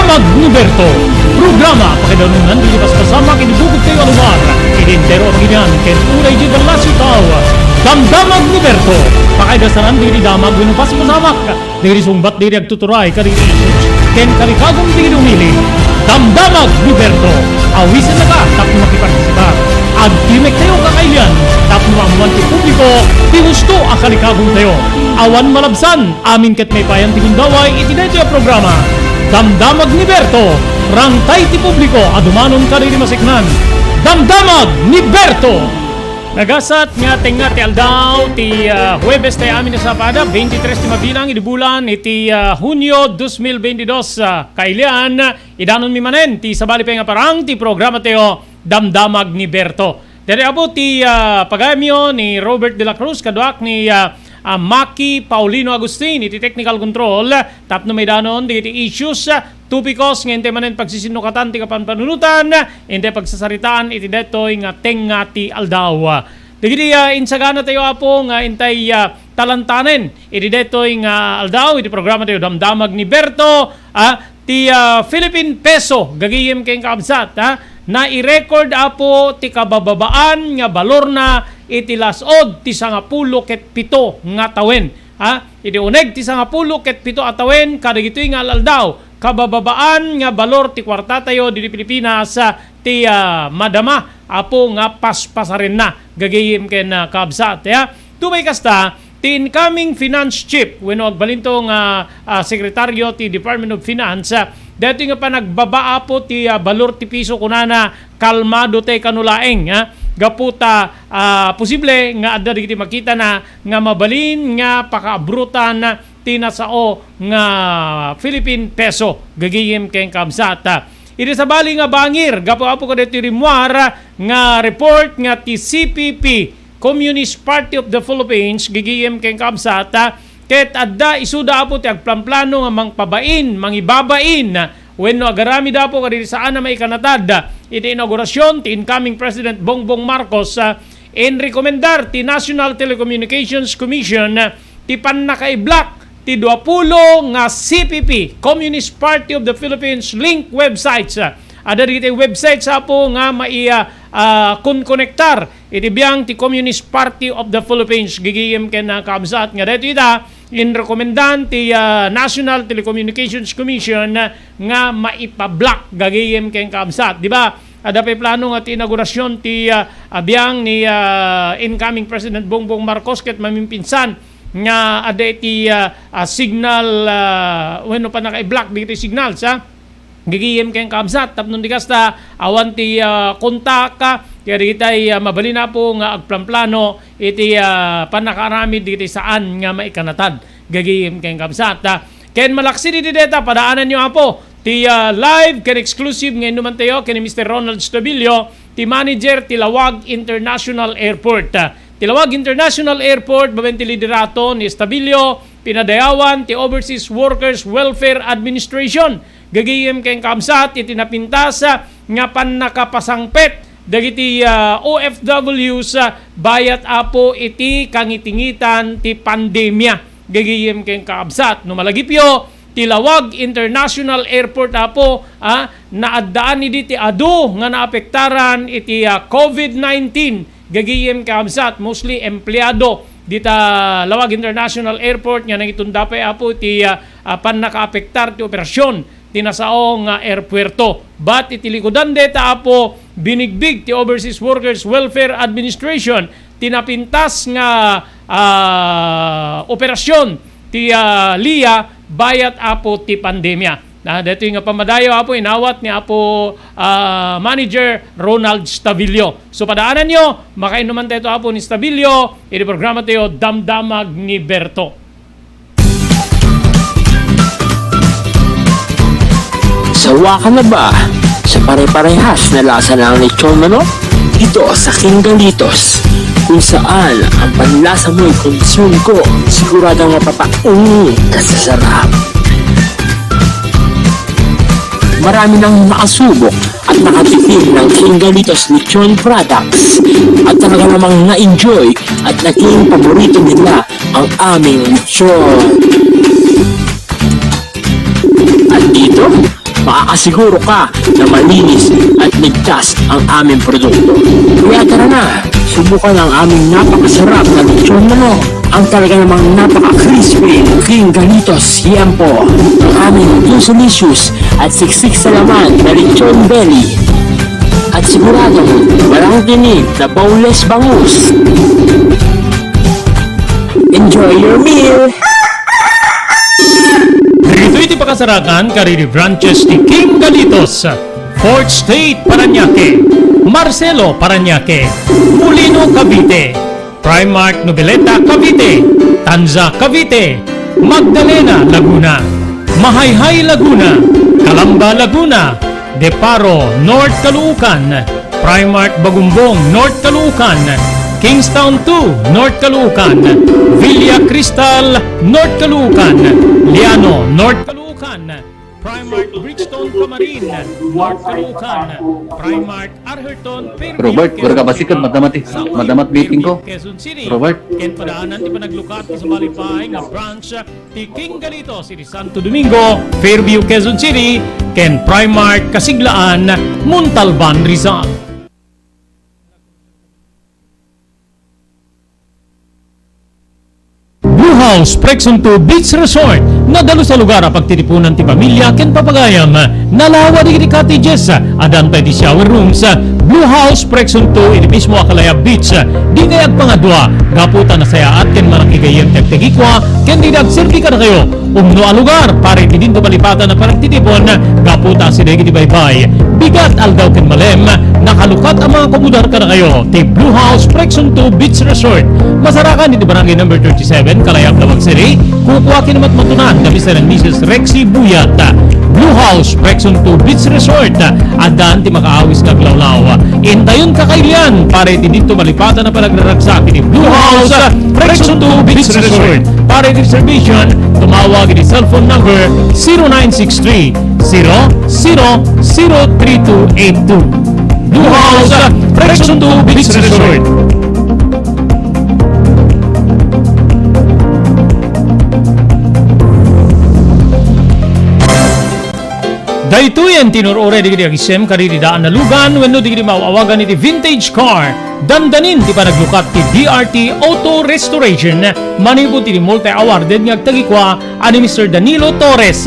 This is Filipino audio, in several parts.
Damdamag ni Berto. Programa pakidanunan dilipas kasama kinibugod kayo alubar. Kinintero ang ganyan ken unay di balasyo tao. Damdamag ni Berto. Pakaidasaran diri damag winupas masamak. Diri sumbat diri agtuturay kari isus. Ken karikagong diri umili. Damdamag ni Berto. Awisan na ka tapos makipartisipa. Agtimek tayo kakailan. Tapos maamuan ti publiko. Ti gusto akalikagong tayo. Awan malabsan. Amin ket may payang tingundaway itinay yung programa. Damdamag ni Berto. Rangtay ti publiko. Adumanon ka rin masiknan. Damdamag ni Berto. Nagasat nga tinga ti aldaw ti Huwebes tayo amin na sapada 23 ti mabilang idibulan iti Hunyo 2022 kailian idanon mi manen ti sabali pa nga parang ti programa tayo Damdamag ni Berto. Dari abo ti pagamyo ni Robert de la Cruz kaduak ni Maki Paulino Agustin iti technical control tapno may danon di iti issues tupikos nga inte manen pagsisinukatan ti kapanpanunutan inte pagsasaritaan iti detoy nga tenga ti aldaw. Digiti insagana tayo apo nga intay talantanen iti detoy nga aldaw iti programa tayo Damdamag ni Berto ti Philippine Peso gagiyem keng kaabsat na i-record apo ti kabababaan nga balor na iti lasod ti 17 nga tawen. Iti uneg ti 10 ket 7 atawen kadagitoy nga aldaw kabababaan nga balor ti kwarta tayo di Pilipinas ti madama apo nga paspasarin na gagayim ken kabsat. Tumay kasta ti incoming finance chief wenno agbalinto nga sekretaryo ti Department of Finance dito nga pa nagbabaa po ti balor ti piso kunana kalmado tay kanulaeng gaputa posible nga adda digiti makita na nga mabalin nga pakaabrutan tinasao nga Philippine Peso gagiyem ken kabsat. Iti sabali nga bangir gapo-apo kadto rimuar nga report nga ti CPP Communist Party of the Philippines gigiyem ken kabsat ket adda isuda apo ti agplanplano nga mangpabain mangibabain wenno agarami dapo kadiri saan na may kanatad iti inaugurasyon ti incoming President Bongbong Marcos in rekomendar ti National Telecommunications Commission ti pannakaiblock ti 20 nga CPP Communist Party of the Philippines link websites. Ada dito website sa po nga konektar iti biyang ti Communist Party of the Philippines gigiyem ken kabsat nga dito ita in rekomendan ti National Telecommunications Commission nga maipablock gagiyem ken kabsat, di ba? Ada pa plano nga ti inaugurasyon ti biyang ni incoming President Bongbong Marcos ket mamimpinsan nga ada ti signal wenno pa naka-block dito signals gigiyem ken kabsat tapnon di kasta awan ti kontak kaya ditay mabali na po nga agplanplano iti panakaramid dito saan nga maikanatad gagiyem ken kabsat. Ken malaksi dito deta padaanan nyo apo ti live ken exclusive ngayon naman tayo ken Mr. Ronald Stabilio ti manager ti Lawag International Airport. Tilawag International Airport babenti liderato ni Stabilio pinadayawan ti Overseas Workers Welfare Administration gagiyem ken kabsat iti napintas nga pannakapasangpet dagiti OFWs bayat apo iti kangitingitan ti pandemya gagiyem ken kabsat no malagipyo Tilawag International Airport apo naaddaan ni ti adu nga naapektaran iti COVID-19 gagiyem kabsat mostly empleyado dita Lawag International Airport nga nangitunda pa apo ti pannakaapektar ti operasyon tinasao nga airpuerto. But itilikudan deta apo binigbig ti Overseas Workers Welfare Administration tinapintas nga operasyon ti LIA bayat apo ti pandemya. Dito yung pamadayo apo inawat ni apo manager Ronald Stabilio. So padaanan nyo, makainuman tayo apo ni Stabilio, iti programa tayo Damdamag ni Berto. Sawa ka na ba sa pare-parehas na lasa ng lechon manok? Dito sa King Galitos, kung saan ang panlasa mo'y konsume ko, siguradong mapapaung kasasarap. Marami nang nakasubok at nakatikim ng King Galitos lechon products at talaga namang na-enjoy at naging paborito nila ang aming lechon. At dito, makakasiguro ka na malinis at ligtas ang aming produkto. Kaya tara na, subukan ang aming napakasarap na lechon manok. Ang talaga namang napaka-crispy King Galitos, yan po ang aming delicious at siksik sa laman na lechon belly. At siguradong walang tinig na boneless bangus. Enjoy your meal! Dito iti pakasarakan kariri branches ni King Galitos, Fourth State, Parañaque, Marcelo, Parañaque, Molino, Cavite, Primark, Noveleta, Cavite, Tanza, Cavite, Magdalena, Laguna, Mahayhay, Laguna, Calamba, Laguna, Deparo, North Caloocan, Primark, Bagumbong, North Caloocan, Kingstown 2, North Caloocan, Villa Cristal, North Caloocan, Liano, North Caloocan, Primark, Bridgestone, Camarin, North Caloocan, Primark, Arherton, Fairview, Robert, Quezon wala ka ba City, sikat? Madamat meeting ko. Quezon City. Robert. Ken padaanan ti panaglukat ti sa malipay nga branch ti King Galitos iti Santo Domingo, Fairview, Quezon City, ken Primark, Kasiglaan, Montalban, Rizal. Blue House, Prexon 2 Beach Resort, nadalo sa lugar a pagtitipunan ti pamilya ken papagayam, nalawa di cottages, adan pa ti shower rooms, Blue House, Prexon 2, iti mismo Akalaya Beach, di kayag pangadwa, gaputan na sayaat ken manakigayem tagtagikwa, ken di nagservi ka na kayo, umno a lugar, para iti dinto palipatan na paragtitipon, gaputa si Degi di Baybay, bigat aldaw ken malem, nakalukat ang mga komudar ka na kayo, ti Blue House, Prexon 2 Beach Resort, masarakan iti barangay number 37, Kalayab, Lawag City, kukuha kinamat matunan, kami sa Mrs. Rexy Buyat, Blue House, Prexon 2 Beach Resort, adaan ti makaawis kaglawlaw. Intayon ka kailian, para iti dito malipatan na palagraragsak iti Blue House, Prexon 2 Beach Resort. Para iti reservation, tumawag iti cellphone number 0963-003282. Blue House, Prexon 2 Beach Resort. Daytoyen tinurore di agisem kariri daan na lugan wenno di mauawagan iti vintage car. Dandanin ti panaglukat ti DRT Auto Restoration manipod ti multi-awarded nga agtagikwa ani Mr. Danilo Torres.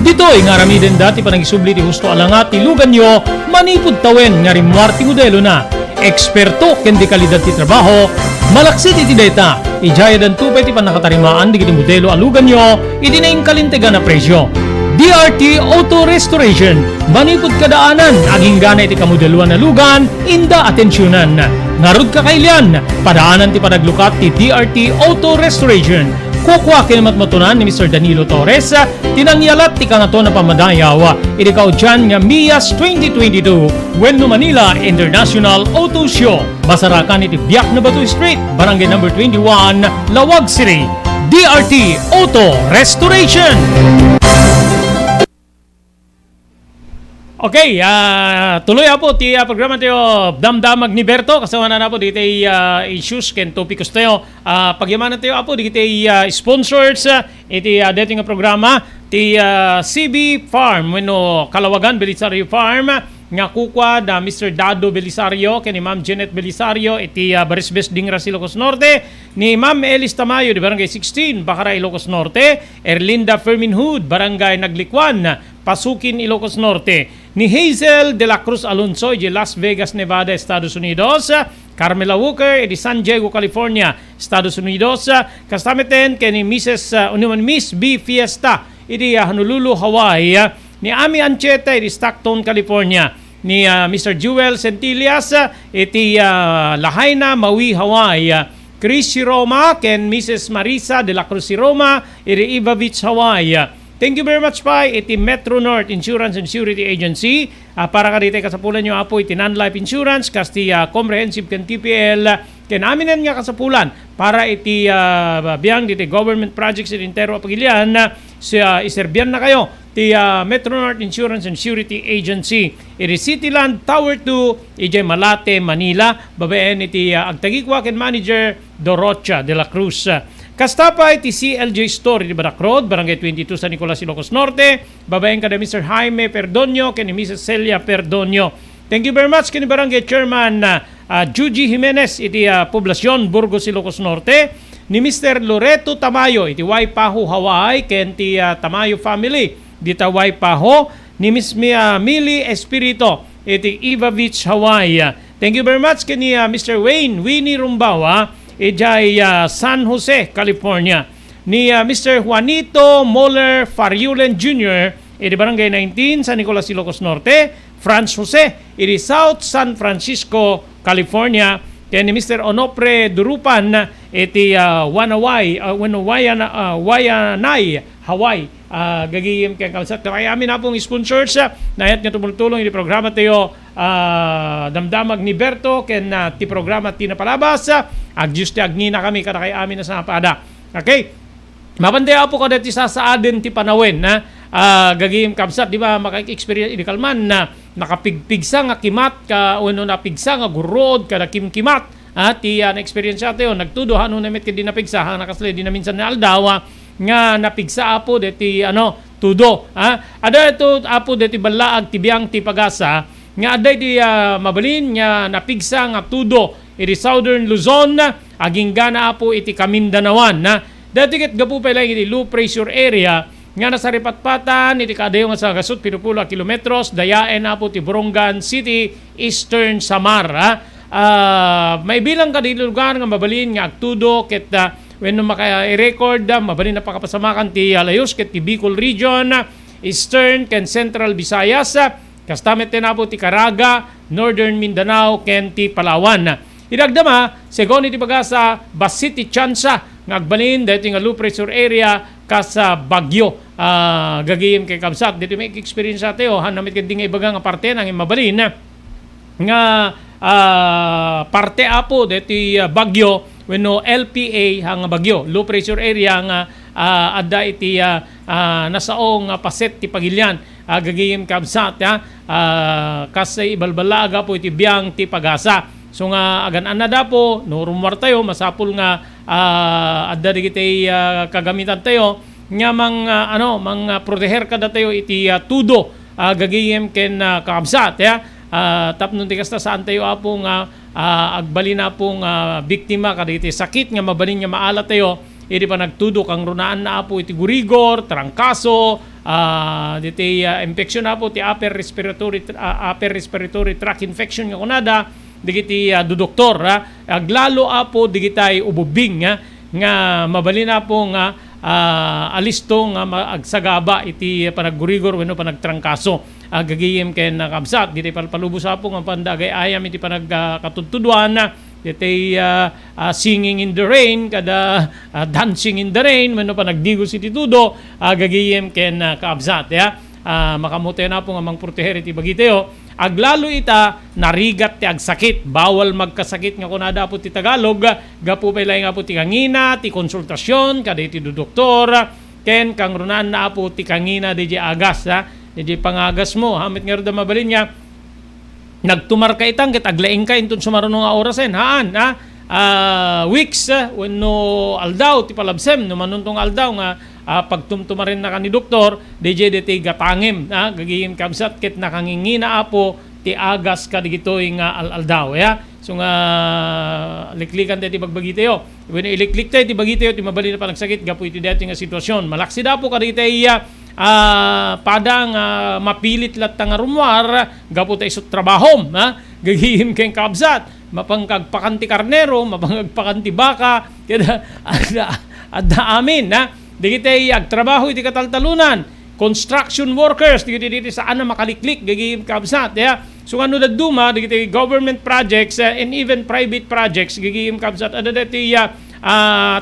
Ditoy nga ramiden dati panagisubli ti husto alangat ti lugan nyo manipod tawen nga rimwar ti modelo na. Eksperto ken di kalidad ti trabaho, malaksit iti data. Ijaya dan tupay ti panakatarimaan di kiti modelo alugan nyo iti naing kalintegan na presyo. DRT Auto Restoration, manipod kadaanan, aging gana iti kamodeluan na lugan, inda atensyonan. Ngarud ka kailian, padaanan ti panaglukat ti DRT Auto Restoration. Kukwa kinamat matunan ni Mr. Danilo Torres, tinangyalat ti kangato na pamadayaw, iti kaudyan nga Mias 2022, Wenno Manila International Auto Show. Masarakan iti Biak na Batu Street, Barangay number 21, Lawag City. DRT Auto Restoration. Okay, tuloy po ti programa tayo Damdamag ni Berto kasama na po dito issues ken topikos tayo pagyamanan tayo po dito sponsors iti dating programa ti CB Farm wenno Kalawagan Belisario Farm nga kukwa da Mr. Dado Belisario ken ni Ma'am Janet Belisario iti Barisbes Dingra Ilocos Norte ni Ma'am Elis Tamayo di Barangay 16 Bacara Ilocos Norte Erlinda Ferminhood Barangay Naglikwan Pasukin, Ilocos Norte, ni Hazel de la Cruz Alonso de Las Vegas, Nevada, Estados Unidos, Carmela Walker de San Diego, California, Estados Unidos, kastamiten kay ni Miss B Fiesta di Honolulu, Hawaii, ni Ami Ancheta di Stockton, California, ni Mr. Jewel Centillas iti Lahaina, Maui, Hawaii, Chris Roma ken Mrs. Marisa de la Cruz Roma iti Iva Beach, Hawaii. Thank you very much pa iti Metro North Insurance and Security Agency para kadite kasapulan nyo apo iti non-life insurance kasti comprehensive ken TPL ken aminan nga kasapulan para iti biyang diti government projects iti intero apagilian iserbian na kayo ti Metro North Insurance and Security Agency iti Cityland Tower 2 iti Malate, Manila babaen iti agtagikwa ken manager Dorocha de la Cruz. Kastapay ti CLJ Store di Barak Road, Barangay 22 San Nicolas, Ilocos Norte. Babayan ka na Mr. Jaime Perdonio ken ni Mrs. Celia Perdonio. Thank you very much kini Barangay Chairman Juji Jimenez iti Poblacion, Burgos, Ilocos Norte. Ni Mr. Loreto Tamayo iti Waipaho, Hawaii ken ti Tamayo family dita Waipaho. Ni Miss Mili Espirito iti Iva Beach, Hawaii. Thank you very much kini Mr. Winnie Rumbawa ijay San Jose, California. Ni Mr. Juanito Moller Fariulen Jr. iti Barangay 19 San Nicolas, Ilocos Norte. Franz Jose iti South San Francisco, California. Kaya ni Mr. Onopre Durupan iti Wayanay, Hawaii. Gagiyim kaya kalsat. Kaya amin na pong sponsors na yat nga tumultulong iti programa tayo damdamag ni Berto ken ti programa ti napalabas agyus ti agnina kami kada kay amin na sa pada. Okay? Mapantay po kada ti sasaaden ti panawin na gagiyim kamsat di ba maka-experience ini kalman na nakapigpigsa nga kimat ka uno napigsa nga gurod kada kimkimat ti na-experience tayo nagtuduhan no namet ken di napigsahan nakasle di na minsan na aldawa nga napigsa apo deti tudo ada ito apo deti balaag tibiyang ti pagasa nga aday di mabalin nga napigsa nga tudo iti Southern Luzon aging gana apo iti Kamindanawan dati ket gapu pa lang iti low pressure area nga nasa ripatpatan iti kadayo nga sa gasut 70 kilometros dayaen apo ti Borongan City, Eastern Samar may bilang ka di lugar nga mabalin nga agtudo ket when maka-record mabalin na pakapasamakan ti Alayos ket ti Bicol Region, Eastern ken Central Visayas, kastamet tenapo ti Caraga, Northern Mindanao ken ti Palawan. Idagdama, segon iti pagasa basit ti tsansa nga agbalin dahito nga low pressure area kasa Bagyo. Gagiyim kay Kamsat, dito may experience sa tayo, hanamit ken di nga ibaga nga parte nang mabalin nga parte apo dito Bagyo wenno LPA hang Bagyo low pressure area nga adda iti nasaong paset ti Pagilian gagiyim Kamsat kasi ibalbalaga po iti biyang ti pagasa so nga agan anada po no rumwar tayo masapul nga adda digiti kagamitan tayo nga mang proteher kada tayo iti tudo gagiyim ken Kamsat tapno ti kasta saan tayo apo nga agbali na pong biktima kaditi sakit nga mabalin nga maala tayo iti pa nagtudok ang runaan na apo iti gurigor, trangkaso diti infection na po ti upper respiratory tract infection nga kunada digiti dudoktor aglalo apo digitay ububing nga mabalin na po nga alisto nga agsagaba iti panaggurigor wenno panagtrangkaso gagiyim ken Kamsat diti palubos apo nga pandagay ayam iti panagkatudtuduan diti singing in the rain kada dancing in the rain wenno panagdigos iti tudo gagiyim ken Kamsat makamutay na po nga mangproteher iti bagiteo aglalo ita narigat ti agsakit bawal magkasakit nga kunada po ti Tagalog gapu pay nga po ti kangina ti konsultasyon kada iti doktor ken kang runaan na po ti kangina di agas di pangagas mo hamit nga ro mabalin nga nagtumar ka itang ket aglaeng ka inton sumaruno nga orasen haan weeks wenno aldaw ti palabsem no manuntong aldaw nga pagtumtumarin na ni doktor DJ DT gatangim gagiyim Kamsat ket nakangingina apo ti agas kadigitoy nga aldaw so nga liklikan ti pagbagitayo when iliklik ti bagitayo ti mabalin na panagsakit gapu iti dati nga sitwasyon malaksi dapo kadigitay padang mapilit lat nga rumwar gapu ta isut trabahom gagihim kay Kamsat mapangkagpakanti karnero mapangagpakanti baka kada adda amin digitay agtrabaho iti kataltalunan construction workers digiti saan na makaliklik gagihim Kamsat so ano daduma digitay government projects and even private projects gagihim Kamsat ada dati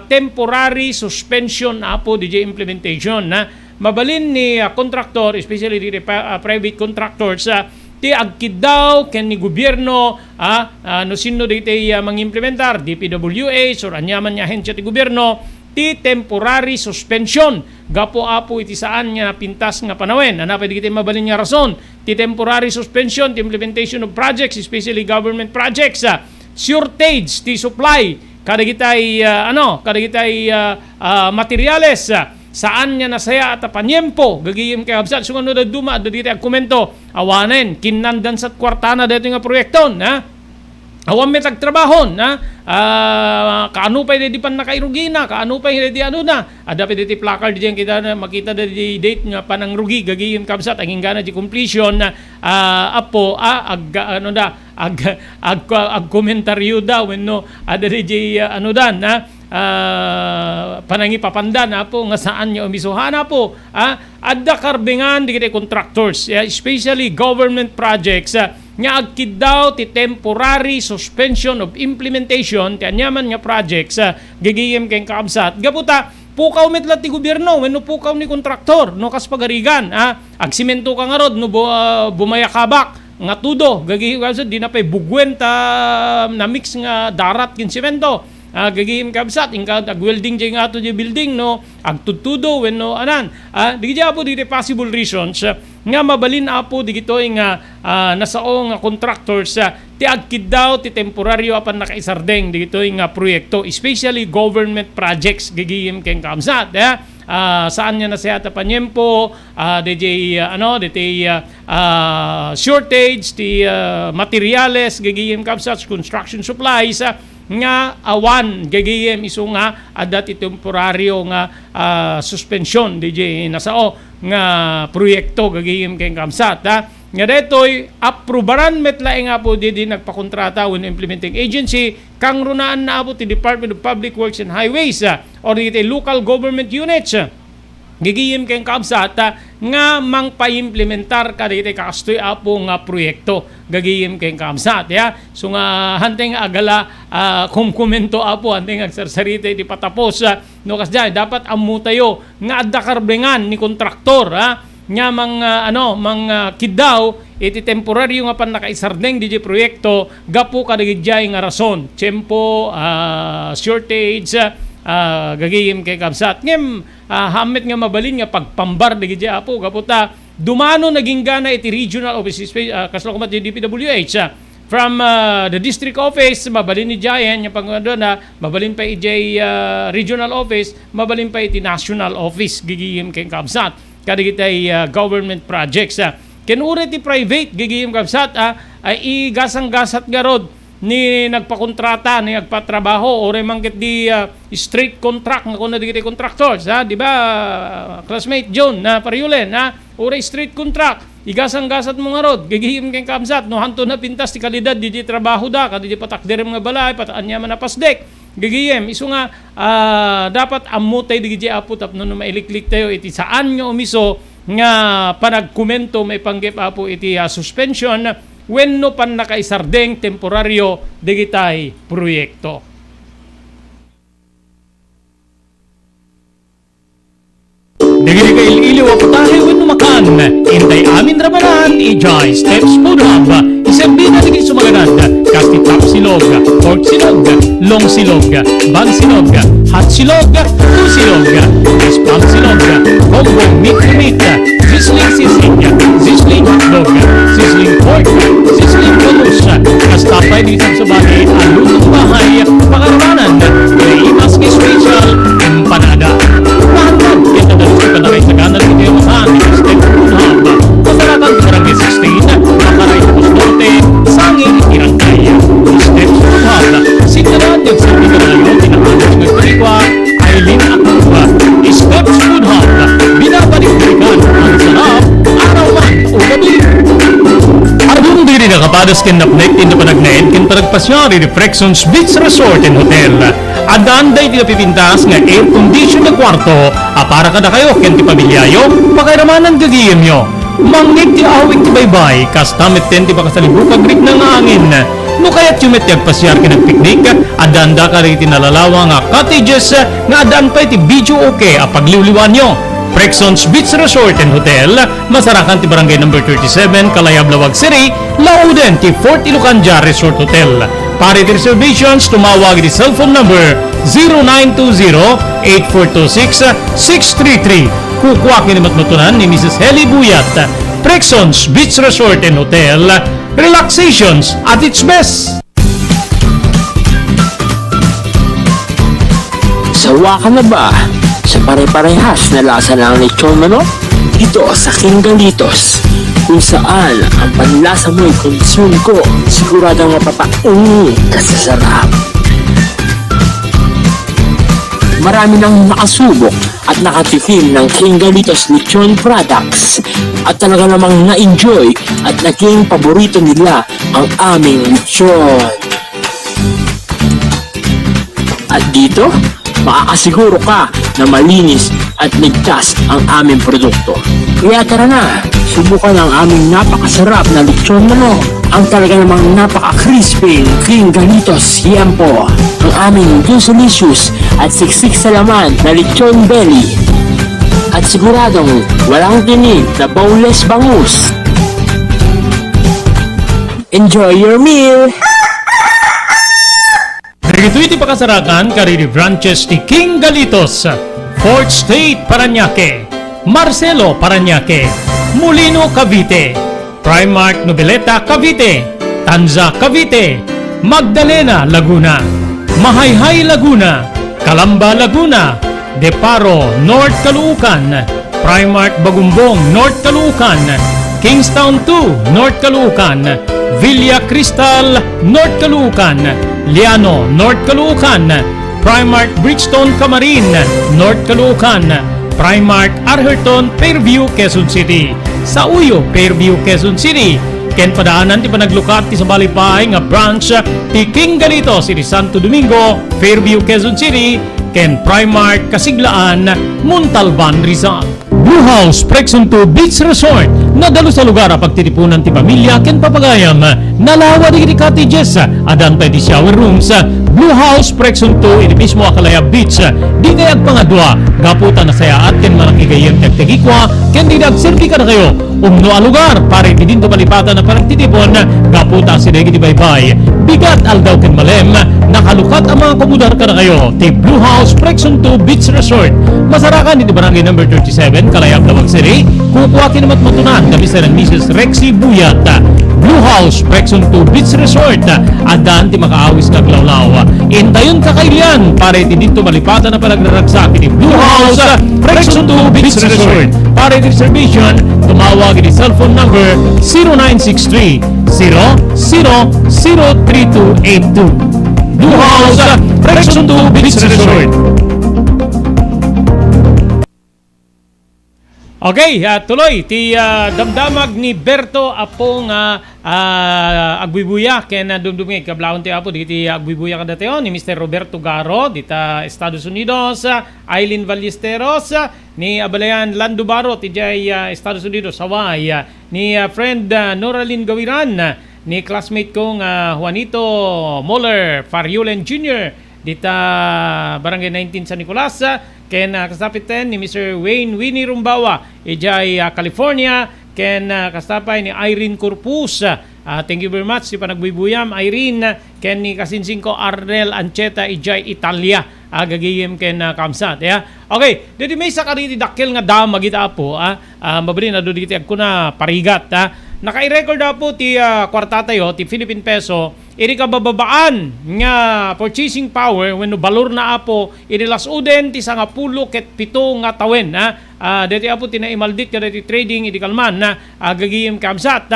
temporary suspension apo DJ implementation mabalin ni contractor especially di private contractors ti agkid daw ken ni gobyerno no sino diti mangimplementar DPWH or anyaman nya ahensya ti gobyerno ti temporary suspension gapo apo iti saan nga pintas nga panawin ana pwede kiti mabalin nga rason ti temporary suspension ti implementation of projects especially government projects shortage ti supply kadigitay materyales, saan niya nasaya at panyempo gagiyim kay Habsat sunod na duma dito ang komento awanen kinandan sa kwartana dito nga proyekto na awan may tagtrabaho na kaano pa di pan nakairugina kaano pa di ano na ada pa diti placard diyan kita na makita di date nga panang rugi gagiyim kay Habsat ang ingana di completion na ag komentaryo daw no ada di na panangi papanda na po nga saan niya umisuhan na po adda karbingan di kita contractors especially government projects nga agkid daw ti temporary suspension of implementation ti anyaman nga projects gigiyem kay kaabsat gaputa pukaw metlat ti gobyerno wenno pukaw ni kontraktor no kas pagarigan agsimento ka nga rod no bumayakabak nga tudo gagiyem kabsat di na pay bugwen ta na mix nga darat kin semento gagihim kabsat ingka ag-welding jay nga ato di building no agtutudo wenno anan di po di possible reasons nga mabalin apo di gito nga nasao nga contractors ti agkid daw ti temporaryo apan nakaisardeng di gito nga proyekto especially government projects gagihim ken kabsat saan niya nasaya ta panyempo DJ shortage ti materyales gagihim kabsat construction supplies nga awan gagiyem iso nga adat temporaryo nga suspension DJ nasao nga proyekto gagiyem kay kamsat nga detoy aprubaran metlae nga po di nagpakontrata when implementing agency kang runaan na po ti Department of Public Works and Highways or di local government units gigiyem kay kamsat nga mang paimplementar ka dito kakastoy apo nga proyekto gagiyem kay kamsat so nga hanteng agala komento apo hanteng agsarsarita di patapos no kasjay dapat ammo tayo nga adda karbingan ni kontraktor nga mang kidaw iti temporaryo nga pan nakaisardeng di proyekto gapo kadigidjay nga rason tempo shortage gagiyem kay kamsat ngem hammet nga mabalin nga pagpambar di gidya apo gaputa dumano naging gana iti regional office kaslo kumat di DPWH from the district office mabalin ni Jayan nga pangado na mabalin pa iti regional office mabalin pa iti national office gigiyem kay kamsat kadigitay government projects kenure ti private gigiyem kamsat ay igasang-gasat garod ni nagpakontrata ni nagpatrabaho o remangkit di straight contract nga kuno digiti contractors di ba classmate John na Pariulen ore straight contract igasang-gasat mo nga rod gagihim kay kamsat no hanto na pintas ti kalidad di trabaho da kadidi patakder mga balay pataan niya man napasdek gagihim isu nga dapat amutay digiti apo tapno no mailiklik tayo iti saan nga umiso nga panagkomento may panggep apo iti suspension wenno pan nakaisardeng temporaryo digitay proyekto. Digiri ka ililiw ako tayo wenno makan intay amin ramanan ijay steps food hub iserbi na digit sumaganad kasti tap silog pork silog long silog bag silog hot silog two silog spam silog combo meat to meat sizzling hotdog sizzling pork sizzling bangus kastapay dito sa bagay alutong bahay pakaramanan imas kay special empanada pahantan kita dapat panakay sa kanan kita yung masahan ni Step Food Hub masaratan Barangay 16 Makaray Tapos Norte Sangin Irangkay Step Food Hub sinaraan yung sabi ka na yun tinakot ng Perikwa Aileen Akuba Step Food Hub binabalik-balikan ang sarap arawan o gabi Arbong diri na kapadas kin napnek in panagnaen kin panagpasyari ni Frexons Beach Resort and Hotel. Adaan day ti napipintas nga air condition na kwarto para kada kayo ken ti pamilyayo pakairamanan gagiyem nyo. Mangit ti awik ti baybay kastamit ten ti pakasalibukag rik ng angin. No kaya't yumet ti agpasyar kin nagpiknik adaan da ka rin ti nalalawa nga cottages nga adaan pa ti video okay pagliwliwan nyo. Frexons Beach Resort and Hotel, Masarakan ti Barangay No. 37, Calayab-Lawag City, Lauden ti Fort Ilocanja Resort Hotel. Para ti reservations, tumawag di cellphone number 0920-8426-633. Kukuha kinimatnutunan ni Mrs. Heli Buyat. Frexons Beach Resort and Hotel, relaxations at its best. Sawa ka na ba sa pare-parehas na lasa ng lechon manok? Dito sa King Galitos, kung saan ang panlasa mo'y konsume ko, siguradong mapapaungi ka sa sarap. Marami nang nakasubok at nakatikim ng King Galitos lechon products at talaga namang na-enjoy at naging paborito nila ang aming lechon. At dito, makakasiguro ka na malinis at ligtas ang aming produkto. Kaya tara na, subukan ang aming napakasarap na lechon manok. Ang talaga namang napaka-crispy King Galitos yan po. Ang aming delicious at siksik sa laman na lechon belly. At siguradong walang tinig na boneless bangus. Enjoy your meal! Dito iti pakasarakan kariri branches ti King Galitos, 4th State Parañaque, Marcelo Parañaque, Molino Cavite, Primark Noveleta Cavite, Tanza Cavite, Magdalena Laguna, Mahayhay Laguna, Calamba Laguna, Deparo North Caloocan, Primark Bagumbong North Caloocan, Kingstown 2 North Caloocan, Villa Cristal North Caloocan, Liano North Caloocan, Primark Bridgestone Camarin North Caloocan, Primark Arherton Fairview Quezon City, sa Uyo Fairview Quezon City, ken padaanan ti panaglukat ti sa balipay nga branch ti King Galitos iti Santo Domingo Fairview Quezon City, ken Primark Kasiglaan Montalban Rizal. Blue House Prexon 2 Beach Resort, nadalo sa lugar a pagtitipunan ti pamilya ken papagayam, nalawa di cottages, adan pa di shower rooms. Blue House Prexon 2 iti mismo Akalaya Beach, di kayag pangadwa, gaputan na saya at ken manakigayem tagtegikwa, ken di nagserbi ka na kayo, umno a lugar, pare ti dinto palipatan na paragtitipon, gaputan si Degi di Baybay, bigat aldaw ken malem, nakalukat ang mga komudar ka na kayo, ti Blue House Prexon 2 Beach Resort, masarakan iti barangay number 37, Kalayab Lawag City, kukuha kinamat matunan, kami sa ng Mrs. Rexy Buyat, Blue House Prexon 2 Beach Resort, adan ti makaawis na glawlaw. Intayon ka kailian, pare ti dito malipatan na palagraragsak ni Blue House Prexon 2 Beach Resort. Pare ti reservation, tumawag ni cellphone number 0963-000232. Blue House Prexon 2 Beach Resort. Okay, tuloy ti damdamag ni Berto apong agbibuya ken dumdumig kablawon ti apo diti agbibuya kadateon ni Mr. Roberto Garo dita Estados Unidos, Aileen Ballesteros ni Abalayan Lando Baro ti Estados Unidos, Hawaii, ni friend Noraline Gawiran, ni classmate kong Juanito Moller Fariulen Jr. dita Barangay 19 San Nicolas, ken kasapiten ni Mr. Wayne Winnie Rumbawa ijay California, ken kastapay ni Irene Corpus. Thank you very much si panagbibuyam Irene, ken ni kasinsing ko Arnel Ancheta ijay Italia, gagayem ken kamsat okay, dito may sa kariti dakkel nga dam magita po mabali na do diti agkuna parigat naka-record na po ti kwarta tayo ti Philippine peso iri kabababaan nga purchasing power wenno balor na apo iri lasuden ti 10 ket 7 nga tawen deti apo tinaimaldit kada ti trading iti kalman gagiyem kamsat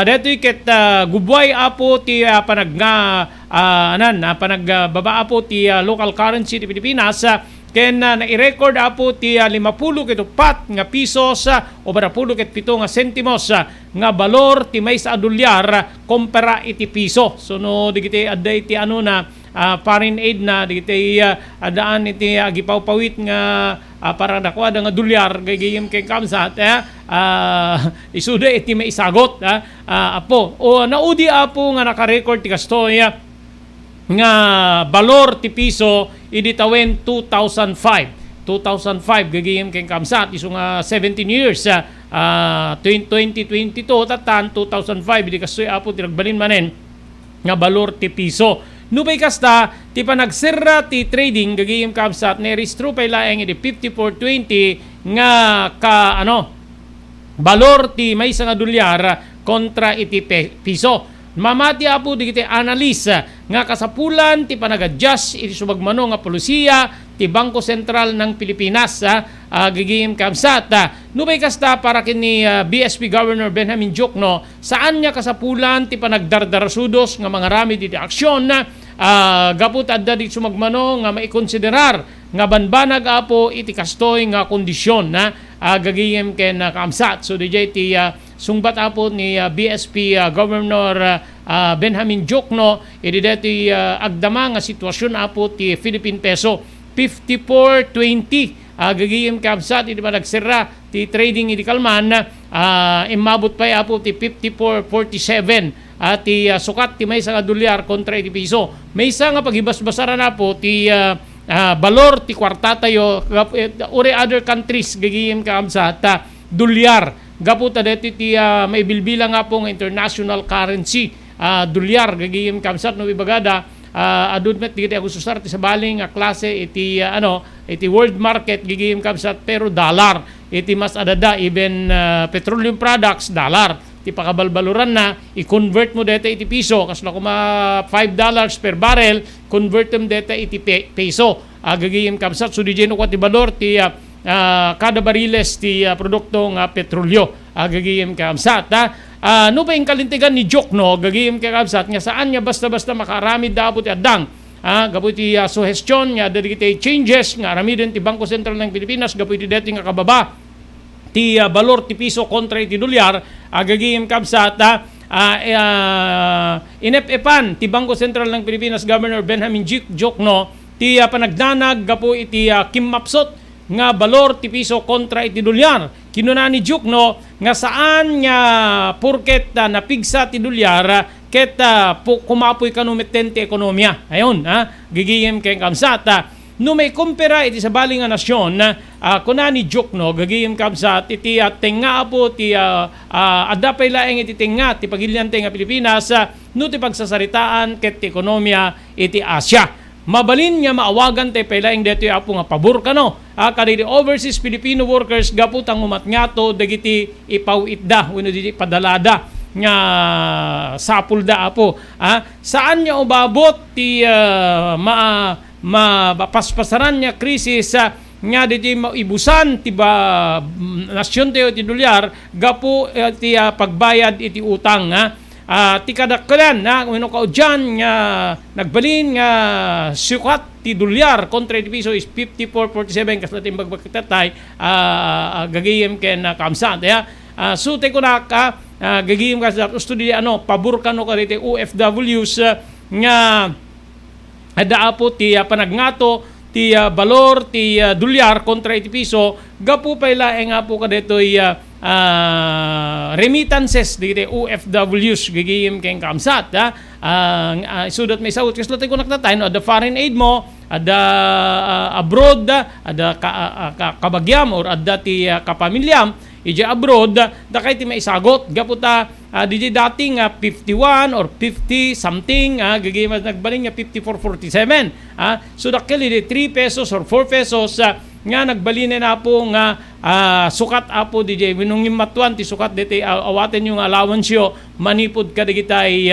deti ket gubway apo ti panagbaba apo ti local currency ti Pilipinas ken na-record apo ti 50 ket 4 nga pisos o 20 ket 7 nga sentimos nga balor ti maysa a dolyar kompara iti piso. So no digiti adday ti foreign aid na digiti adaan iti agipawpawit nga para nakuha nga dolyar gayem ken kamsat isude iti maisagot apo o naudi apo nga naka-record ti kastoy nga balor ti piso idi tawen 2005 gagayem ken kamsat isu nga 17 years 2022 tatan 2005 idi kastoy apo ti nagbalin manen nga balor ti piso. Nupay kasta ti panagserra ti trading gagayem kamsat ne restro pay laeng idi 54.20 nga balor ti maysa nga dolyar kontra iti piso. Mamati apo digiti analis nga kasapulan ti panag-adjust iti subagmano nga polisiya ti Bangko Sentral ng Pilipinas gigim kamsat nubay kasta para kini BSP Governor Benjamin Diokno saan niya kasapulan ti panagdardarasudos nga mga rami di aksyon gaput adda di sumagmano nga maikonsiderar nga banbanag apo iti kastoy nga kondisyon gagiyem ken kamsat. So DJ ti sungbat apo ni BSP Governor Benjamin Diokno iti deti agdama nga sitwasyon apo ti Philippine peso 54.20 gagiyem kamsat iti nagsira ti trading iti kalman imabot pa apo ti 54.47 ti sukat ti maysa nga dolyar kontra iti piso. Maysa nga paghibasbasaran na po ti balor ti kwarta tayo uri other countries gagiyem kamsat dolyar gaputa deti ti may bilbilang nga po nga international currency dolyar gagiyem kamsat no ibagada adud met digiti ako susar ti sabaling nga klase iti iti world market gigim kamsat pero dollar iti mas adada even petroleum products dollar ti pakabalbaluran na i-convert mo deta iti piso kasno kuma $5 per barrel convert mo deta iti peso gigim kamsat so di no ti balor ti kada bariles ti produkto nga petrolyo gagiyem kamsat no ba yung kalintigan ni Diokno gagiyem kamsat nga saan niya basta-basta makarami dapat ti addang gaputi suhestyon nga dedicate changes nga arami din ti Bangko Sentral ng Pilipinas gaputi deti nga kababa ti balor ti piso kontra iti dolyar gagiyem kamsat inep-epan ti Bangko Sentral ng Pilipinas Governor Benjamin Diokno ti panagdanag gapu iti kimmapsot nga balor ti piso kontra iti dolyar. Kinuna ni Diokno nga saan nga porket napigsa ti dolyar ket kumapoy kanumetten ti ekonomiya. Ayon, gigiyem ken kamsat. No may kumpara iti sabaling nga nasyon kuna ni Diokno gagiyem kamsat iti tenga po ti adda pay laeng iti tenga ti pagilian tenga Pilipinas no ti pagsasaritaan ket ti ekonomiya iti Asia. Mabalin nga maawagan tayo pailaing dito apo nga pabor ka no. Kadidi overseas Filipino workers gaputang umatngato dagiti ipawitda wenno diti padalada nga sapulda apo. Saan niya ubabot ti mapaspasaran niya krisis nga diti maibusan ti nasyon tayo ti dolyar gapo ti pagbayad iti utang ti kadakkelan wenno kaudyan nga nagbalin nga sukat ti dolyar kontra ti piso is 54.47 kas natin magbakitatay gagiyem ken kamsat sute ko na gagiyem ka sa study pabor kano ka diti OFWs nga ada po ti panagnato ti balor ti dolyar kontra iti piso gapu pay laeng nga po kadetoy remittances digiti OFWs gigiyem ken kamsat sudat may sawot kaslo tay kunak natay no ada foreign aid mo ada abroad ada kabagyam or ada ti kapamilyam ije abroad da kay ti maisagot gaputa DJ dating 51 or 50 something gagayem nagbaling nga 54.47 so dakkel di 3 pesos or 4 pesos nga nagbalin na po nga sukat apo DJ winungim matuan ti sukat diti awaten yung allowance yo manipod ka digitay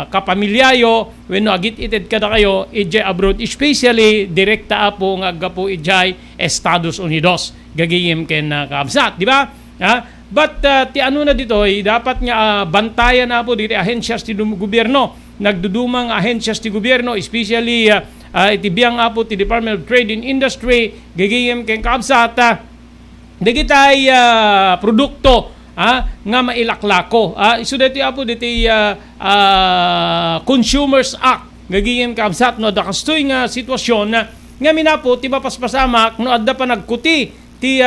kapamilyayo wenno agit ited kada kayo ije abroad especially direkta apo nga agapo ijay Estados Unidos gagayem ken kamsat di ba but ti ano na dito dapat nga bantayan na po diti ahensyas ti gobyerno nagdudumang ahensyas ti gobyerno especially iti biyang apo ti Department of Trade and Industry gagayem ken kamsat digitay produkto nga mailaklako isu deti apo diti Consumers Act gagayem kamsat no da kastoy nga sitwasyon nga minapo ti mapaspasamak no adda pa nagkuti ti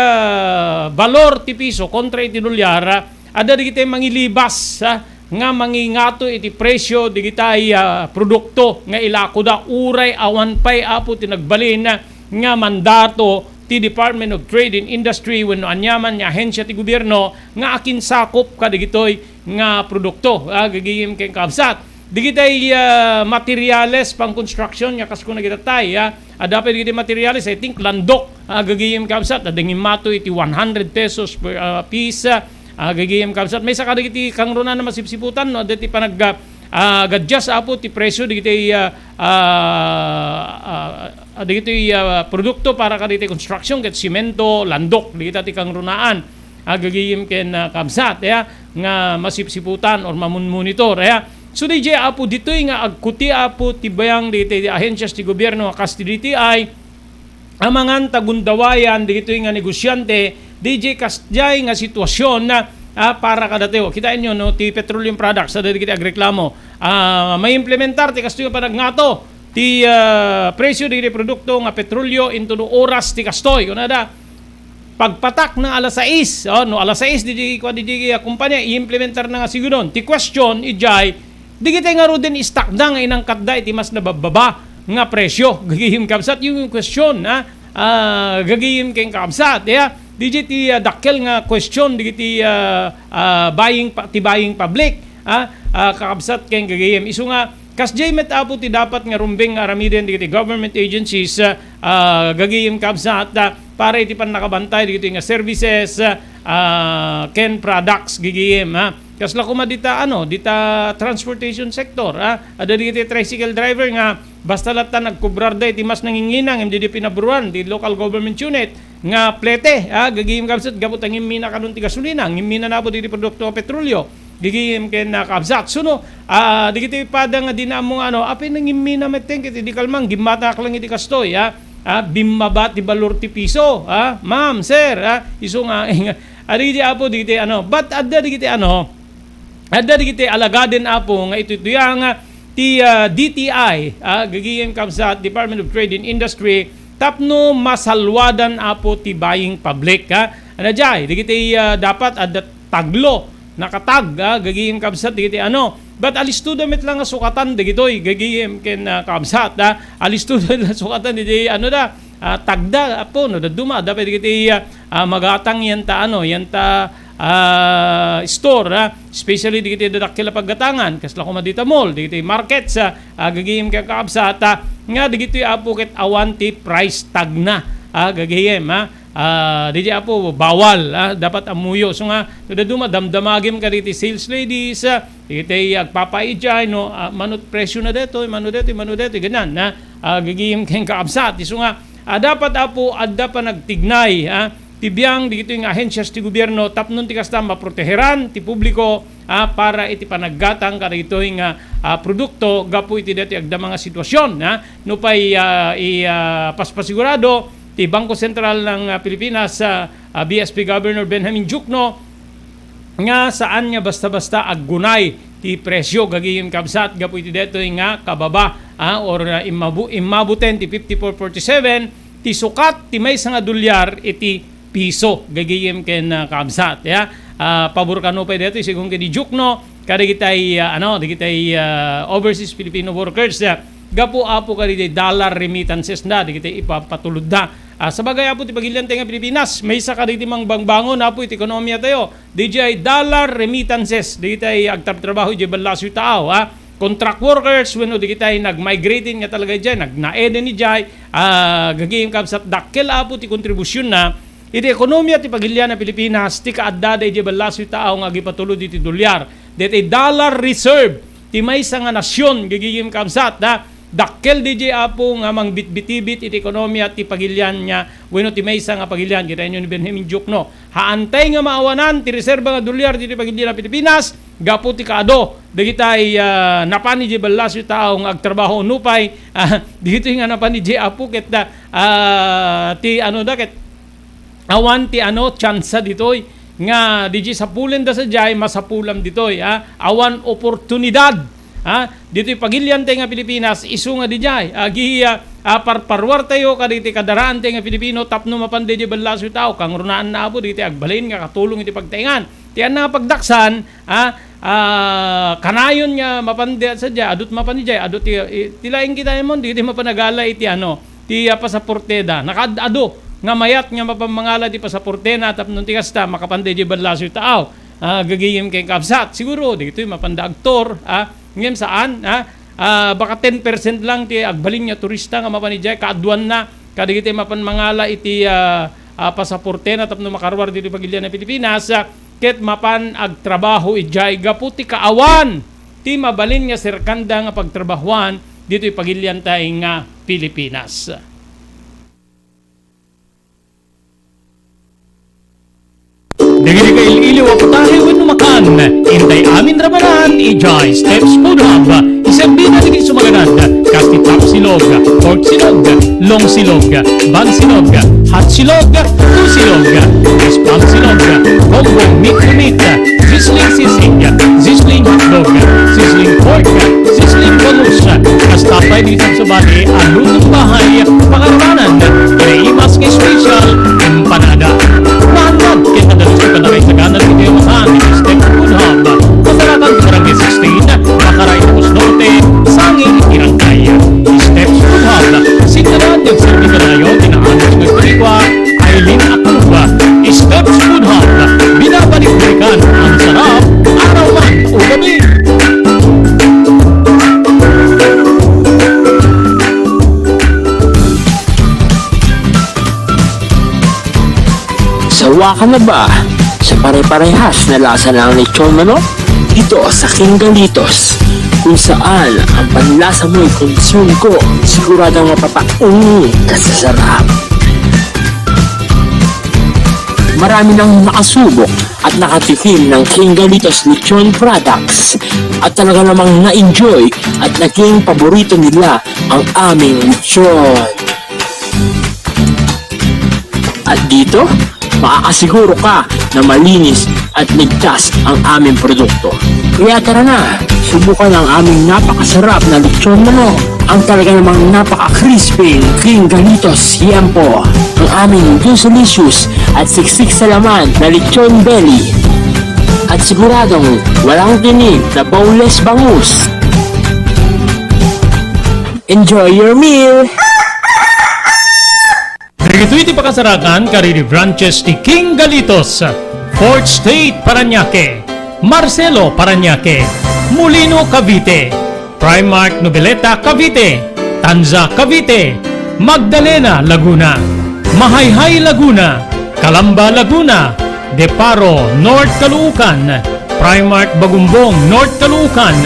balor ti piso kontra iti dolyar ada digitay mangilibas nga mangingato iti presyo digitay produkto nga ilako da uray awan pay apo ti nagbalin nga mandato ti Department of Trade and Industry wenno anyaman nga ahensya ti gobyerno nga akin sakop kadigitoy nga produkto gagayem ken kamsat digitay materyales pang construction nga kas kun nagitatay dapat digitay materyales I think landok gagayem kamsat adengim mato iti 100 pesos per piece gagayem kamsat may saka digiti kang runa na masipsiputan no deti panag gadjas apo ti presyo digitay digito'y produkto para kaditi construction ket simento, landok, digita ti kang runaan. Gagayim ken kabsat nga masipsiputan or mamunmonitor. So DJ apo dito'y nga agkuti apo ti bayang digiti ahensyas ti gobyerno kas ti DTI amangan tagundawayan digito'y nga negosyante DJ kasjay nga sitwasyon na para kadateo. Kitain nyo, no, ti petroleum products sa dati kita agreklamo. May implementar ti kastoy nga panagnato ti presyo di produkto nga petrolyo into no oras ti kastoy. Kung nada, pagpatak na alas 6, no, alas 6 di kumpanya, i-implementar na nga siguron. Ti question, ijay, di kita nga ro din istak na nga inang katda iti mas nabababa nga presyo. Gagihim kabsat yung question, gagihim keng kabsat. DJ ti dakkel nga question digiti buying public kakabsat ken gagayem isu nga kasjay met apo ti dapat nga rumbeng aramiden digiti government agencies gagayem kabsat para iti pan nakabantay digiti nga services ken products gagayem kasla kuma dita dita transportation sector ada digiti tricycle driver nga basta lata nagkubrar day ti mas nanginginang MDD pinaburuan di local government unit nga plete gagihim kabsat gabot ang imina kanon ti gasolina imina na po di produkto petrolyo gigihim ken kabsat suno digiti pada nga dinamo apin nang imina meteng iti di kalmang gimatak lang iti kastoy bimaba ti balor ti piso ma'am sir isu nga digiti apo digiti but adda digiti alagaden apo nga ito nga ti DTI gagihim kabsat Department of Trade and Industry tapno masalwadan apo ti buying public anajay digiti dapat adda taglo nakatag gagihim kabsat digiti but alistudo met lang nga sukatan digitoy gagihim ken kabsat alistudo na sukatan digiti tagda apo no daduma dapat digiti magatang yanta store especially digiti dadakkel paggatangan kasla kumadita mall digiti market sa gagihim ken kabsat nga digiti apo ket awanti price tag na gagihim DJ apo bawal dapat amuyo so nga daduma damdamagim ka diti sales ladies iti agpapaijay manut presyo na dito manu dito ganan gagihim ken kaabsat so nga dapat apo adda pa nagtignay tibiyang dito yung ahensyas ti gobyerno tapnon ti kasta maproteheran ti publiko para iti panaggatang ka dito yung produkto gapu iti dati agda mga sitwasyon no pa'y paspasigurado ti Bangko Sentral ng Pilipinas BSP Governor Benjamin Jukno nga saan nga basta-basta aggunay ti presyo gagihim kabsat gapu iti dito yung kababa or imabuten ti 54.47 ti sukat ti may nga dolyar iti piso gagayem ken kabsat pabor kano pa dito sigung ken di Jukno kada kitay overseas Filipino workers gapo apo kada dollar remittances na di kitay ipapatulod na sa bagay apo ti pagilian nga Pilipinas may sa kada iti mangbangon apo iti ekonomiya tayo DJ dollar remittances di kitay agtrabaho di balasyo tao contract workers when di kitay nag-migrating nga talaga diyan nagnaeden ni jay gagayem kabsat dakkel apo ti kontribusyon na iti ekonomiya ti pagilian na Pilipinas ti kaadda di balasyo tao nga gipatulod iti dolyar deti dollar reserve ti maysa nga nasyon gagayem kabsat dakkel DJ apo nga mangbitbitibit iti ekonomiya ti pagilian nya wenno ti maysa nga pagilian kita inyo ni Benjamin Jukno haantay nga maawanan ti reserba nga dolyar ti pagilian na Pilipinas gapu ti kaado dagitay napani di balasyo tao nga agtrabaho nupay dito nga napani di apo ket ti ket awan ti tsansa ditoy nga DJ sapulen da sa jay masapulam ditoy awan oportunidad dito'y pagilian tayo nga Pilipinas isu nga dijay parparwar tayo kaditi kadaraan tayo nga Pilipino tapno mapande di balasyo tao kang runaan na abo diti agbalin nga katulong iti pagtaingan tiyan na pagdaksan kanayon nga mapande sa jay adut mapanijay adut tilaing kita mo diti mapanagala iti ti pasaporte da nakadado nga mayat nga mapamangala di pasaporte na tapno ti kasta makapande di balasyo tao gagayem kay kabsat siguro dito'y mapanda aktor ngayon saan baka 10% lang ti agbalin nga turista nga mapanijay kaadwan na kadigiti mapanmangala iti pasaporte na tapno makarwar dito pagilian na Pilipinas ket mapan agtrabaho ijay gapu ti kaawan ti mabalin nga serkanda nga pagtrabahuan dito'y pagilian tay nga Pilipinas. Dagiti ka iliw ako tayo makan. Intay amin ramanan, ijay steps food hub. Isang bina dagiti sumaganad. Kasti top silog, pork silog, long silog, bang silog, hot silog, two silog, spam silog, bongbong meat to meat, sizzling hotdog, sizzling pork, sizzling bangus. Kasta pa dito sa bali, ang lutong bahay, pakaramanan, kinaimas kay special, empanada. Mahanad, kaya kadalos ko na kayo sa ganan ko tayo mahan, step food hub. Masaratan ko barangay 16, Makaray Tapos Norte, Sanging Irangkay. Steps Food Hub, sintaran yung serbi ka na yun, tinaanos ng Kurikwa, Aileen Akuba. Steps Food Hub, binabalik-balikan ang sarap, araw man o gabi. Sawa ka na ba sa pare-parehas na lasa ng lechon manok? Dito sa King Galitos, kung saan ang panlasa mo'y konsume ko, siguradong mapapauwi ka sa sarap. Marami nang nakasubok at nakatikim ng King Galitos lechon products at talaga namang na-enjoy at naging paborito nila ang aming lechon. At dito, makakasiguro ka na malinis at ligtas ang aming produkto. Kaya tara na, subukan ang aming napakasarap na lechon manok. Ang talaga namang napaka-crispy King Galitos yan po. Ang aming delicious at siksik sa laman na lechon belly. At siguradong walang tinig na boneless bangus. Enjoy your meal! Dito iti pakasarakan kariri branches ti King Galitos, Fourth State Parañaque, Marcelo Parañaque, Molino Cavite, Primark Noveleta Cavite, Tanza Cavite, Magdalena Laguna, Mahayhay Laguna, Calamba Laguna, Deparo North Caloocan, Primark Bagumbong North Caloocan,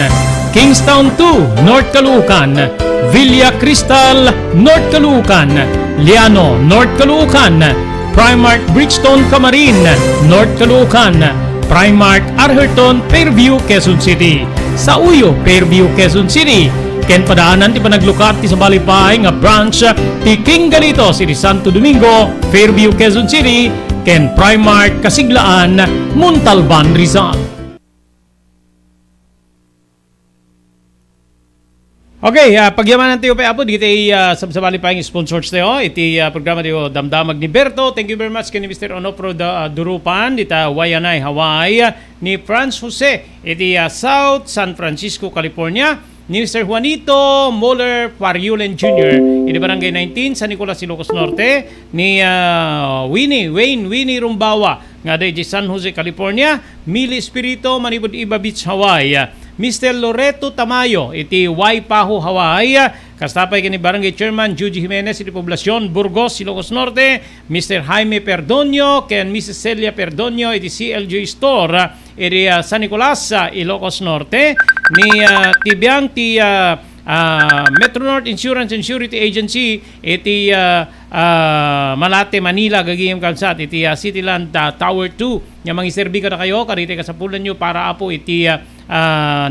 Kingstown 2 North Caloocan, Villa Cristal North Caloocan, Liano North Caloocan, Primark Bridgestone Camarin North Caloocan, Primark Arherton Fairview Quezon City, sa Uyo Fairview Quezon City. Ken padaanan ti panaglukat ti sa balipay nga branch ti King Galitos iti Santo Domingo Fairview Quezon City, ken Primark Kasiglaan Montalban Rizal. Okay, pagyamanan tayo pa apo dito ay sabsabali pa yung sponsors tayo. Iti programa tayo Damdamag ni Berto. Thank you very much kay ni Mr. Onofro Durupan dita Wayanay, Hawaii. Ni Franz Jose iti South San Francisco, California. Ni Mr. Juanito Moller Pariulen Jr. iti Barangay 19 San Nicolas, Ilocos Norte. Ni Winnie Rumbawa nga di San Jose, California. Mili Espirito, Manibod Iba Beach, Hawaii. Mr. Loreto Tamayo, iti Waipahu, Hawaii. Kastapay kini Barangay Chairman Juji Jimenez, iti Poblacion, Burgos, Ilocos Norte. Mr. Jaime Perdonio, ken Mrs. Celia Perdonio, iti CLJ Store, iti San Nicolas, Ilocos Norte. Ni Tibiang ti Metro North Insurance and Surety Agency, iti Malate, Manila, Gagiyem Kalsat, iti Cityland Tower 2. Nga mangiserbi ka na kayo, karite kasapulan nyo para apo iti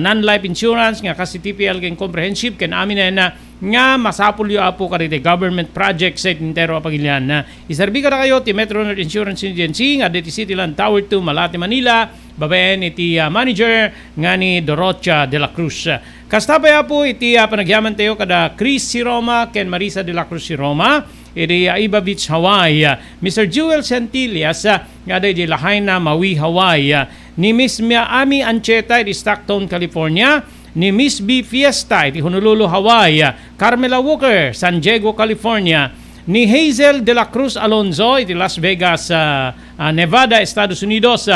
non-life insurance nga kasi TPL ken comprehensive ken amin na nga masapul yo apo karite government project sa intero apagilian na iserbi ka na kayo ti Metro North Insurance Agency nga diti Cityland Tower 2 Malate, Manila. Babaen iti manager nga ni Dorocha de la Cruz. Kastapay apo iti panagyaman tayo kada Chris si Roma ken Marisa de la Cruz si Roma iti Iba Beach, Hawaii. Mr. Jewel Santillas nga di Lahaina, Maui, Hawaii. Ni Miss Ami Ancheta iti Stockton, California. Ni Miss B Fiesta iti Honolulu, Hawaii. Carmela Walker, San Diego, California. Ni Hazel de la Cruz Alonzo iti Las Vegas, Nevada, Estados Unidos.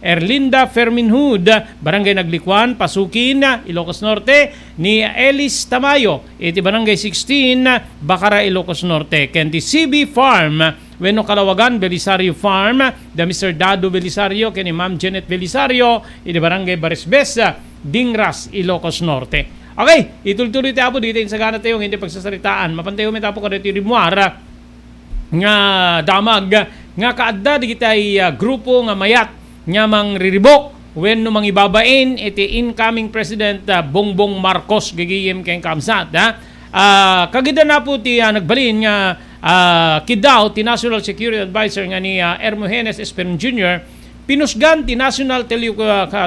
Erlinda Ferminhood, Barangay Naglikwan, Pasukin, Ilocos Norte. Ni Elis Tamayo, iti Barangay 16, Bacara, Ilocos Norte. Ken ti CB Farm, Weno Kalawagan, Belisario Farm, da Mr. Dado Belisario, ken ni Ma'am Janet Belisario, iti Barangay Barisbes, Dingras, Ilocos Norte. Okay, ituloy-tuloy tayo po dito sa gana tayo, hindi pagsasaritaan. Mapantayo may tapo ka dito rimuara nga damag nga kaadda di kita grupo nga mayat nga mang riribok when no mangibabain iti incoming President Bongbong Marcos gagayem kay kamsat. Kagida na po ti nagbalin nga kidaw ti National Security Advisor nga ni Hermogenes Esperon Jr. pinusgan ti National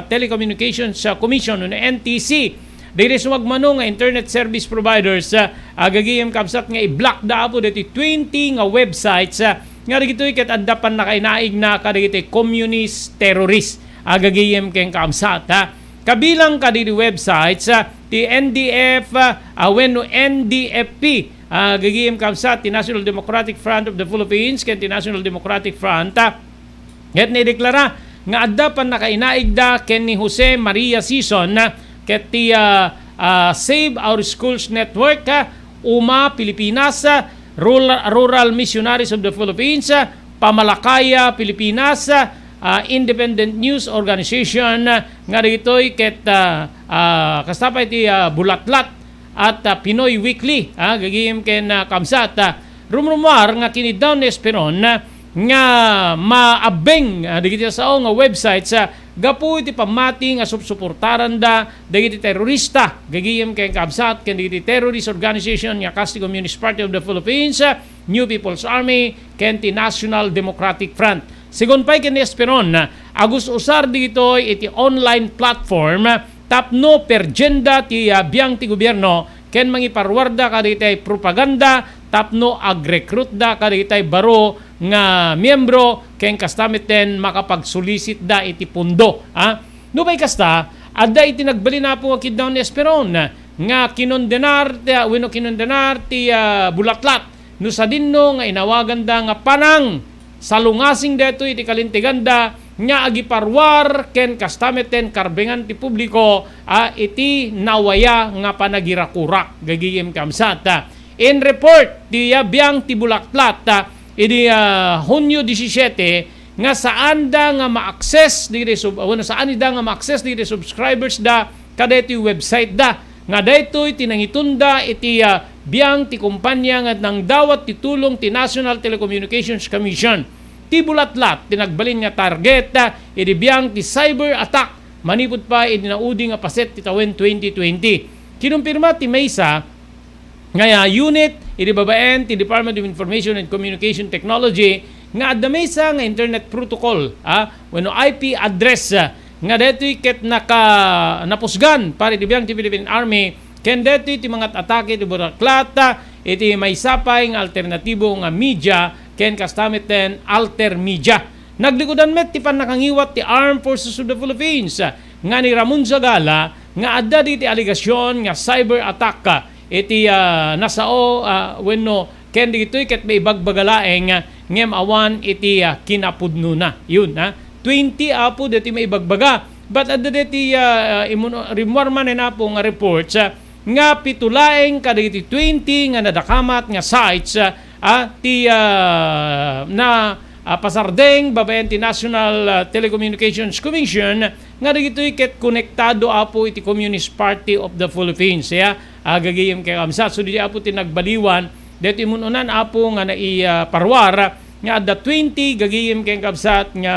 Telecommunications Commission o NTC dahil sumagmano nga internet service providers gagayem kamsat nga i-block da po dati 20 nga websites nga digitoy ket addapan na kay naig na kadigitoy communist terrorist gagayem keng kamsat. Kabilang kadiri websites ti NDF wenno NDFP gagayem kamsat ti National Democratic Front of the Philippines ken ti National Democratic Front ket ni deklara nga addapan na kay naig da ken ni Jose Maria Sison ket ti Save Our Schools Network, UMA Pilipinas, Rural Missionaries of the Philippines, Pamalakaya Pilipinas, Independent News Organization nga ditoy ket kastapay ti Bulatlat at Pinoy Weekly gagayem ken kamsat rumrumar nga kini Dawn Esperon nga maabeng digiti sao nga websites gapu iti pamati nga suportaran da dagiti terorista gagayem ken kamsat ken dagiti terrorist organization nga Casti Communist Party of the Philippines, New People's Army ken ti National Democratic Front. Sigon pay ken Esperon agus usar digitoy iti online platform tapno pergenda ti biang ti gobyerno ken mangiparwarda kadagiti propaganda tapno agrecruit da kadagiti baro nga miyembro ken kastamiten makapagsulisit da iti pundo. Nubay kasta adda iti nagbali na po kidnaw ni Esperon nga kinondenar ti Bulatlat no sa dinno nga inawagan da nga panang salungasing deto iti kalintiganda nga agiparwar ken kastamiten karbengan ti publiko iti nawaya nga panagirakurak gagayem kamsat. In report ti biang ti Bulatlat idi Hunyo 17 nga saan da nga ma-access saan da nga ma-access di subscribers da kadeti website da nga daytoy tinangitunda iti biang ti kumpanya nga nang dawat ti tulong ti National Telecommunications Commission. Ti Bulatlat tinagbalin nga target idi biang ti cyber attack manipud pa idi naudi nga paset ti tawen 2020. Kinumpirma ti Mesa nga unit idi babaen ti Department of Information and Communication Technology nga adda Mesa nga internet protocol wenno IP address nga detoy ket napusgan para idi biang ti Philippine Army ken detoy ti mga atake ti Bulatlat iti may sapay nga alternatibo nga media ken kastamiten alter media. Naglikudan met ti panakangiwat ti Armed Forces of the Philippines nga ni Ramon Zagala nga adda ti aligasyon nga cyber attack iti nasao wenno ken ditoy ket may bagbagalaeng ngem awan iti kinapudno na. Yun 20 apo diti may bagbaga. But adda diti rimwarman na po nga reports nga pitulaeng kadagiti 20 nga nadakamat nga sites ti pasardeng babaen ti National Telecommunications Commission nga dagitoy ket konektado apo iti Communist Party of the Philippines gagayem kay kamsat. So di apo ti nagbaliwan deti imununan apo nga naiparwar nga adda 20 gagayem kay kamsat nga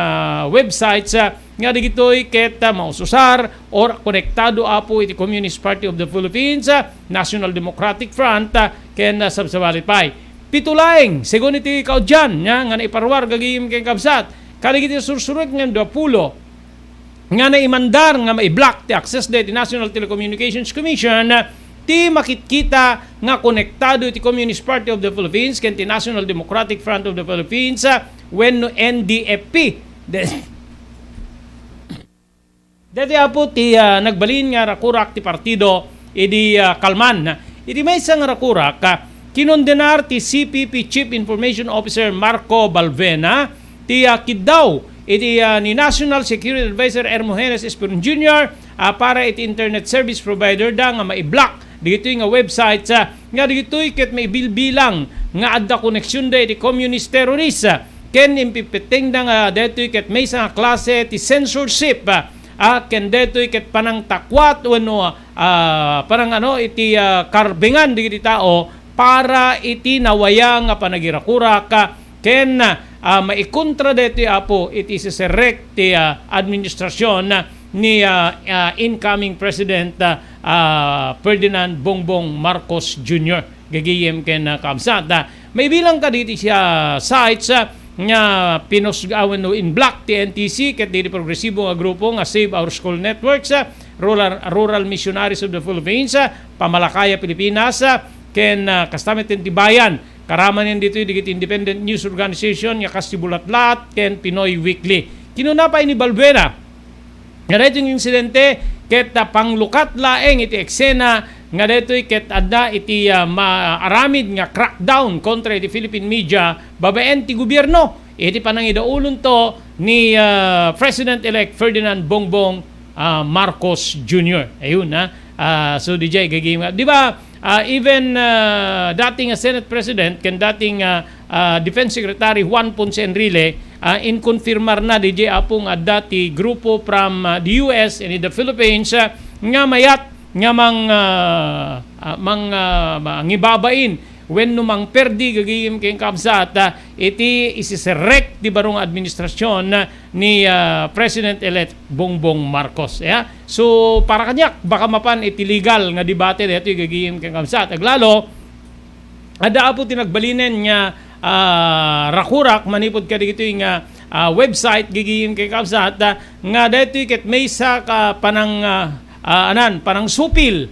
websites nga dagitoy ket maususar or konektado apo iti Communist Party of the Philippines, National Democratic Front ken sabsabalit pay. Pitulaeng segon iti kaudyan nga naiparwar gagayem kay kamsat kadagiti sursurot nga 20 nga naimandar nga mai-block ti access ti National Telecommunications Commission ti makitkita nga konektado iti Communist Party of the Philippines ken ti National Democratic Front of the Philippines wenno NDFP. Dati apo ti nagbalin nga rakurak ti partido idi kalman. Idi may isang rakurak kinondenar ti CPP Chief Information Officer Marco Balvena ti kiddaw iti ni National Security Advisor Hermogenes Esperon Jr. Para iti internet service provider da nga mai-block dito nga websites nga dito ket may bilbilang nga adda koneksyon da iti communist terrorist ken impipeteng da nga dito ket may isang klase ti censorship ken dito ket panang takwat wenno parang iti karbengan digiti tao para iti nawaya nga panagirakurak ken maikontra dito apo it is serek ti administrasyon ni incoming President Ferdinand Bongbong Marcos Jr. Gagiyem ken kabsat. May bilang ka dito siya sites nga pinusgawan no in black TNTC ket dili progresibo nga grupo nga Save Our School Networks, Rural Missionaries of the Philippines, Pamalakaya Pilipinas, ken Kastamit Tibayan. Karaman dito digit Independent News Organization nga Kastibulatlat ken Pinoy Weekly. Kinunapay ni Balbuena nga daytoy insidente ket panglukat laeng iti eksena nga daytoy ket adda iti maaramid nga crackdown kontra iti Philippine media babaen ti gobyerno iti panangidaulon to ni President-elect Ferdinand Bongbong Marcos Jr. Ayun so DJ gagim di ba even dating Senate President ken dating Defense Secretary Juan Ponce Enrile inconfirmar na DJ apong adda ti grupo from the US and in the Philippines nga mayat nga mangibabain when numang perdi gagayim kayong kabsat iti isiserek di barong administrasyon ni President-elect Bongbong Marcos. So para kanyak baka mapan iti legal nga debate dito gagayim kayong kabsat. Aglalo, ada po tinagbalinen nga rakurak manipod ka dito yung website gagayim kayong kabsat nga dito ket may sa panang panang supil,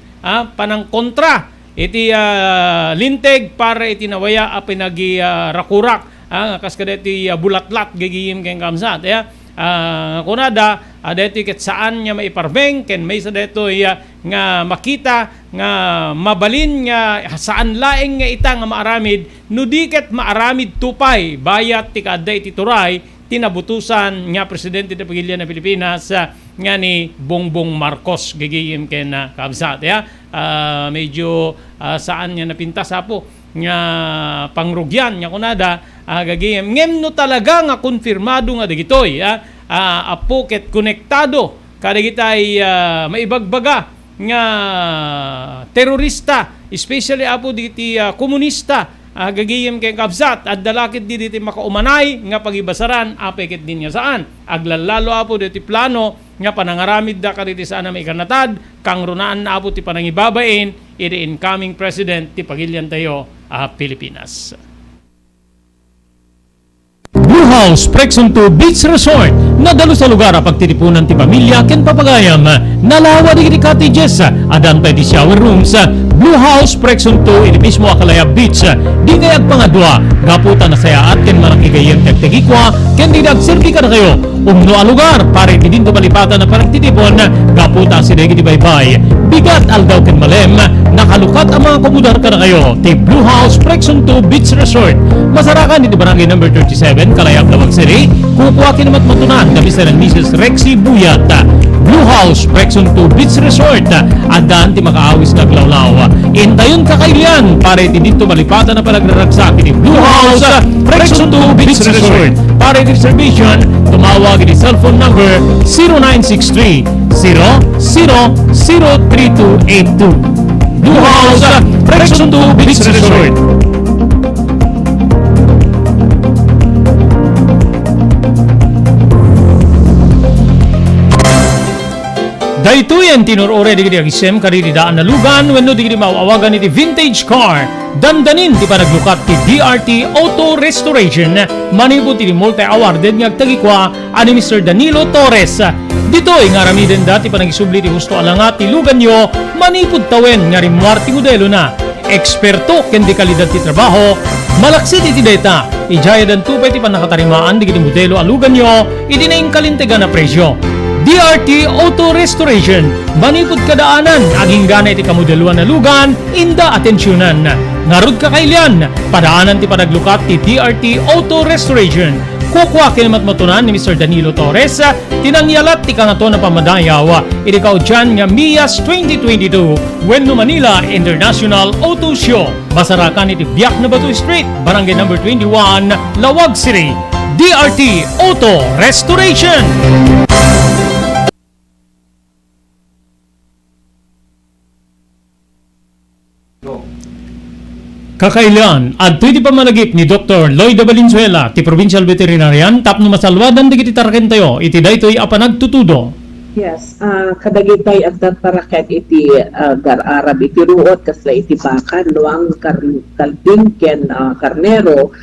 panang kontra iti linteg para iti nawaya a pinagi rakurak kas kada iti bulatlat gagiyim ken kamsat kunada deti ket saan nya maiparbeng ken may sa deto nga makita nga mabalin nga saan laeng nga ita nga maaramid no di ket maaramid tupay bayat ti kadda iti turay tinabutusan nga presidente ng Pagilian ng Pilipinas nga ni Bongbong Marcos gagayim ken kabsat medyo saan niya napintas apo nga pangrugyan nya kunada gagayim ngem no talaga nga konfirmado nga dagitoy apo ket konektado kadagitay maibagbaga nga terorista especially apo diti komunista gagayim kay kabsat at dalakit di diti makaumanay nga pagibasaran apeket din nga saan aglalalo apo diti plano nga panangaramid da kaditi saan na may kanatad kang runaan na apo ti panangibabain iti incoming president ti Pagilian tayo Pilipinas. Blue House Prexon 2 Beach Resort nadalo sa lugar a pagtitipunan ti pamilya ken papagayam nalawa di cottages adan pa ti shower rooms. Blue House Prexon 2 iti mismo Akalaya Beach di kayag pangadwa gaputan na sayaat ken manakigayem tagtagikwa ken di nagserbi ka na kayo umno a lugar para iti dinto malipatan na pagtitipon gaputan si degi di baybay bigat aldaw ken malem nakalukat ang mga komodar ka na kayo ti Blue House Prexon 2 Beach Resort masarakan iti barangay number 37 Kalayab Lawag City kukuha kinamat matunan kami sa Mrs. Rexy Buyat. Blue House Prexon 2 Beach Resort adaan ti makaawis naglawlaw intayon kakailan para iti dito malipatan na palagraragsak iti Blue House Prexon 2 Beach Resort para iti reservation tumawag iti cellphone number 0963 003282. Blue House Prexon 2 Beach Resort. Daytoy tinurore di agisem kadiri daan na lugan wenno di mawawagan iti vintage car dandanin ti panaglukat ti DRT Auto Restoration manibut iti multi-awarded nga agtagikwa ani Mr. Danilo Torres. Ditoy nga ramiden dati panagisubli ti husto alangat ti lugan nyo manipud tawen nga rimwarti modelo na eksperto ken di kalidad ti trabaho malaksit iti data ijaya dan tupay ti panakatarimaan di kiti modelo alugan nyo iti naing kalintegan na presyo. DRT Auto Restoration manipud kadaanan aging gana iti kamodeluan na lugan inda atensyonan ngarud kakailan padaanan ti panaglukat ti DRT Auto Restoration kukwa kinamat matunan ni Mr. Danilo Torres tinangyalat ti kangato na pamadayaw iti kaudyan nga MIAS 2022 Wenno Manila International Auto Show masarakan iti Biak na Batu Street Barangay number 21 Lawag City. DRT Auto Restoration. Kakailan, at iti pamalagip ni Dr. Lloyd Valenzuela, ti Provincial Veterinarian, tapno masalwadan di kiti taraken tayo, iti daytoy apanag tutudo. Yes, kadagitay at taraket iti gar-arab iti ruot kasla iti bakan luang kalbing ken karnero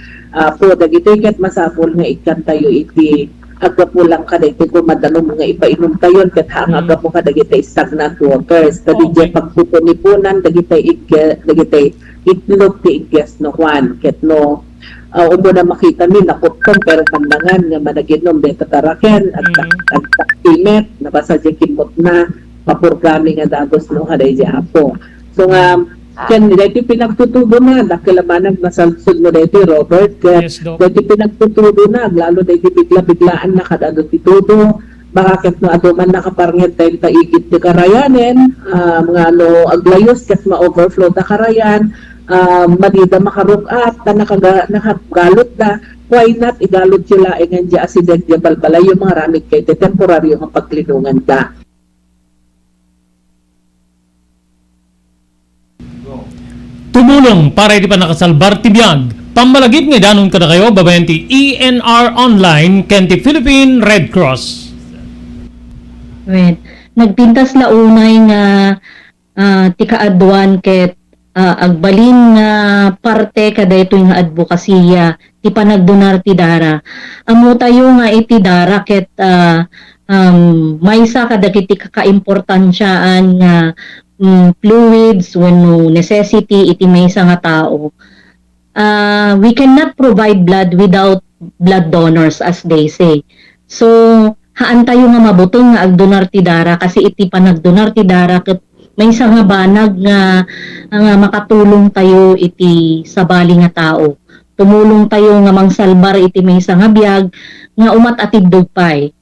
po dagitay ket masapol nga ikan tayo iti agapulang kada iti kumadano mga ipainom tayo ket hang agapo kadagitay stagnant waters kadagitay pagpupunipunan dagitay itlog ti igges no Juan ket no umo na makita mi nakutong pero pandangan nga managinom de tataraken at taktimet nabasa di kimot na papurgami nga dagos no haday di apo so nga ken dito pinagtutubo na dakilamanag nasalsod mo dito Robert Yes, Doc. dito pinagtutubo na lalo dito bigla-biglaan na kadado titudo bakit no aduman nakaparngit tayo taigit ti karayanen mga no aglayos ket ma-overflow ta karayan madida makarukat na nakagalot na why not igalot sila nga di asident di balbalay yung mga ramit kay temporaryo ang paglinungan ka. Tumulong para iti pa nakasalbar ti biyag. Pamalagip nga danon kada kayo, babayan ti ENR Online ken ti Philippine Red Cross. Wait. Nagpintas la unay nga ti kaadwan ket agbalin nga parte kada ito nga advokasya ti panagdonar ti dara. Amo tayo nga iti dara ket maysa kada kiti kakaimportansyaan nga fluids wenno necessity iti maysa nga tao. We cannot provide blood without blood donors as they say. So haan tayo nga mabutong nga agdonar ti dara kasi iti panagdonar ti dara ket may isa nga banag nga makatulong tayo iti sabali nga tao. Tumulong tayo nga mangsalbar iti may isa nga biyag nga umat atid dugpay.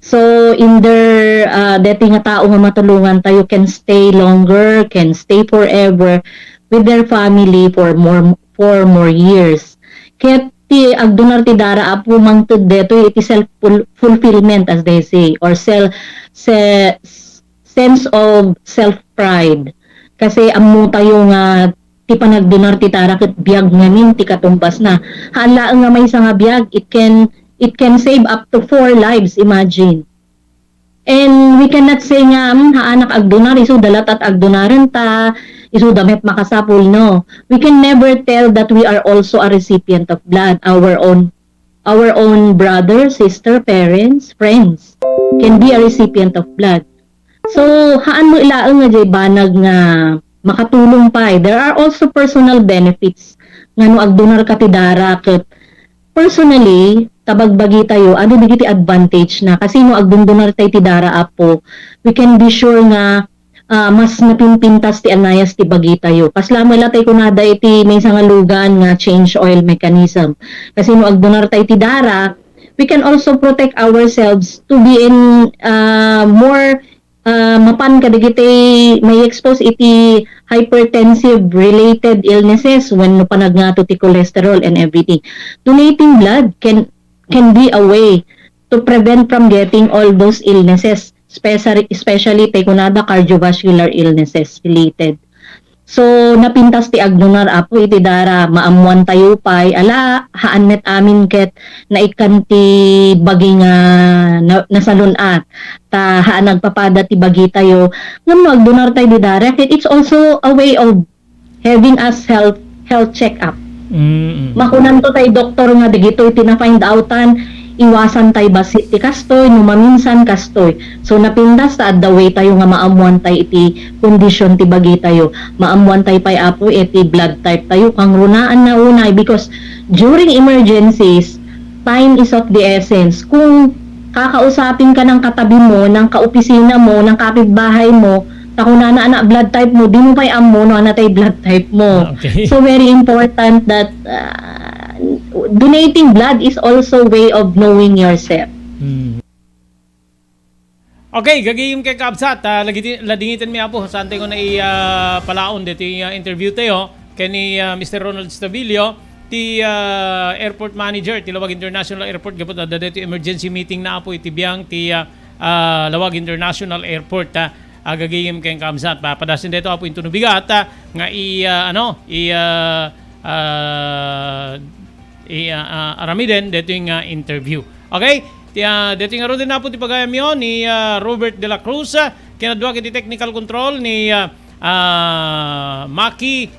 So in their deti nga tao nga matulungan tayo can stay longer, can stay forever with their family for more years. Kaya ti agdonar ti dara apo mangtud deto iti self fulfillment as they say or sense of self-pride. Kasi amo tayo nga ti panagdonar ti tara ket biag ngamin ti katumbas na. Hala nga may isa nga biag, it can save up to 4 lives, imagine. And we cannot say nga haanak agdonar isu dalat at agdonaran ta isu damet makasapul no. We can never tell that we are also a recipient of blood, our own brother, sister, parents, friends can be a recipient of blood. So, haan mo ilaang nga jay banag nga makatulong pa. There are also personal benefits nga no agdonar ka ti dara ket personally tabagbagi tayo ano digiti advantage na kasi no agdonar tayo ti dara apo we can be sure nga mas napimpintas ti anayas ti bagi tayo. Kasla mala tayo kunada iti may nga lugan nga change oil mechanism. Kasi no agdonar tayo ti dara we can also protect ourselves to be in more mapan kadigiti may expose iti hypertensive related illnesses when no panagnato ti cholesterol and everything. Donating blood can be a way to prevent from getting all those illnesses, especially kunada cardiovascular illnesses related. So napintas ti agdonar apo iti dara maamuan tayo pay ala haan met amin ket naikan ti bagi nga nasalunat ta haan nagpapada ti bagi tayo ngano agdonar tayo di dara ket it's also a way of having us health check up. Makunan to tayo doktor nga digito iti na find outan iwasan tayo basit ti kastoy no maminsan kastoy. So napindas ta the way tayo nga maamuan tayo iti condition ti bagi tayo. Maamuan tayo pay apo iti blood type tayo kang runaan na unay because during emergencies time is of the essence. Kung kakausapin ka ng katabi mo, ng kaopisina mo, ng kapitbahay mo, takuna na anak blood type mo, di mo pay amo no anatay blood type mo. Okay. So very important that donating blood is also way of knowing yourself. Okay, gagayim kay Kabsat, ladingitan mi apo saan tayo na palaon dito interview tayo kay ni Mr. Ronald Stabilio, ti airport manager ti Lawag International Airport gapot dito emergency meeting na apo iti biyang ti Lawag International Airport agagayim kay Kabsat padasin dito apo into nubigat nga aramiden dito yung interview. Okay? Dito nga ro din na po ti pagayam yun ni Robert de la Cruz, kinadwa kiti technical control ni Maki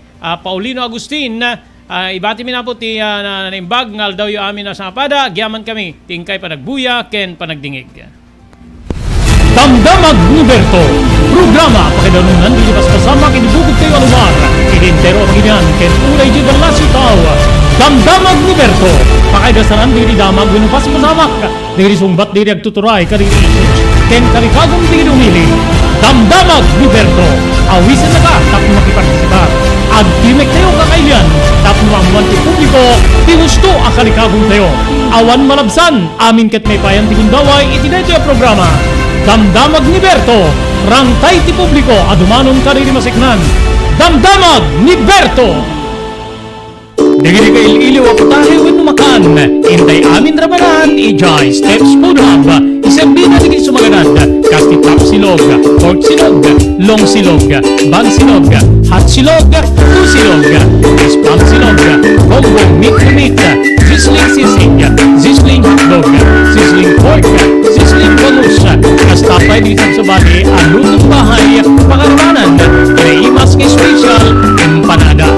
Paulino Agustin. Ibati mi na po ti naimbag ngal daw yung amin na sa pada, gyaman kami tingkay panagbuya ken panagdingig. Damdamag Niberto, programa pakidanunan di pas kasama kinibugog kayo aluwar, kinintero ang ginyan ken ulay di balasyo tao. Damdamag Niberto, pakaidasaran diri damag winupas masamak, diri sumbat diri agtuturay kariri issues, ken karikagong diri umili. Damdamag Niberto, awisan na ka tapos makipartisipar. Agtimek tayo kakailan, tapos mamuan ti publiko, ti gusto akalikagong tayo. Awan malabsan, amin ket may payan ti gundaway, itinay ang programa. Damdamag ni Berto, rangtay ti publiko, adumanon kariri masiknan. Damdamag ni Berto! Dagiri ka iliw ako tayo makan. Intay amin rabanan, ijay steps food hub. Isang bina digit sumaganad, kasti tap silog, pork silog, long silog, bag silog, hot silog, two silog, spam silog, combo meat to meat, sizzling sisig, sizzling hotdog, sizzling pork, sizzling bangus, kastapay dito sa bali, alutong bahay, pangarabanan, kinaimas ng special, empanada.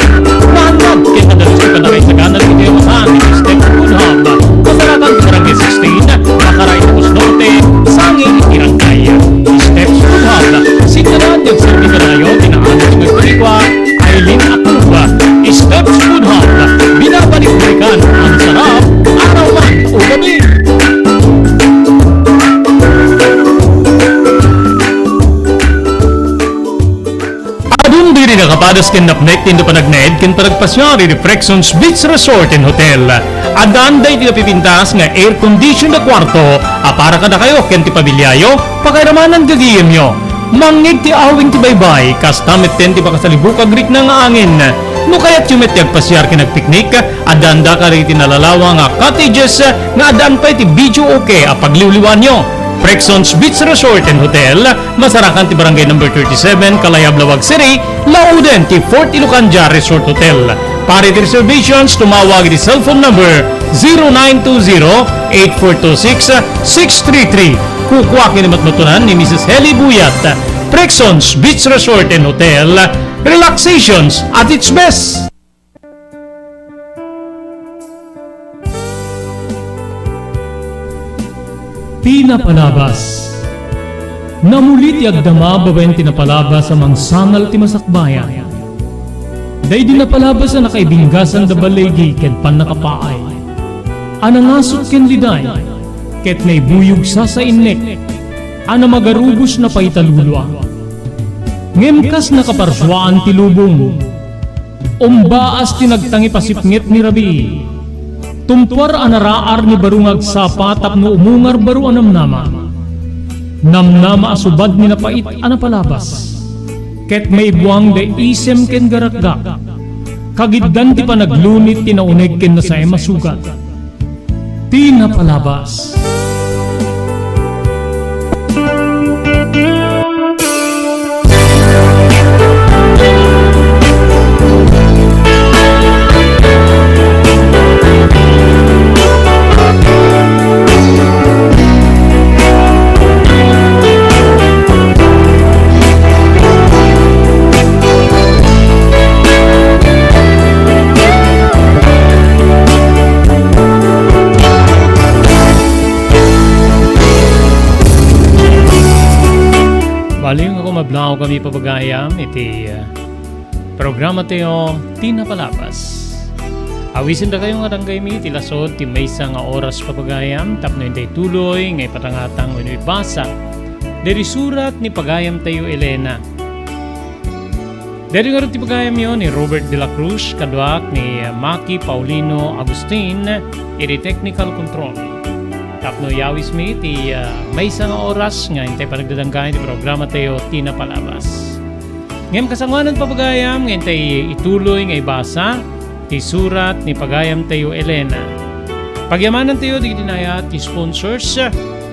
Mahanad, kinadalas ko na rin sa kanal hindi yung masahan, step food hub, masaratan sa barangay 16, makaray tapos norte, sanging irangkay. Steps food hub, sinaran yung serbi ka na yun, tinaanan yung nagpalikwa, Aileen Atuba. Steps food hub, binabalik-balikan ang sarap, araw man o gabi. Adun diri nakapadas ken napnek tindo panagnaed ken panagpasyari di Frexons Beach Resort and Hotel. Adaan day ti pipintas nga air condition na kwarto, para kada kayo ken ti pabilyayo, pakairamanan gagiyem nyo. Mangig ti awing ti baybay, kastamit ten ti pakasalibukag rik na nga angin. No kaya't yumet ti agpasyar ken nagpiknik, adaan da ka rin ti nalalawa nga cottages, nga adaan pa ti video okay pagliwliwan nyo. Frexons Beach Resort and Hotel, masarakan ti barangay number 37, Kalayab, Lawag City, Lauden ti Fort Ilocanja Resort Hotel. Para ti reservations, tumawag ti cellphone number 0920-8426-633. Kukuha kinimatmatunan ni Mrs. Heli Buyat. Frexons Beach Resort and Hotel, relaxations at its best. Pinapalabas. Namulit yagdama babayan tinapalabas sa mangsangal ti masakbayan. Day din napalabas na nakaibinggasan da balegi ket pan nakapaay. Anangasot ken liday ket may buyog sa innek. Ana magarubos na paitalulwa. Ngemkas nakaparswaan ti lubong. Umbaas tinagtangi pasipnget ni Rabi. Tumpar anaraar ni barungag sapa tapno umungar baru anamnama. Namnama asubad ni napait anapalabas. Ket may buwang de isem ken garakgak. Kagiddan ti panaglunit tinaunig ken nasay masugat. Tinapalabas. Baling ako mablango kami papagayam iti programa tayo Tinapalabas. Awisin na kayo nga tanggay mi tilasod ti maysa nga oras papagayam tapno hindi tuloy ngay patangatang unoy basa. Dari surat ni pagayam tayo Elena. Dari nga rin ti pagayam yun ni Robert de la Cruz kadwak ni Maki Paulino Agustin iti technical control. Tapno yawis mi ti may isang oras nga hintay panagdadanggayan ti programa tayo Tinapalabas. Ngayon kasangwanan papagayam nga hintay ituloy nga ibasa ti surat ni pagayam tayo Elena. Pagyamanan tayo di dinaya ti sponsors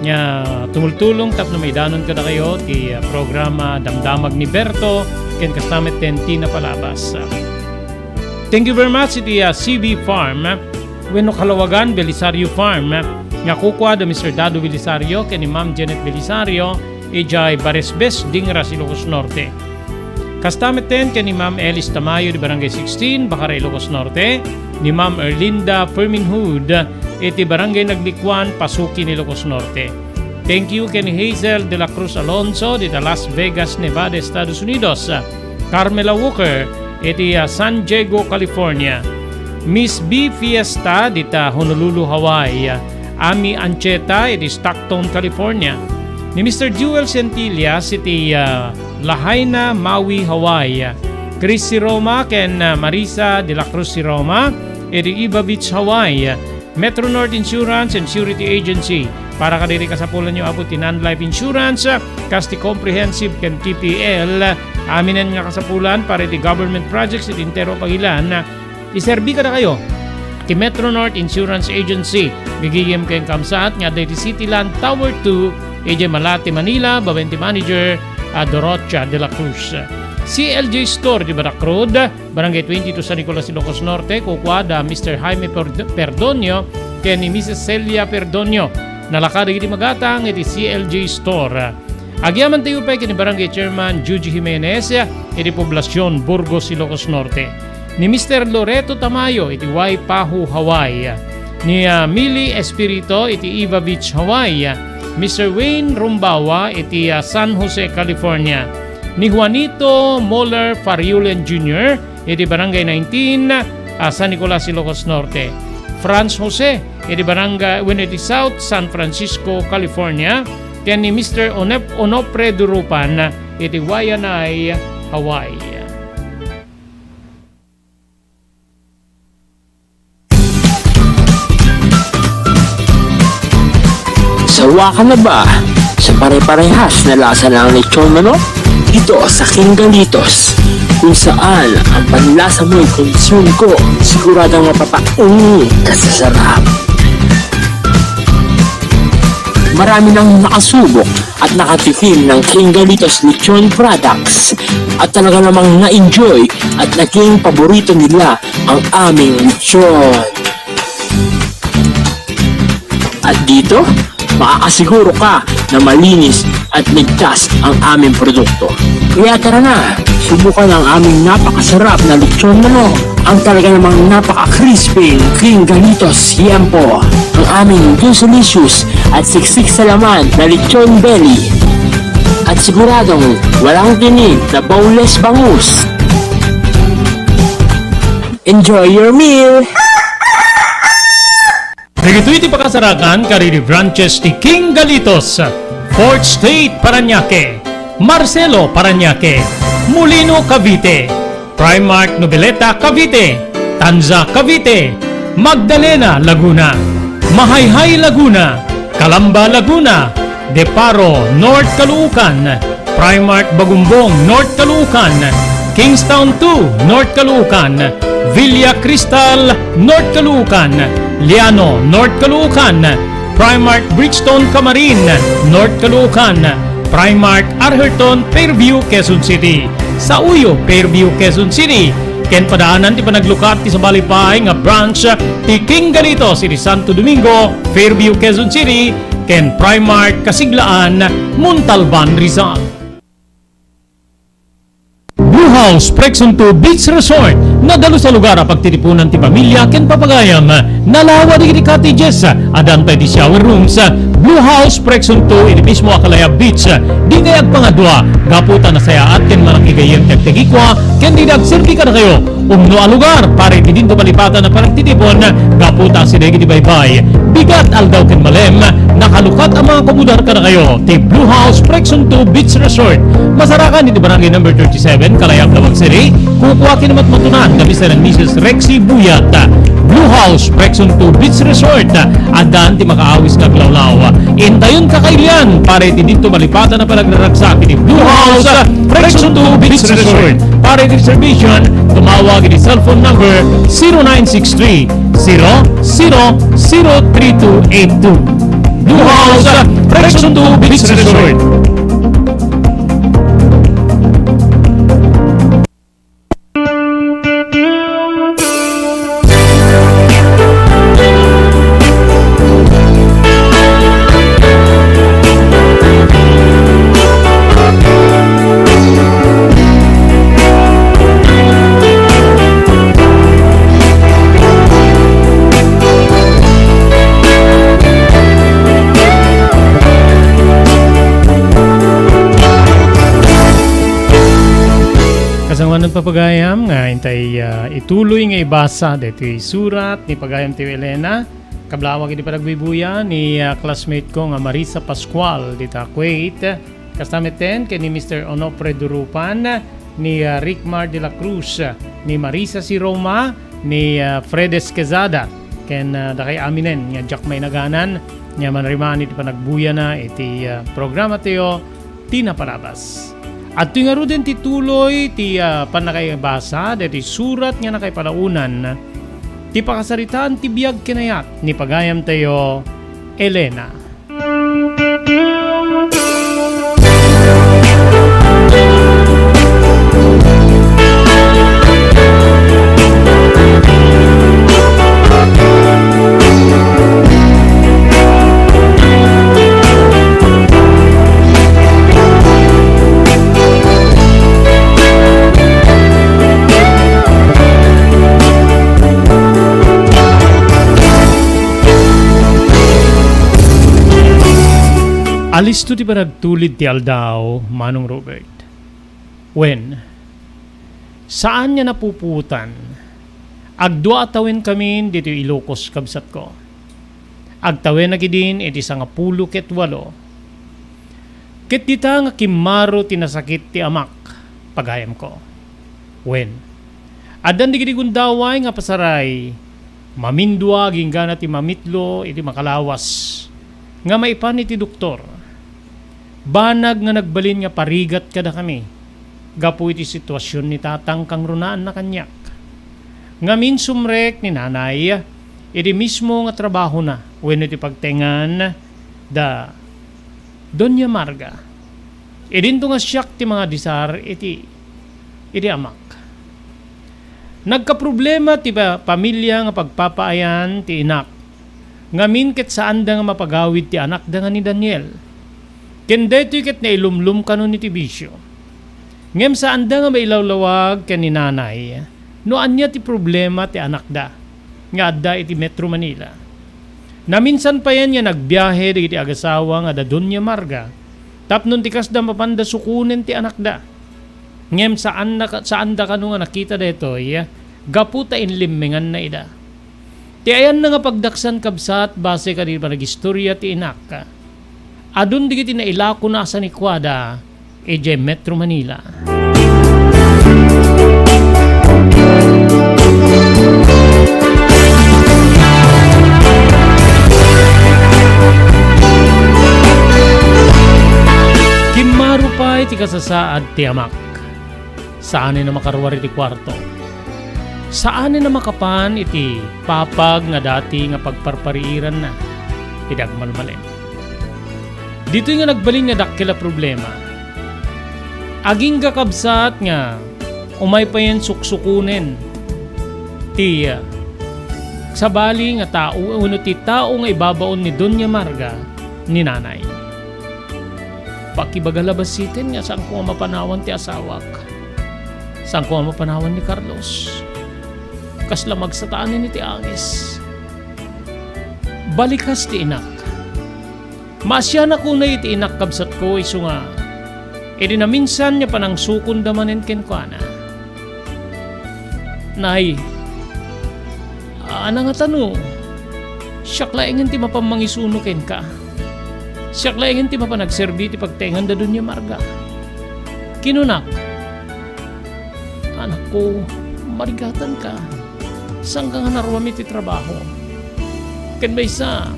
nga tumultulong tapno may danon kada kayo ti programa Damdamag ni Berto ken kastamit ten Tinapalabas. Thank you very much iti CB Farm, wenno Kalawagan Belisario Farm, nga kukwa da Mr. Dado Belisario, ken ni Ma'am Janet Belisario, ijay Baresbes, Dingras, Ilocos Norte. Kastameten ken ni Ma'am Elis Tamayo di Barangay 16, Bacaray, Ilocos Norte, ni Ma'am Erlinda Ferminhood, iti Barangay Naglikwan, Pasuki, Ilocos Norte. Thank you ken Hazel de la Cruz Alonso di Las Vegas, Nevada, Estados Unidos. Carmela Walker, iti San Diego, California. Miss B Fiesta dita Honolulu, Hawaii. Ami Ancheta iti Stockton, California. Ni Mr. Jewel Centillas iti Lahaina, Maui, Hawaii. Chris si Roma ken Marisa de la Cruz si Roma iti Iba Beach, Hawaii. Metro North Insurance and Security Agency para kadiri kasapulan nyo abot tinan life insurance kasti comprehensive ken TPL aminan nga kasapulan para iti government projects iti Intero Pagilan iserbi kada kayo ti Metro North Insurance Agency bigigim ken kamsat nga iti Cityland Tower 2 EJ Malate, Manila Babenti Manager Dorocha de la Cruz. CLJ Store di Barak Road, Barangay 22 San Nicolas, Ilocos Norte, kukwada Mr. Jaime Perdonio ken ni Mrs. Celia Perdonio nalakad iti magatang iti CLJ Store. Agyaman tayo pa ken ni Barangay Chairman Juji Jimenez iti Poblasyon Burgos, Ilocos Norte. Ni Mr. Loreto Tamayo iti Waipahu, Hawaii. Ni Millie Espirito iti Iva Beach, Hawaii. Mr. Wayne Rumbawa iti San Jose, California. Ni Juanito Moller Fariulen Jr. iti Barangay 19 San Nicolas, Ilocos Norte. Franz Jose iti Barangay Winity South, San Francisco, California. Ken ni Mr. Onopre Durupan iti Waianae, Hawaii. Sawa ka na ba sa pare-parehas na lasa ng lechon manok? Dito sa King Galitos, kung saan ang panlasa mo'y konsume ko, siguradong mapapaungi ka sa sarap. Marami nang nakasubok at nakatikim ng King Galitos lechon products at talaga namang na-enjoy at naging paborito nila ang aming lechon. At dito, makakasiguro ka na malinis at ligtas ang aming produkto. Kaya tara na, subukan ang aming napakasarap na lechon manok. Ang talaga namang napaka-crispy King Galitos yan po. Ang aming delicious at siksik sa laman na lechon belly. At siguradong walang tinig na boneless bangus. Enjoy your meal! Dagito iti pakasarakan kariri branches ti King Galitos, Fort State, Parañaque, Marcelo, Parañaque, Molino, Cavite, Primark Noveleta, Cavite, Tanza, Cavite, Magdalena, Laguna, Mahayhay, Laguna, Calamba, Laguna, Deparo, North Caloocan, Primark Bagumbong, North Caloocan, Kingstown 2, North Caloocan, Villa Cristal, North Caloocan, Liano, North Caloocan, Primark Bridgestone Camarin, North Caloocan, Primark Arherton, Fairview, Quezon City. Sa Uyo, Fairview, Quezon City. Ken padaanan ti panaglukat ti sa Balipay nga branch ti King Galitos iti Santo Domingo, Fairview, Quezon City. Ken Primark Kasiglaan, Montalban, Rizal. Blue House Prexon 2 Beach Resort nadalo sa lugar a pagtitipunan ti pamilya ken papagayam nalawa di cottages adan pa di shower rooms. Blue House Prexon 2 ini mismo Akalaya Beach di kayag pangadwa gaputan na sayaat ken malakigayem tegtegikwa ken di dagserbi ka na kayo umno a lugar pare ti dinto palipatan na pagtitipon gaputan si degi di baybay bigat aldaw ken malem nakalukat ang mga komodar ka na kayo ti Blue House Prexon 2 Beach Resort masarakan iti barangay number 37 Kalayab Lawag City kukuha kinamat matunan na Mr. and Mrs. Rexy Buyat. Blue House Prexon 2 Beach Resort adan ti makaawis nga glawlaw intayon kakailan pare ti dito malipatan na panagraragsak ni Blue House Prexon 2 Beach Resort pare ti reservation tumawag ni cellphone number 0963 003282. Blue House Prexon 2 Beach Resort. Salamat pa pagayam nga intay ituloy nga ibasa dito surat ni pagayam ti Elena. Kablawag iti panagbibuya ni classmate ko nga Marisa Pascual dita Kuwait. Kastamiten kay ni Mr. Onofre Durupan, ni Rickmar de la Cruz, ni Marisa si Roma, ni Fredes Quezada. Ken dakay aminen nga Jack may naganan nga manrimani iti panagbuya na iti programa tayo tinaparabas. At ito nga ro din tituloy ti panakaibasa dati surat nga nakaipadaunan ti pakasaritaan ti biyag kinayat ni pagayam tayo Elena. Alis to ti panagtulid ti aldaw, Manong Robert. When? Saan niya napuputan? Agdua atawin kami dito Ilocos kabsat ko. Agtawin nagidin iti 10 ket 8. Ket dita nga kimaro tinasakit ti amak, pagayam ko. When? Adan digiti gundaway nga pasaray, mamindua ginggana ti mamitlo iti makalawas. Nga maipan iti doktor. Banag nga nagbalin nga parigat kada kami. Gapu iti sitwasyon ni tatang kang runaan na kanyak. Ngamin sumrek ni nanay, iti mismo nga trabaho na, when iti pagtengan, da Doña Marga. Idin to nga siyak ti mga disar, iti amak. Nagkaproblema ti pamilya nga pagpapaayan ti inak. Ngamin ket saan da nga mapagawid ti anak da nga ni Daniel. Kendeto ket na ilumlum kanon iti bisyo. Ngem saan da nga mailawlawag ken ni nanay, no anya ti problema ti anak da, nga adda iti Metro Manila. Naminsan pa yan nga nagbiyahe iti agasawa nga da Doña Marga, tapnon ti kasda mapanda sukunen ti anak da. Ngem saan da kano nga nakita detoy, gaputa inlimmengan na ida. Ti ayan na nga pagdaksan kabsat base ka di panagistorya ti inak. Adun digiti na ilako na sa Nikwada, EJ Metro Manila. Kimaro pa iti kasasaad ti amak. Saan na makarwari ti kwarto? Saan na makapan iti papag nga dati nga pagparpariiran na? Idagmalmalen. Dito nga nagbalin nga dakila problema. Aging kakabsat nga umay pa yan suksukunen ti sabali nga tao uno ti tao nga ibabaon ni Doña Marga ni nanay. Pakibagalabasitin nga saan ko mapanawan ti asawak. Saan ko mapanawan ni Carlos. Kasla magsataanin ni ti Agis. Balikas ti inak. Masya na ko na iti inakabsat ko iso nga. Edi na minsan niya panang sukon damanen ken ko ana. Nay, ana nga tano, siyak laengen ti mapamangisuno ken ka. Siyak laengen ti mapanagserbi ti pagtengan da Doña Marga. Kinunak, anak ko, marigatan ka. Saan ka nga naruwami ti trabaho? Ken ba isa,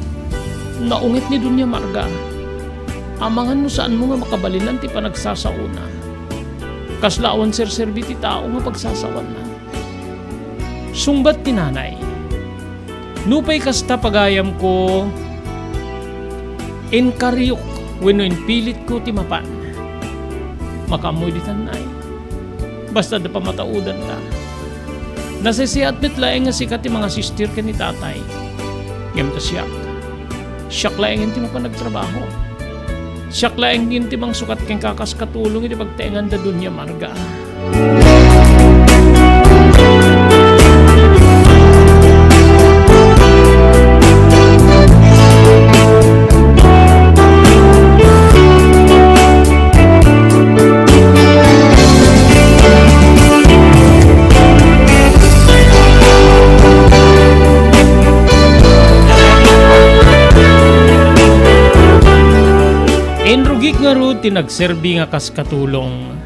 naungit ni Doña Marga. Amangan mo saan mo nga makabalinan ti panagsasauna. Kaslaawan serserbi ti tao nga pagsasawan na. Sungbat ti nanay. Nupay kasta pagayam ko, inkaryok wenno inpilit ko ti mapan. Makamoy di tanay. Basta da pamataudan ta. Nasisiat mitlaeng nga sikat ti mga sister ken ni tatay. Ngem ta siyak. Siyak laeng ti mapanagtrabaho. Siyak laeng din ti mang sukat ken kakas katulong iti pagtengan da Doña Marga. Dugik nga ro ti nagserbi nga kas katulong.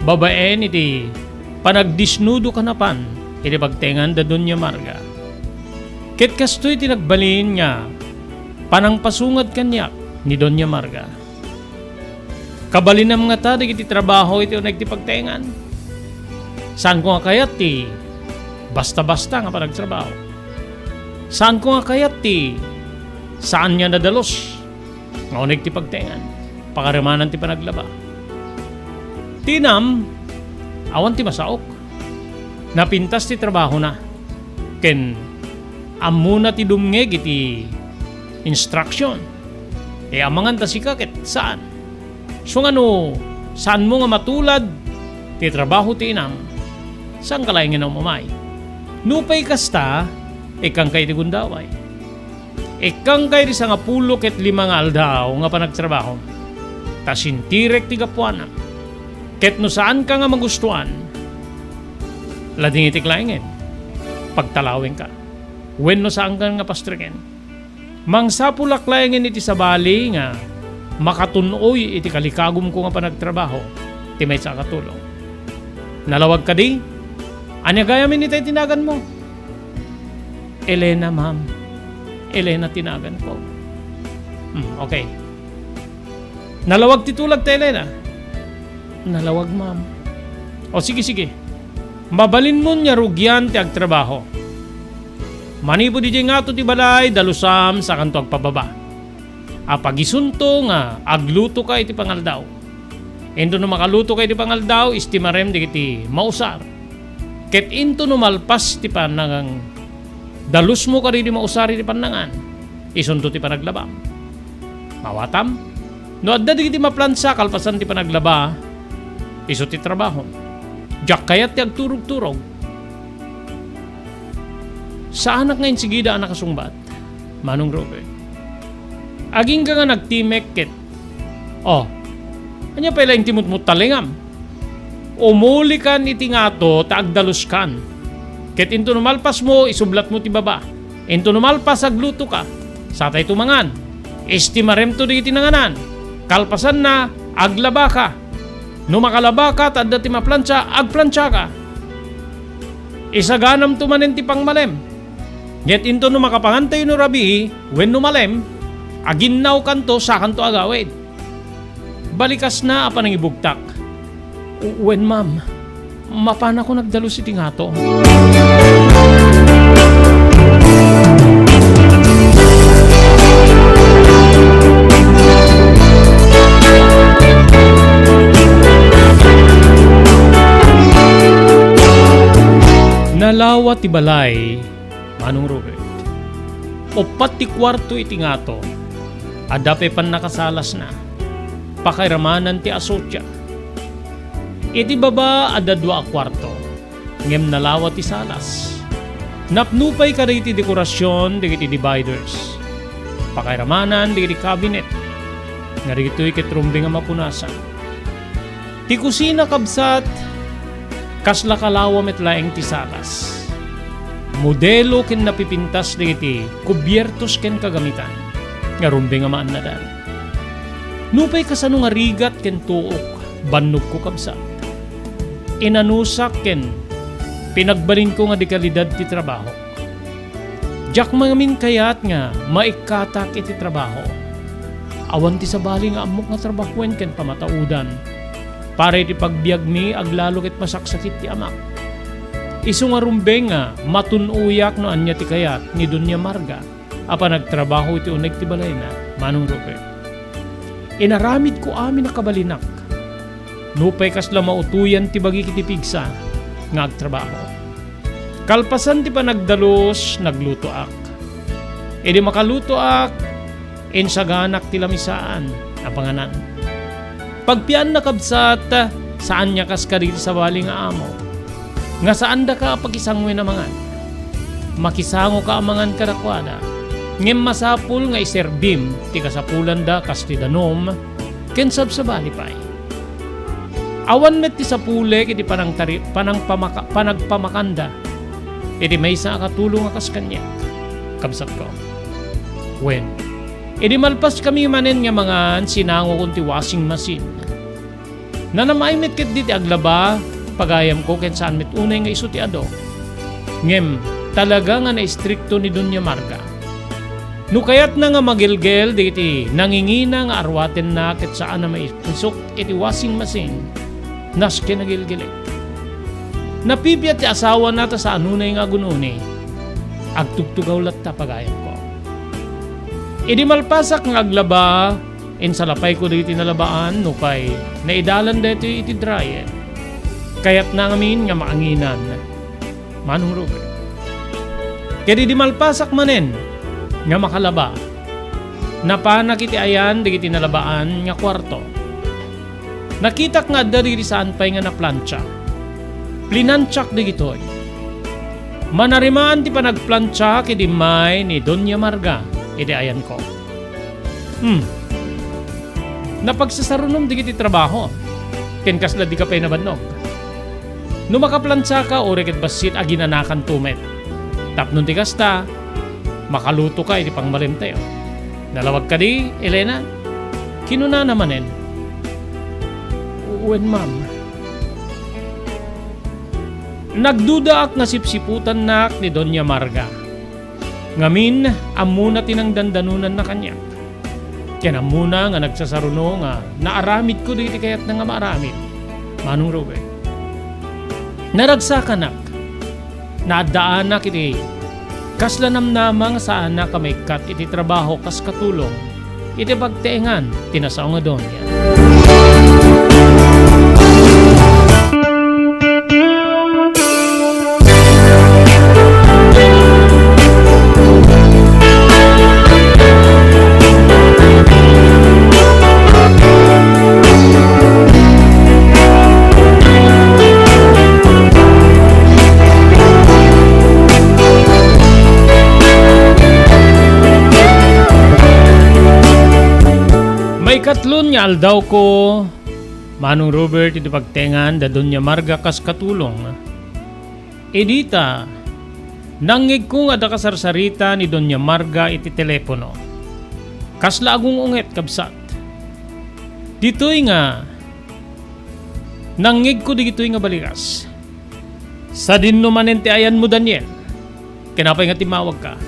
Babaen iti panagdisnudo kanapan iti pagtengan da Doña Marga. Ket kastoy ti nagbalin nga panang pasungad kanyak ni Doña Marga. Kabalinam nga ta iti trabaho iti uneg ti pagtengan. Saan ko nga kayat ti basta-basta nga panagtrabaho? Saan ko nga kayat ti saan niya nadalos nga uneg ti pagtengan? Pakaramanan ti panaglaba. Tinam, awan ti masaok. Napintas ti trabaho na. Ken, amuna ti dumngeg iti instruction. Amangan ta si kakit, saan? So ano, saan mo nga matulad ti trabaho ti inam? Saan kalay nga mamay? Nupay kasta, ikang kay ti gundaway. Ikang kay di sa nga pulo ket 5 nga aldaw nga panagtrabaho. Tasintirek ti gapuana. Ket no saan ka nga magustuhan, lading iti klaingin, pagtalawin ka. When no saan ka nga pastriken. Mangsapulak klaingin iti sabali nga makatunoy iti kalikagum ko nga panagtrabaho, ti may sa katulong. Nalawag ka di? Anya gayamin iti tinagan mo? Elena, ma'am. Elena tinagan ko. Okay. Nalawag titulag ta Elena? Nalawag, ma'am. O sige. Mabalin mo niya rugyan ti agtrabaho. Manipo di nga to ti balay dalusam sa kanto agpababa. Apagisunto nga agluto ka iti pangaldaw. Ento no makaluto ka iti pangaldaw istimarem di iti mausar. Ket into no malpas ti panangang dalus mo ka rin di mausar iti panangan. Isunto ti panaglaba. Mawatam. No adda di iti maplansa kalpasan ti panaglaba. Iso ti trabaho. Diyak kayat ti agturog-turog. Sa anak ngayon sigida anak kasungbat, Manong Robert. Aging ka nga nagtimek ket. Anya pala yung timut-mut talingam. Umuli kan iti nga to, taagdalus kan. Ket into numalpas mo, isublat mo ti baba. Into numalpas agluto ka. Sa tay tumangan. Estimarem to di itinanganan. Kalpasan na, aglaba ka. No makalaba ka, tadda ti maplansya, agplansya ka. Isaganam tumanen ti pangmalem. Yet into no makapangantay no rabi, when numalem, aginnaw kanto sa kanto agawid. Balikas na apa nang ibugtak. When ma'am, mapana ko nagdalos iti nga to. Nalawa ti balay, Manong Robert. Opat ti kwarto iti nga to. Adape pan nakasalas na. Pakairamanan ti asotya. Iti baba ada 2 kwarto. Ngem nalawa ti salas. Napnupay ka rin ti dekorasyon digiti dividers. Pakairamanan digiti cabinet. Nga rito'y kitrumbi nga mapunasan. Ti kusina kabsat kasla kalawa met laeng ti salas. Modelo ken napipintas digiti kubyertos ken kagamitan. Nga rumbi nga maannadan. Nupay kasano nga rigat ken tuok bannog ko kabsat. Inanusak ken pinagbalin ko nga di kalidad ti trabaho. Diyak mangamin kayat nga maikatak iti trabaho. Awan ti sabali nga amok nga trabahoen ken pamataudan. Para iti pagbiag mi aglalo ket masaksakit ti amak. Isu nga rumbeng nga matunuyak no anya ti kayat ni Doña Marga apa nagtrabaho iti uneg ti balay na Manong Robert. Inaramid ko amin na kabalinak. Nupay kasla mautuyan ti bagi kiti pigsa nga agtrabaho. Kalpasan ti panagdalos nagluto ak. Idi makaluto ak insaganak ti lamisaan a panganan. Pagpian na kabsat, saan niya kas karil sa bali nga amo? Nga saan da ka pagisangwe na mangan? Makisango ka amangan karakwada. Ngem masapul nga iserbim, ti kasapulan da kas ti danom, kensab sa bali pay. Awan met ti sapule kiti panagpamakanda. Iti may sa katulong nga kas kanya. Kabsat ko. When? Idi malpas kami manen nga mga sinango kong ti washing machine. Na namaimit kit diti aglaba, pagayam ko ken saan mit unay nga iso ti ado. Ngem, talaga nga na-istrikto ni Doña Marga. No kayat na nga magilgel diti nangingina nga arwaten na ket saan na may pusok iti washing machine. Nas kinagilgilit. Napipiyat ti asawa nata sa anunay nga gununi. Agtugtugaw latta pagayam ko. Idi malpasak nga aglaba, insalapay ko diti nalabaan, no kay naidalan dito iti dryer. Kayat na ngamin nga maanginan. Manong Robert. Kaya di malpasak manen, nga makalaba. Napanak iti ayan, di iti nalabaan, nga kwarto. Nakitak nga diri saan pa'y nga naplantsa. Plinansyak di gitoy. Manarimaan ti panagplantsa kiti may ni Doña Marga. Iti ayan ko. Napagsasarunom di kiti trabaho. Kenkasla di ka pa'y nabannog. No makaplantsa ka o reket basit aginanakan tumet. Tapnon ti kasta, makaluto ka iti pangmarim tayo. Nalawag ka di, Elena? Kinuna namanen. Uwen, ma'am. Nagdudaak nga sipsiputan nak ni Doña Marga. Ngamin, amuna tinang dandanunan na kanya. Kaya amuna nga nagsasaruno nga naaramid ko diti kayat na nga maaramid. Manong Robert. Naragsakanak. Naadaanak iti kaslanamnamang sa anak kamay kat iti trabaho kas katulong. Iti pagteengan, tinasaw nga Doña. Katlon nga aldaw ko, Manong Robert, iti pagtengan da Doña Marga kas katulong. Edita, nangig ko nga da kasarsarita ni Doña Marga iti telepono. Kasla agong unget kabsat. Dito'y nga, nangig ko digito'y nga balikas. Sa dinno manen ti ayan mo, Daniel, kinapay nga timawag ka.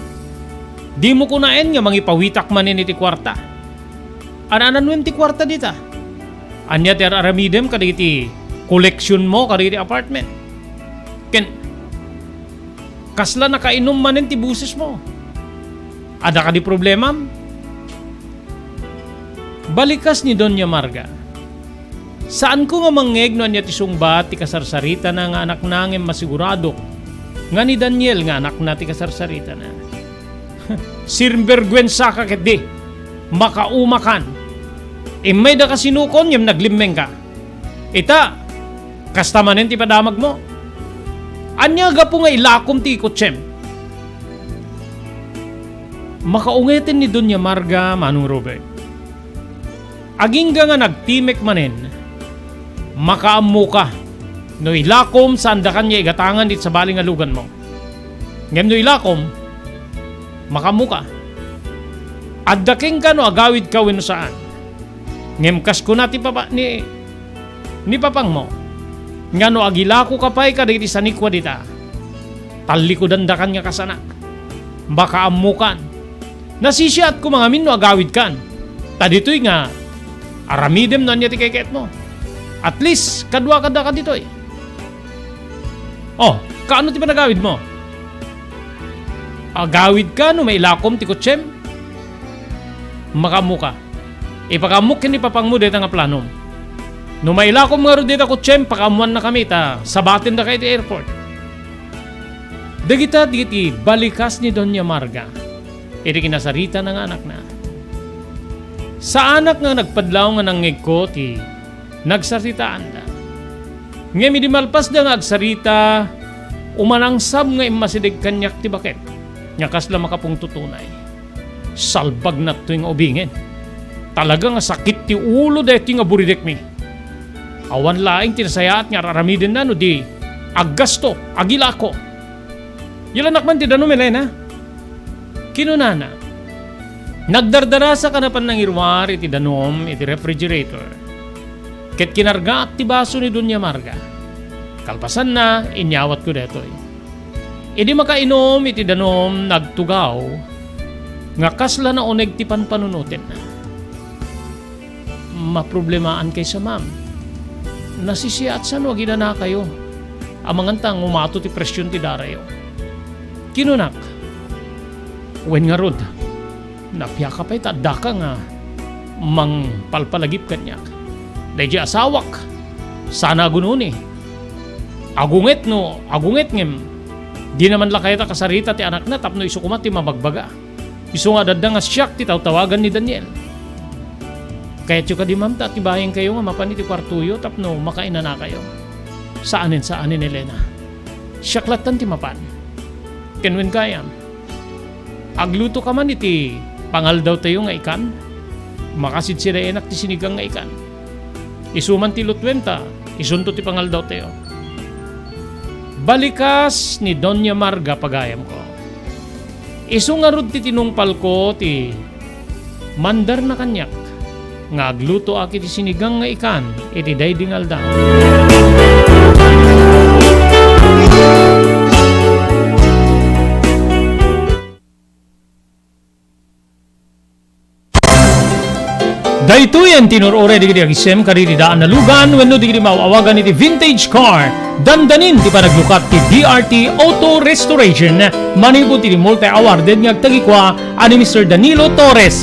Di mo kunaen nga mangipawitak manen iti kwarta. Anan ti kwarta dita. Anya ti aramidem kaditi collection mo kaditi apartment. Ken kasla nakainom manen ti buses mo. Ada ka di problema? Balikas ni Doña Marga. Saan ko nga mangeg no anya ti sungbat ti kasarsarita na nga anak nangem masigurado nga ni Daniel nga anak na ti kasarsarita na. Sirbergwensa ka ket di. Makaumakan. May da kasinukon yung naglimeng ka. Ita, kastamanin ti padamag mo. Anya ga po nga ilakom ti ikotsem. Makaungetin ni Doña Marga, Manong Robert. Aging nga nagtimek manen, makaamu ka. No ilakom saan da kanya igatangan dit sa baling alugan mo. Ngem no ilakom, makamu ka. Addaking ka no agawid ka wino saan. Ngemkas ko na ti papa ni papang mo. Nga no agilako kapay ka diti sa nikwa dita. Talikodan da kanya kasanak. Baka amukan. Nasisiat ko mga min no agawid kan. Tadito'y nga aramidem na niya ti keket mo. At least kadwa kada ka dito'y. Oh, kaano ti panagawid mo? Agawid ka no may lakom ti kutsem. Makamuka. Ipakamuk ni papang mo dito nga planom. No mailakom nga ro dito kutsem, pakamuan na kami ta sabatin na kayo di airport. Dagita diti balikas ni Doña Marga. Iti kinasarita ng anak na. Sa anak nga nagpadlaw nga nangig ko ti nagsaritaan da. Ngem di malpas da nga agsarita umanangsab nga imasidig kanyak ti baket. Nyakas la makapung tutunay. Salbag na tuwing ubingin. Talaga nga sakit ti ulo deti nga buridek mi. Awan laing tinasayaat nga raramidin na no di aggasto, agilako. Yala nakman ti dano Melena. Kinunana. Nagdardara sa kanapan ng irwar iti danom iti refrigerator. Ket kinarga at ti baso ni Doña Marga. Kalpasan na, inyawat ko detoy. Idi makainom iti danom nagtugaw, nga kasla na oneg ti panpanunutin. Maproblemaan kay sa ma'am. Nasisiya at saan wag na kayo. Amangantang umato ti presyon ti darayo. Kinunak. Wen nga rod. Napya ka pa'y tadda ka nga mang palpalagip kanyak. Dahil asawak. Sana gununi. Agunget ngem. Di naman lakay ta kasarita ti anak na tapno iso kumat ti mabagbaga. Iso nga dadda nga siyak ti tawagan ni Daniel. Kaya tiyo ka di ma'am ti bayang kayo nga mapaniti kwartuyo tapno makaina na kayo. Saanin Elena. Siyaklatan ti mapan. Kenwen kayam. Agluto ka man iti pangal daw tayo nga ikan. Makasid sila enak ti sinigang nga ikan. Isuman ti lutwenta. Isunto ti pangal daw tayo. Balikas ni Doña Marga pagayam ko. Isu nga rod ti tinungpal ko ti mandar na kanyak. Nga agluto aki ti sinigang nga ikan iti daydingal daw. Daytoy ang tinurore di agisem karididaan na lugan wenno di mauawagan iti vintage car. Dandanin ti panaglukat ti DRT Auto Restoration. Manipod ti multi-awarded nga agtagikwa ani Mr. Danilo Torres.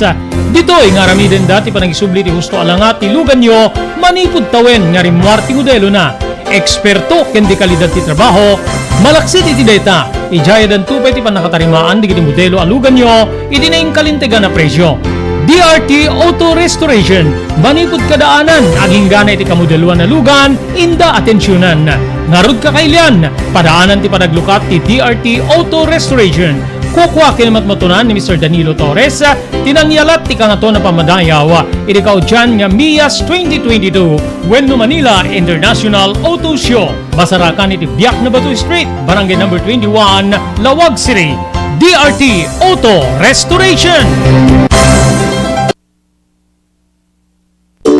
Ditoy nga ramiden dati panagisubli ti husto alangat ti lugan nyo manipod tawen nga rimwar ti modelo na. Eksperto ken di kalidad ti trabaho. Malaksit iti data. Ijaya dan tupay ti panakatarimaan di modelo alugan nyo iti na kalintegan na presyo. DRT Auto Restoration. Manipod kadaanan, aging gana iti kamodeluan na lugan, inda atensyonan. Narod kakailian, padaanan ti panaglukat ti DRT Auto Restoration. Kukwa kinamatmatunan ni Mr. Danilo Torres, tinangyalat ti kangato na pamadayaw, iti kaudyan nga Mias 2022, Wenno Manila International Auto Show. Basarakan iti Biak na Batu Street, Barangay number 21, Lawag City. DRT Auto Restoration.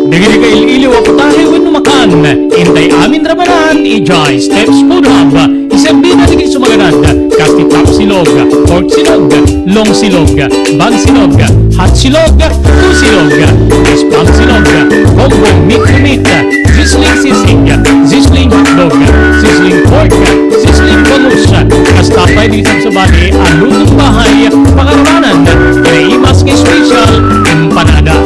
Dagiti ka iliw ako tayo wenno makan. Intay amin rabanan, ijay Steps Food Hub. Isang na digit sumaganad. Kasti top silog, pork silog, long silog, bang silog, hot silog, two silog, spam silog, combo meat to meat, sizzling hotdog, sizzling pork, sizzling bangus. Kastapay di sa bali, ang lutong bahay, pangarabanan, kinaimas kay special, empanada.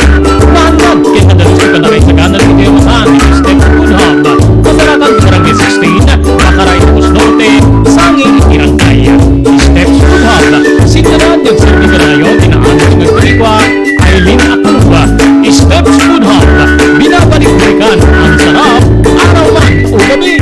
Mahanag, kaya kadalos ka na rin sa kanan ng ito masan, Steps Food Hub. Masaratan sa Barangay 16, Makaray Tapos Norte, Sanging Irangkay. Steps Food Hub, sinarad yung service na yun, tinaanos ng Kurikwa, Aileen Akulba. Steps Food Hub, binabalik-balikan ang sarap, araw man o gabi.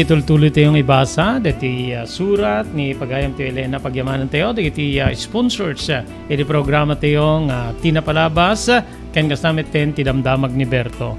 Tuloy tayong ibasa dati surat ni pagayam tayo Elena pagyamanan tayo dati sponsors iti programa tayong tinapalabas ken kastamit ten ti damdamag ni Berto.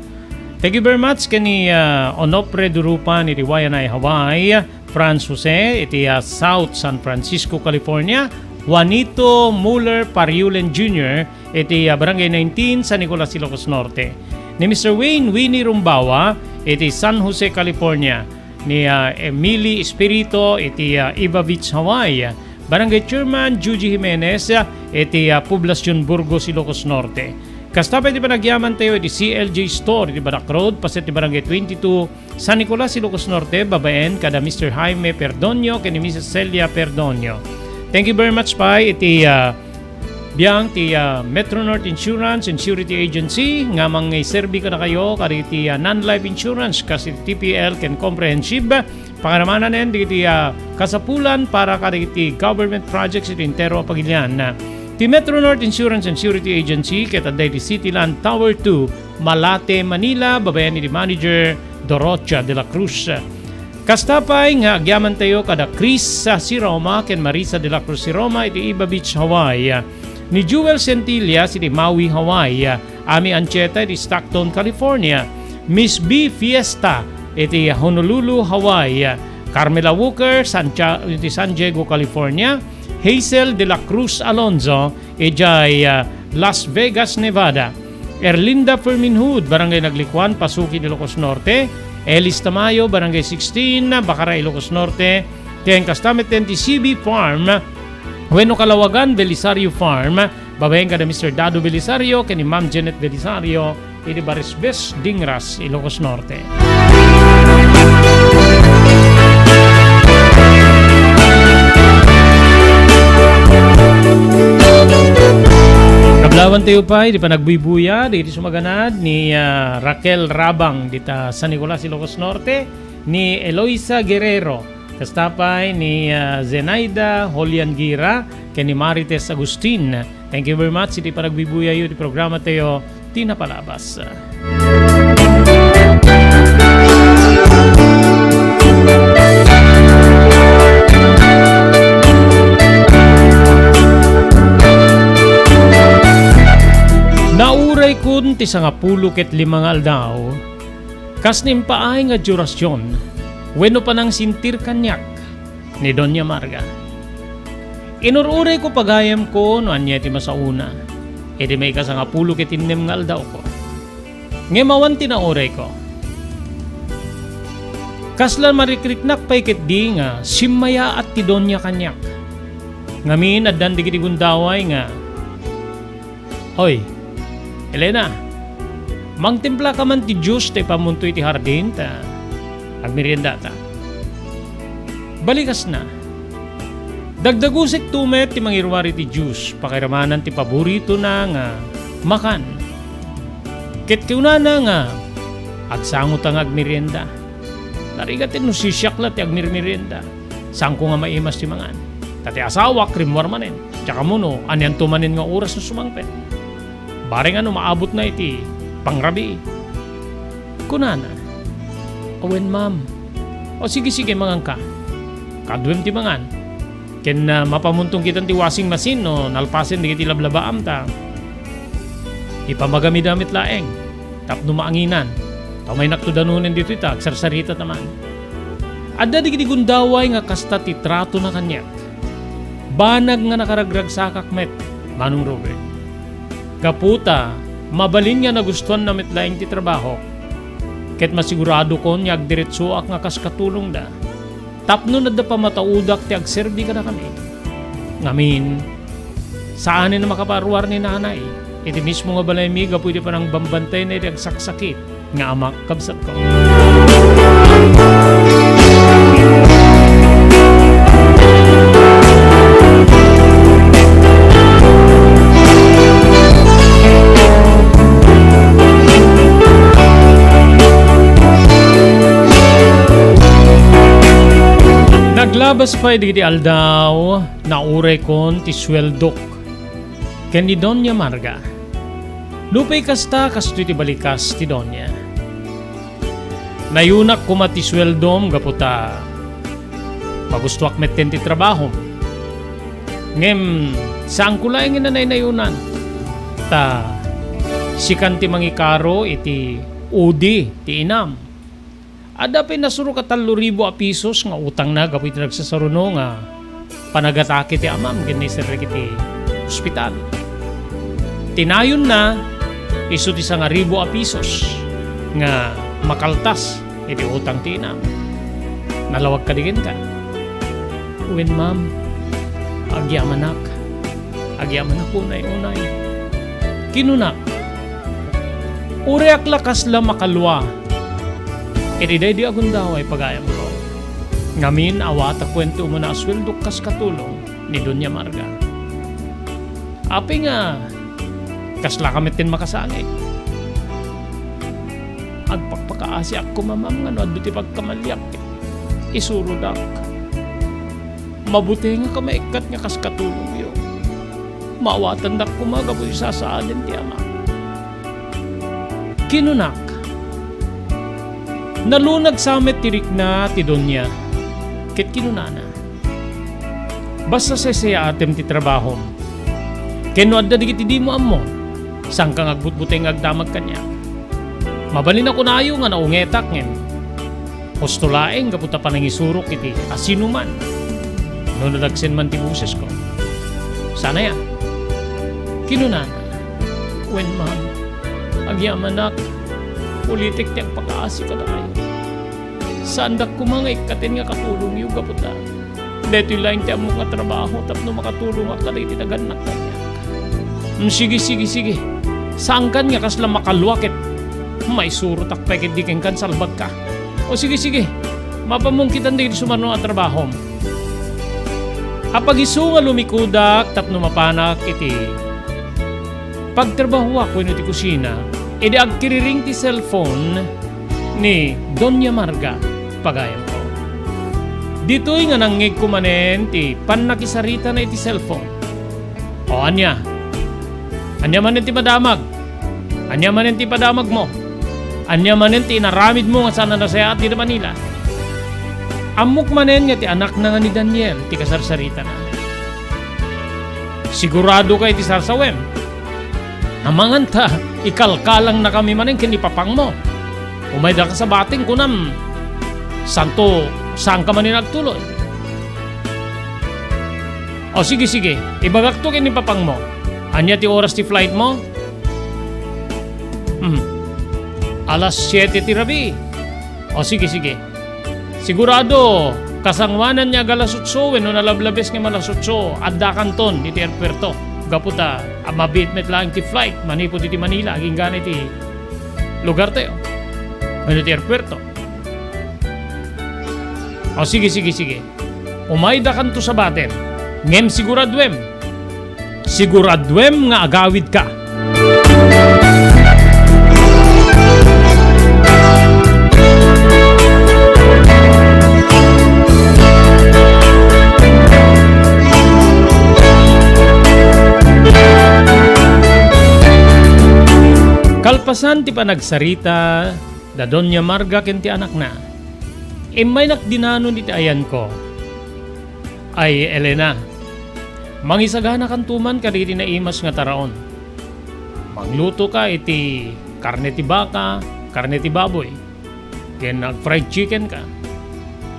Thank you very much kani Onopre Durupan iti Wayanay Hawaii, Franz Jose iti South San Francisco, California, Juanito Muller Pariulen Jr. iti Barangay 19 San Nicolas, Ilocos Norte, ni Mr. Winnie Rumbawa iti San Jose, California, ni Emily Espirito iti Iba Beach, Hawaii, Barangay Chairman Juji Jimenez iti Poblacion Burgos, Ilocos Norte. Kastapay ti panagyaman tayo iti CLJ Store iti Barak Road, paset ti Barangay 22 San Nicolas, Ilocos Norte, babaen kada Mr. Jaime Perdonio ken ni Mrs. Celia Perdonio. Thank you very much pa iti biyang ti Metro North Insurance and Security Agency nga mga serbi ka na kayo kari ti non-life insurance kasi TPL ken comprehensive pangaramanan din di kasapulan para kadagiti government projects iti intero pagilian na ti Metro North Insurance and Security Agency ket adday ti Cityland Tower 2 Malate, Manila babayan ni Manager Dorocha de la Cruz. Kastapay nga agyaman tayo kada Chris sa si Roma ken Marisa de la Cruz si Roma iti Iba Beach, Hawaii. Ni Jewel Centilla iti Maui, Hawaii. Ami Ancheta iti Stockton, California. Miss B Fiesta iti Honolulu, Hawaii. Carmela Walker iti San Diego, California. Hazel de la Cruz Alonzo iti Las Vegas, Nevada. Erlinda Ferminhood, Barangay Naglikwan, Pasuki, Ilocos Norte. Elis Tamayo, Barangay 16, Bakaray, Ilocos Norte. Tiyan kastameten ti CB Farm, Bueno Kalawagan, Belisario Farm. Babayan ka na Mr. Dado Belisario, kani Ma'am Janet Belisario, iti Barisbes, Dingras, Ilocos Norte. Kablawan tayo pa, di pa nagbuibuya, di sumaganad ni Raquel Rabang dita San Nicolas, Ilocos Norte, ni Eloisa Guerrero, kastapay ni Zenaida Holiangira, ken ni Marites Agustin. Thank you very much, di pa nagbuibuya yun, di programa tayo, tinapalabas. Nauray kun ti 15 ket 5 aldaw, kas nimpaay nga durasyon, wenno pa nang sintir kanyak ni Doña Marga. Inururay ko pagayam ko no anya ti masauna, edi may ka 10 ket 6 nga aldaw ko. Ngemawan tinauray ko. Kaslan marikriknak pay ket di nga simmaya at ti Doña kanyak. Ngamin addan di gundaway nga, hoy, Elena, mangtimpla ka man ti Diyos ti pamuntoy ti hardin ta agmerienda ta. Balikas na. Dagdagusik tumet ti mangirwari ti Diyos pakiramanan ti paborito na nga makan. Ket kiunana nga agsangot ang agmerienda. Narigatin no sisyakla ti agmerienda. Sangko nga maimas ti mangan. Tati asawa krimwar manen. Tsaka muno anyan tumanin nga oras no sumangpet. Bareng ano maabot na iti pangrabi. Kunana, awen ma'am. O sige mangan ka. Kadwem ti mangan. Ken mapamuntong kitan ti washing machine no nalpasen di kiti lablabaam ta. Ipamagami-damit laeng. Tapno maanginan. Tao may naktudanunin dito ita, agsarsarita naman. Adda di kiti gundaway nga kasta ti trato na kanyak. Banag nga nakaragrag sa kakmet, Manong Robert. Kaputa, mabalin nga nagustuhan na mitlaing ti trabaho. Ket masigurado ko niya agdiretso ak nga kaskatulong da. Tapno na da pa mataudak ti agserbi ka na kami. Ngamin, saanin na makaparuar ni nanay. Iti mismo nga balay mi, pwede pa nang bambantay na iti agsaksakit nga amak kabsat ko. Naglabas pa di aldaw na uray kon ti sweldok ken ni Doña Marga. Lupay kasta kasto ti balikas ti Doña. Nayunak ko mati sweldom gaputa magustuak metten ti trabaho. Ngem saan ko laing inanay nayunan ta sikan ti mangikaro iti udi ti inam. Ada pa nasuro ka 3,000 a pisos nga utang na gapoy ti nagsasaruno nga panagatake ti amam ken nisir kiti ospital. Tinayon na isu ti 1,000 a pisos nga makaltas iti utang ti inam. Nalawag kadigin ka. Uwin ma'am, agyaman ako unay. Kinunak. Ureak lakas la makalwa. Iriday di agundaw ay pagayam ko. Ngamin awat a kwento mo na asweldo kas katulong ni Doña Marga. Api nga, kasla kamitin makasangit. Agpakpakaasi ako mamam nga no, addo ti pagkamalyak. Isurudak. Mabuti nga ka maikat nga kas katulong yo. Maawatan dak kumaga po isa sa adin ti ama. Kinunak. Nalunag samet tirik na ti Donya. Ket kinunana. Basta sesaya atem ti trabahom. Keno adda digiti di mo ammo. Sang kang agbutbuteng agdamag kanya. Mabalin ako na ayo nga naungetak ngem. Postulaeng kaputa pa nang isurok iti asinuman. No nadagsen man ti buses ko. Sana ya. Kinunana. When man, agyamanak, politik tiyang pagkaasi ka na kayo. Saan dak ko mga ikatin nga katulong yung kaputa. Dito yung laing tiyang mga trabaho tapno makatulong ka na itinagan na kanya. Sige. Saan kan nga kasla makalwakit? May surot ak pekit di keng kan salbag ka. O sige. Mapamungkitan din sumano ang trabaho. Apag iso nga lumikudak tapno mapanak iti pagtrabaho ako iti kusina, edi agkiriring ti cellphone ni Donya Marga pagayam ko. Dito'y nga nangig kumanen ti panakisarita na iti cellphone. O anya manen ti padamag. Anya manen ti padamag mo. Anya manen ti inaramid mo nga sana nasaya at di na Manila. Amok manen nga ti anak na nga ni Daniel ti kasarsarita na. Sigurado kay ti sarsawem. Amangan ta, ikalkalang na kami manen kinipapang mo. Umayda ka sa bating kunam. Santo, saan ka manin nagtuloy? O sige, ibagak to kinipapang mo. Anya ti oras ti flight mo? Alas 7 ti rabi. O sige. Sigurado, kasangwanan niya galasutso, no nalablabes nga malasutso, adda kanton iti airpuerto. Gaputa, mabitmet lang ti flight, manipo iti Manila, aging gana iti lugar tayo. Ano ti airpuerto. O sige. Umayda kanto sa baten. Ngem siguradwem nga agawid ka. Kalpasan ti panagsarita da Donya Marga ken ti anak na. May nakdinanon iti ayan ko. Ay Elena, mangisagana kantuman kaditi na imas nga taraon. Mangluto ka iti karne ti baka, karne ti baboy. Ken fried chicken ka.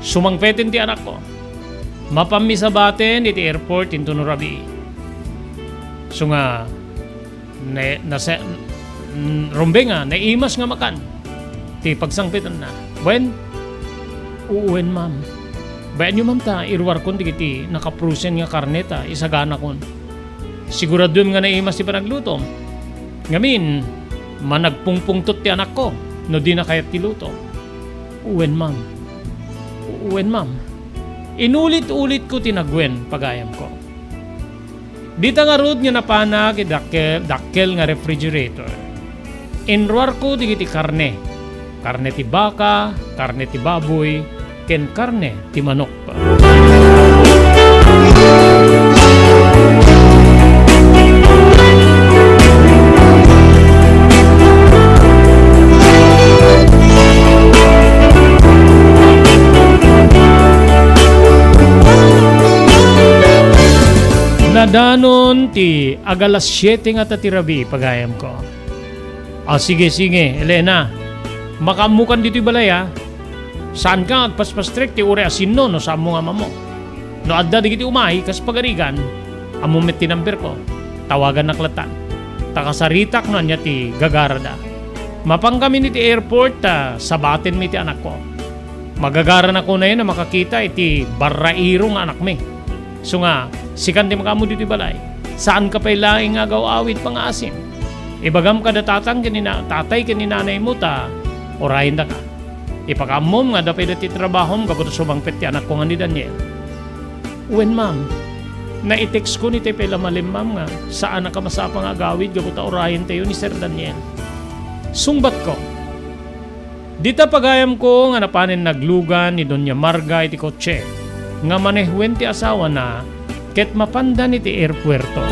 Sumangpeten ti anak ko. Mapamisabaten iti airport into Nurabi. So nga rumbe nga, naimas nga makan. Ti pagsangpitan na. Uuen ma'am. Bayan nyo ma'am ta, irwar kon ti nakaprusen nga karneta, isagana kon. Siguradum nga naimas ti panagluto. Ngamin, managpungpungtot ti anak ko, no di na kayat ti luto. Uuen ma'am. Inulit-ulit ko tinagwen pagayam ko. Dita nga rod nga napanag dakkel nga refrigerator. Inruar ko digiti karne. Karne ti baka, karne ti baboy, ken karne ti manok pa. Nadanon ti agalas 7 nga tatirabi pagayam ko. Sige, Elena. Makamukan dito'y balay ha. Saan ka agpaspastrek ti ure asin no saan mo nga mamo. No adda digiti umay kas pagarigan. Amumet ti number ko. Tawagan na klatan. Takasaritak na niya ti gagarada. Mapang kami ni ti airport sabatin mi ti anak ko. Magagaran ako na yun na makakita iti barairo nga anak mi. So nga, sikan ti makamu dito'y balay. Saan ka pa'y laing agaw awit pang asin? Ibagam ka da tatay kaninanay mo ta, orahin da ka. Ipakamom nga dapay dati trabahom kapag sumangpet ti anak ko nga ni Daniel. Uwen ma'am, na-text ko ni Tepe Lamalim ma'am nga, saan na ka masapang agawid kapag orahin tayo ni Sir Daniel. Sungbat ko. Dita pagayam ko nga napanin naglugan ni Donya Marga iti kotse. nga manehwen ti asawa na ket mapandan iti airpuerto.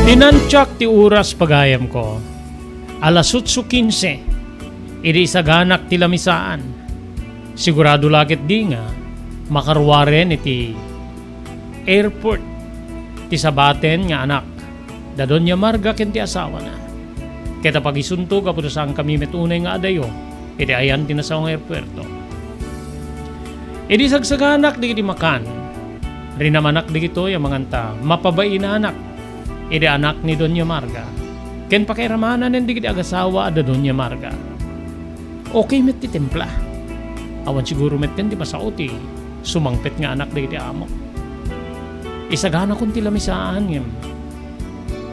Tinantyak ti oras pagayam ko. Alas 8:15. Iti isaganak ti lamisaan. Sigurado lakit di nga makarwaren iti airport ti sabaten nga anak. Dadon niya Marga ken ti asawa na. Keta pagisunto kapuno saan kami metunay nga adayo. Iti ayan tinasawang airpuerto. Iti sagsaganak di kiti makan. Rinamanak di kito yung manganta mapabain na anak. Iti anak ni Doña Marga. Ken pakiramanan hindi kiti agasawa ada Doña Marga. Okay met ti templa. Awan siguro met ken ti pasauti. Sumangpet nga anak di kiti amok. Isagana kun ti lamisaan ngem.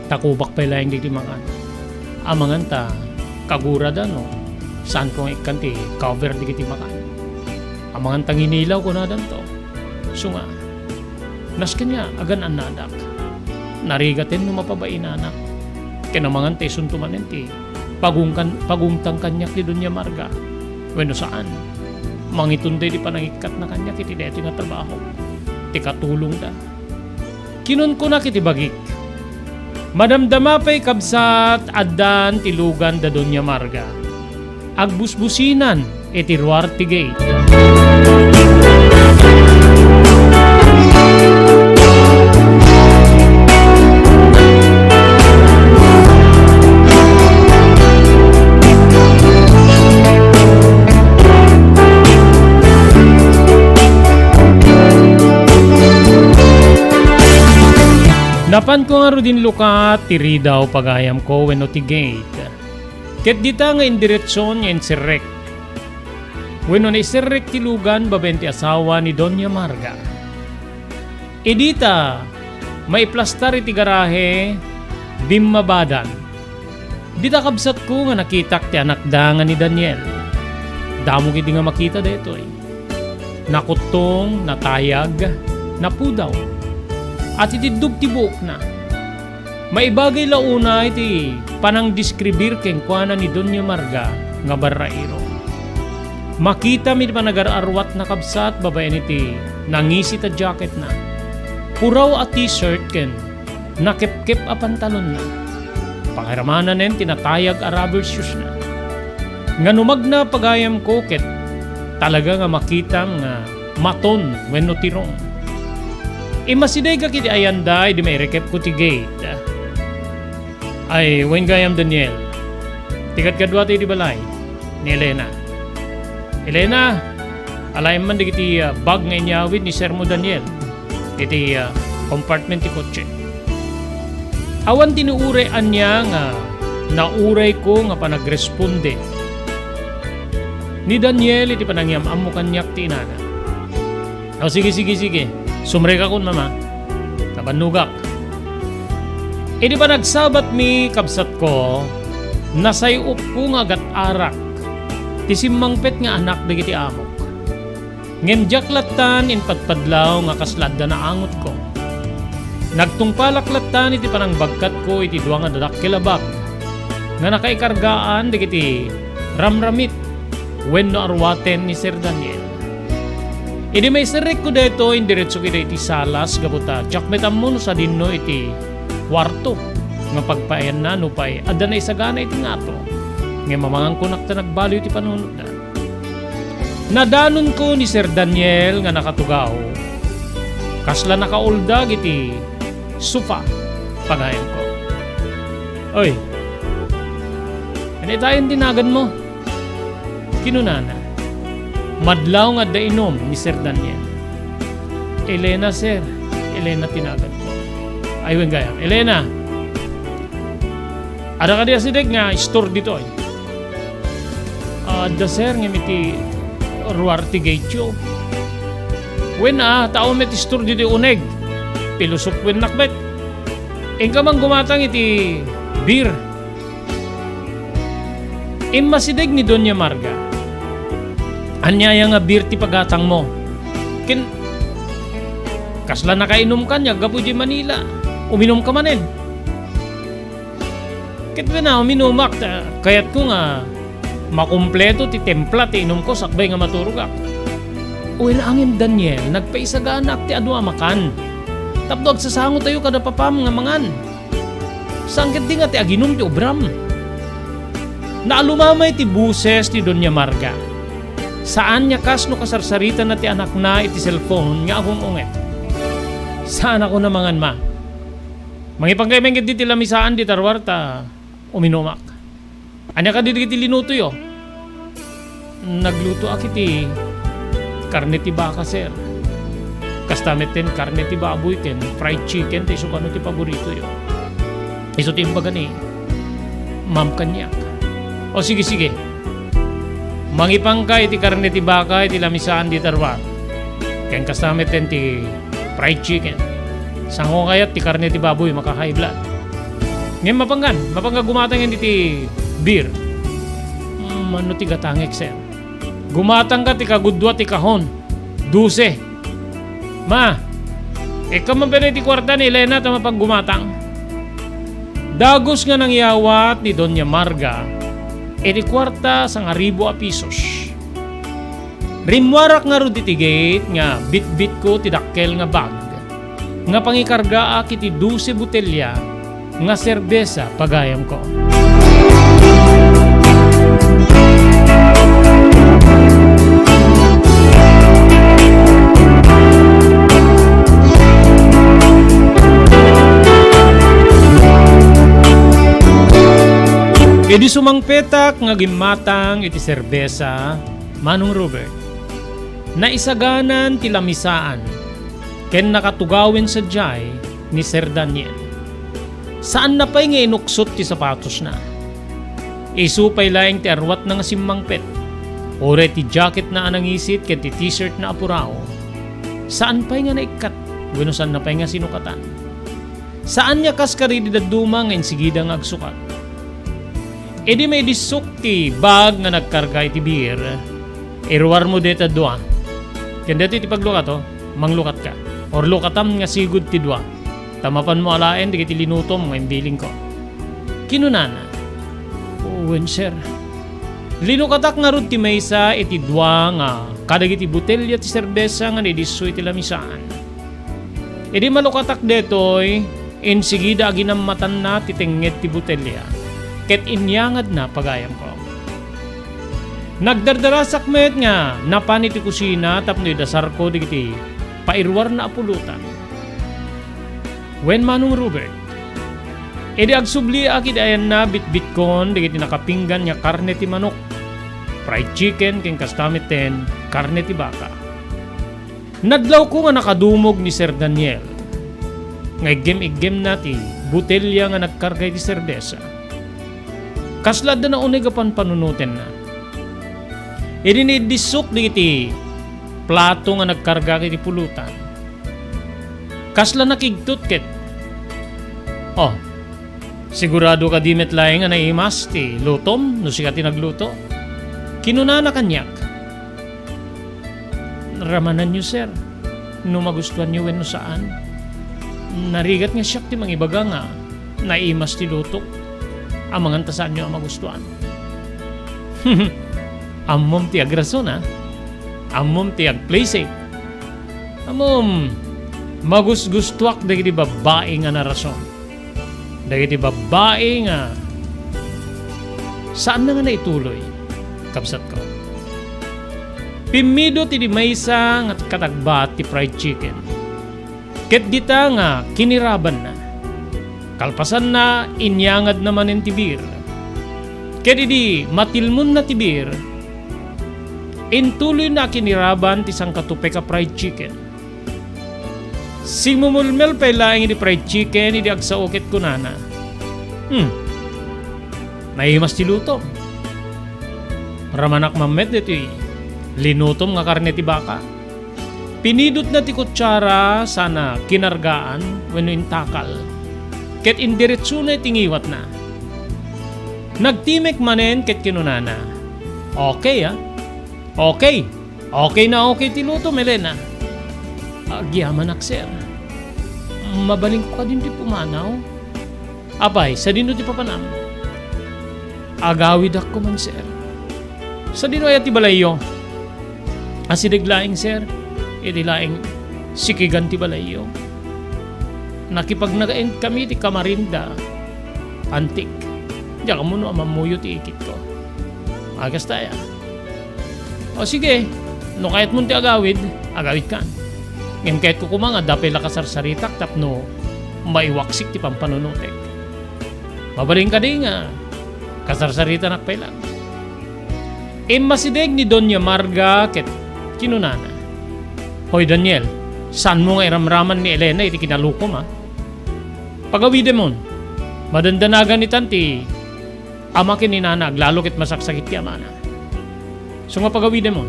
Takubak pa ilayang di kiti makan. Amangan ta kagura da no. Saan kong ikanti cover di kiti makan. Amangan tang inilaw ko na dan to. Sunga. Nas kanya agan anadak. Narigatin no mapabain anak. Kinamangan te suntumanen ti pagungtang kanyak ti Doña Marga. Wenno saan? Mangitunday di panangikat na kanyak iti deti nga trabaho. Ti katulong da. Kinon ko na kiti bagik. Madamdama pa'y kabsat addan ti lugan da Doña Marga. Agbusbusinan iti Ruarte Gate. Napan ko nga ro din lukat, tiri daw pagayam ko wenno ti gate. Ket dita nga indiretson nga insirek. Wenno na isirek ti lugan baben ti asawa ni Doña Marga. Dita, maiplastar iti garahe, bimmabadan. Dita kabsat ko nga nakitak ti anak da nga ni Daniel. Damo kiti nga makita detoy. Nakutong, natayag, napudaw. At itidub ti buok na. Maibagay launa iti panang diskribir keng kuana ni Doña Marga nga barrairo. Makita mi panagar-arwat na kabsat babaen iti nangisi ta jacket na. Puraw a t-shirt ken nakipkip a pantalon na. Pakiramanan nen tinatayag a rubber shoes na. Nga numagna pagayam ko ket talaga nga makita nga maton wenno tirong. Masiday ka kiti ayanday di may rekep ko ti gate. Ay, wen gayam Daniel. Tikat kadwa tayo di balay. Ni Elena. Elena, alayam man di kiti bag nga inyawid ni Sir mo Daniel. Iti compartment ti kotse. Awan tinuurean niya nga nauray ko nga panagresponde. Ni Daniel iti panangyamam mo kanyak ti inana. O sige. Sumre ka kun mama. Kabanugak. Di ba nagsabat mi kabsat ko, nasayup ko nga gat arak. Ti simmangpet nga anak dagiti amok. Ngem jaklatan in patpadlaw nga kaslada na angot ko. Nagtungpalaklatan iti panang bagkat ko iti duwa nga dadak kilabag. Nga nakaikargaan dagiti ramramit wenno arwaten ni Sir Daniel. Idi may sirik ko dito, indiretso kita iti salas, gabuta, tiyakmetam mo no sa dinno iti kwarto. Nga pagpayan na, no pa'y, adda na isagana iti ngato. Nga mamangang kunak ta nagbalo iti panunod na. Nadanon ko ni Sir Daniel nga nakatugaw. Kasla nakauldag iti sofa, pagayam ko. Oy, ano tayong dinagan mo? Kinunana. Madlaw nga dainom ni Sir Daniel. Elena, sir. Elena tinagan ko. Ayun gaya. Elena. Ada ka diya sidik nga store dito ay. Ada sir nga miti Ruarte Gate. Wen tao met store dito uneg. Pilusok wen nakbet. Engka mang gumatang iti beer. Imasidig ni Doña Marga. Anyaya nga beer ti pagatang mo. Kasla nakainom ka niya, gapo di Manila. Uminom ka manin. Kit na uminumak, kayat ko nga makumpleto ti templa ti inom ko, sakbay nga maturugak. Uwil angin Daniel, nagpaisaganak ti adwa makan. Tapdo agsasango tayo kada papam nga mangan. Sangkit di nga ti aginom ti obram. Naalumamay ti buses ti Doña Marga. Saan niya kas no kasarsarita na ti anak na iti cellphone nga akong unget. Saan ako na mangan ma? Mangipanggay-menggit di ti lamisaan di tarwarta uminumak. Anya ka di ti linuto yo? Nagluto akiti karne ti baka sir. Kastamet ten karne ti baboy ken fried chicken ti sukano ti paborito yo. Iso ti imbaga ni Ma'am Kanyak. O sige. Mangipangkay ti karne ti baka iti lamisaan di tarwar. Ken kastamet ten ti fried chicken. Sango kayat ti karne ti baboy maka-high blood. Ngayon mapangga gumatang hindi ti beer. Ano ti gatangek sir? Gumatang ka ti kagudwa ti kahon. 12. Ma, ikaw mabere ti kwarta ni Elena ta mapang gumatang. Dagos nga nang yawat ni Doña Marga iti kwarta sang 1,000 pesos. Rimwarak nga ro titigate nga bit-bit ko ti dakkel nga bag. Nga pangikarga iti 12 botelya nga serbesa pagayam ko. Idi sumangpetak nga gimatang iti serbesa Manong Robert. Naisaganan ti lamisaan ken nakatugawin sa jay ni Sir Daniel. Saan na pa'y nga inuksot ti sapatos na? Isupay laing ti arwat na nga simmangpet. Ore ti jacket na anangisit ken ti t-shirt na apurao. Saan pa'y nga naikat? Bueno saan na pa'y nga sinukatan? Saan niya kas karididaduma nga insigida nga agsukat? E di may disuk ti bag nga nagkarga iti beer. Irwar mo deta dua. Ken deti ti paglukat to, manglukat ka. Or lukatam nga sigud ti dua. Tamapan mo alaen di kiti linutom nga imbiling ko. Kinunana. Uwen sir. Linukatak nga rod ti maysa iti dua nga kadagiti botelya ti serbesa nga nidisoy ti lamisaan. E di malukatak detoy insigida aginamatan na ti tenget ti botelya. Ket inyangad na pagayam ko. Nagdardarasak met nga napan iti kusina tapno idasar ko digiti pairwar na apulutan. Wen Manong Robert, edi agsubli akid ayan na bitbit kon digiti nakapinggan nga karne ti manok, fried chicken ken kastamit ten karne ti baka. Nadlaw ko nga nakadumog ni Sir Daniel. Nga igem na ti botelya nga nagkarga ti serbesa. Kaslad na unig apan panunutin na. Idinidisok digiti plato nga nagkarga kiti pulutan. Kasla nakigtut ket. Oh, sigurado ka dimet laeng nga naimas ti lutom no siya ti nagluto. Kinunana kanyak. Ramanan nyo sir, no magustuhan nyo wen no saan. Narigat nga siyak ti mangibaga nga naimas ti lutok. Amangan tasaan nyo ang magustuhan. Amom ti agrason ha. Amom ti agplay safe. Amom magusgustuak dagiti babae nga narason. Dagiti babae nga saan na nga naituloy? Kapsat ko. Pimido ti di maysa nga katagbat ti fried chicken. Ket dita nga kiniraban na. Kalpasan na inyangad naman ng tibir. Kaya di matilmon na tibir. Intuloy na kiniraban ti sang katupe ka fried chicken. Simumulmel pa ilaing di fried chicken di agsaokit kunana. Naimas ti luto. Ramanak mamet dito linutom nga karne ti baka. Pinidot na ti kutsara sana kinargaan wenno intakal. Ket indiretso na tingiwat na. Nagtimek manen ket kinunana. Okay Okay. Okay na okay tiluto Melena. Agyaman sir. Mabaling ko ka din ti pumanaw. Abay, sa dino ti papanam. Agawid ako man sir. Sa dino ay ti balayo. Asidiglaing sir. Idilaing sikigan ti balayo. Nakipag nagain kami ti Kamarinda. Antik. Diyan ka muna mamuyo ti ikit ko. Agas tayo. O sige, no kahit mo ti agawid ka. Ngayon kahit ko kumanga, dapay lakasarsaritak tapno maiwaksik ti pampanunutek. Mabaling ka din nga, kasarsarita nakpay lang. Masideg ni Doña Marga ket kinunana. Hoy Daniel, saan mo nga iramraman ni Elena iti kinalukom ha? Pagawide mon, madandanagan ni tanti, ama kininanag, lalo ket masaksakit ti amana. So nga pagawide mo,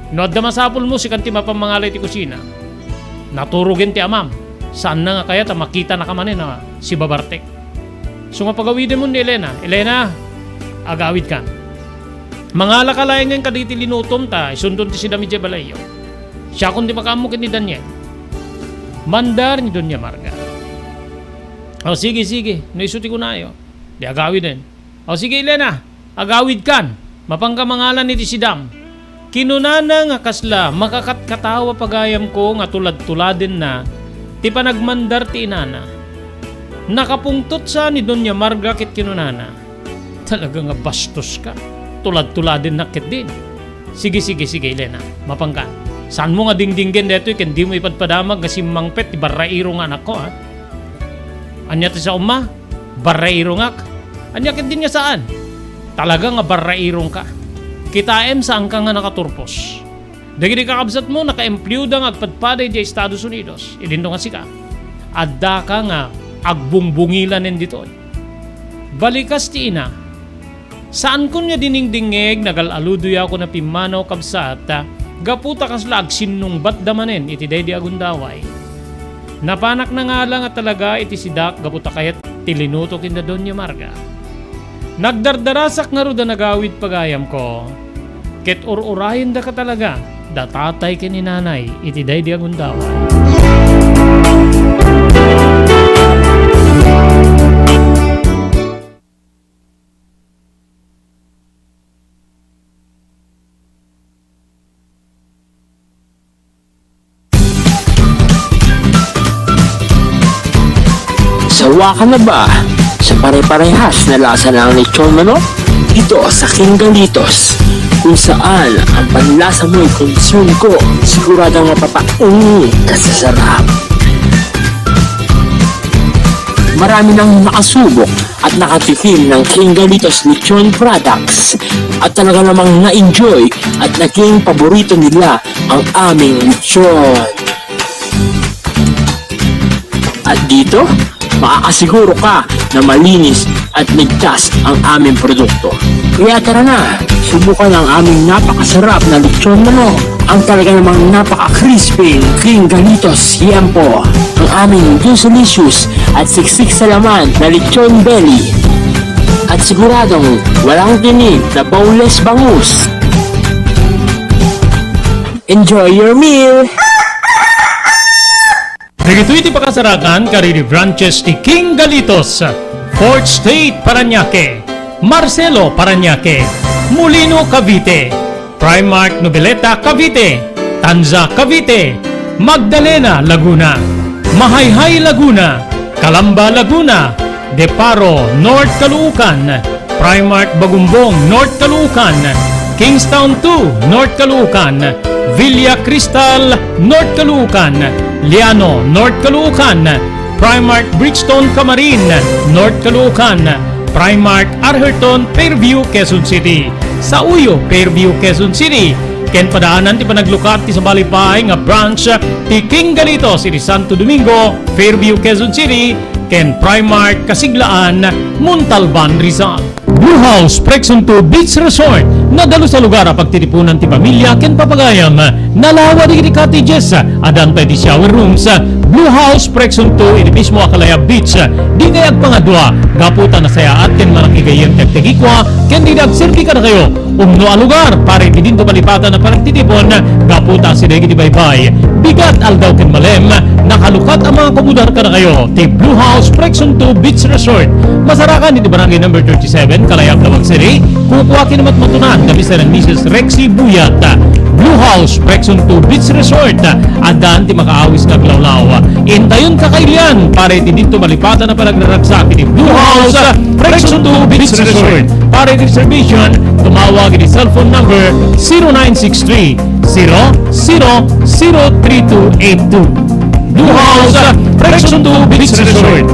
no adda masapol mo si kanti mapamangalay ti kusina. Naturugin ti amam, saan na nga kaya ta makita na kamanin na si Babartek. So nga pagawide mo ni Elena, agawid ka. Mangala ka lang ngayon kaditi linutom ta, isundon ti si Damidje Balayo. Siya kundi makamukin ni Daniel. Mandar ni Doña Marga. O sige, no isuti ko na ayo. Di agawid din. O sige Elena, agawid kan. Mapangkamangalan ni si Dam. Kinunana nga kasla, makakatkatawa pagayam ko nga tulad-tuladin na ti panagmandar ti inana. Nakapungtot sa ni Doña Marga kit kinunana. Talaga nga bastos ka. Tulad-tuladin na kit din. Sige Elena, mapangkan. Saan mo nga dingdinggen deto ken di mo ipadpadamag nga si Mangpet ti Barrairo nga anak ko ha? Anya ti sa umma? Barrairo nga. Anya ket din nga saan? Talaga nga barrairong ka. Kitaem saan ka nga nakaturpos. Dagiti kakabsat mo naka-empleyuda nga agpadpaday di Estados Unidos. Idinto nga sika. Adda ka nga agbungbungilan dito. Balikas ti ina. Saan kun nga diningdingeg nagalaludoy ako na pimanaw kabsat gaputa kasla agsinnong bat damanen iti day di agundaway. Napanak na nga lang at talaga iti sidak gaputa kayat tilinuto kinda Doña Marga. Nagdardarasak nga ro da nagawid pagayam ko. Ket ururahin da ka talaga. Datatay ken ni nanay iti day di agundaway. Sawa ka na ba sa pare-parehas na lasa ng lechon manok? Dito sa King Galitos, kung saan ang panlasa mo'y konsum ko, siguradang mapapaungi ka sa sarap. Marami nang nakasubok at nakatikim ng King Galitos lechon products at talaga namang na-enjoy at naging paborito nila ang aming lechon. At dito, makakasiguro ka na malinis at ligtas ang aming produkto. Kaya tara na, subukan ang aming napakasarap na lechon manok. Ang talaga namang napaka-crispy King Galitos. Yan po, ang aming delicious at siksik sa laman na lechon belly. At siguradong walang tinig na boneless bangus. Enjoy your meal! Dagito iti pakasarakan kariri branches ti King Galitos, Fort State, Parañaque, Marcelo, Parañaque, Molino, Cavite, Primark, Noveleta, Cavite, Tanza, Cavite, Magdalena, Laguna, Mahayhay, Laguna, Calamba, Laguna, Deparo, North Caloocan, Primark, Bagumbong, North Caloocan, Kingstown 2, North Caloocan, Villa Cristal, North Caloocan, Liano, North Caloocan, Primark Bridgestone Camarin, North Caloocan, Primark Arherton, Fairview, Quezon City, sa Uyo, Fairview, Quezon City, ken padaanan ti panaglukat ti sa balipay nga branch ti King Galitos iti Santo Domingo, Fairview, Quezon City, ken Primark Kasiglaan, Montalban, Rizal. Blue House Prexon 2 Beach Resort nadalo sa lugar a pagtitipunan ti pamilya ken papagayam nalawa di cottages adan pa di shower rooms Blue House Prection 2 ini mismo Akalaya Beach. Di kayag pangadwa, gaputa na saya at ken manakigayang tagtigikwa, ken didag sirki ka na kayo. Umno a lugar, pare di dinto palipatan na parang titipon, gaputa si Degi di Baybay. Bigat aldaw ken malem, nakalukat ang mga komudar ka na kayo. Ti Blue House Prection 2 Beach Resort. Masarakan di barangay number 37, Kalayab Lawag City. Kukuha kinamat matunan kami sa Mrs. Rexy Buyat. Blue House Prection 2 Beach Resort. Adan ti makaawis nga glawlaw. Intayon kakailan pare ti dito malipatan na panagraragsak ni Blue House Prection 2 Beach Resort. Pare ti reservation, tumawag ni cellphone number 0963 003282. Blue House Prection 2 Beach Resort.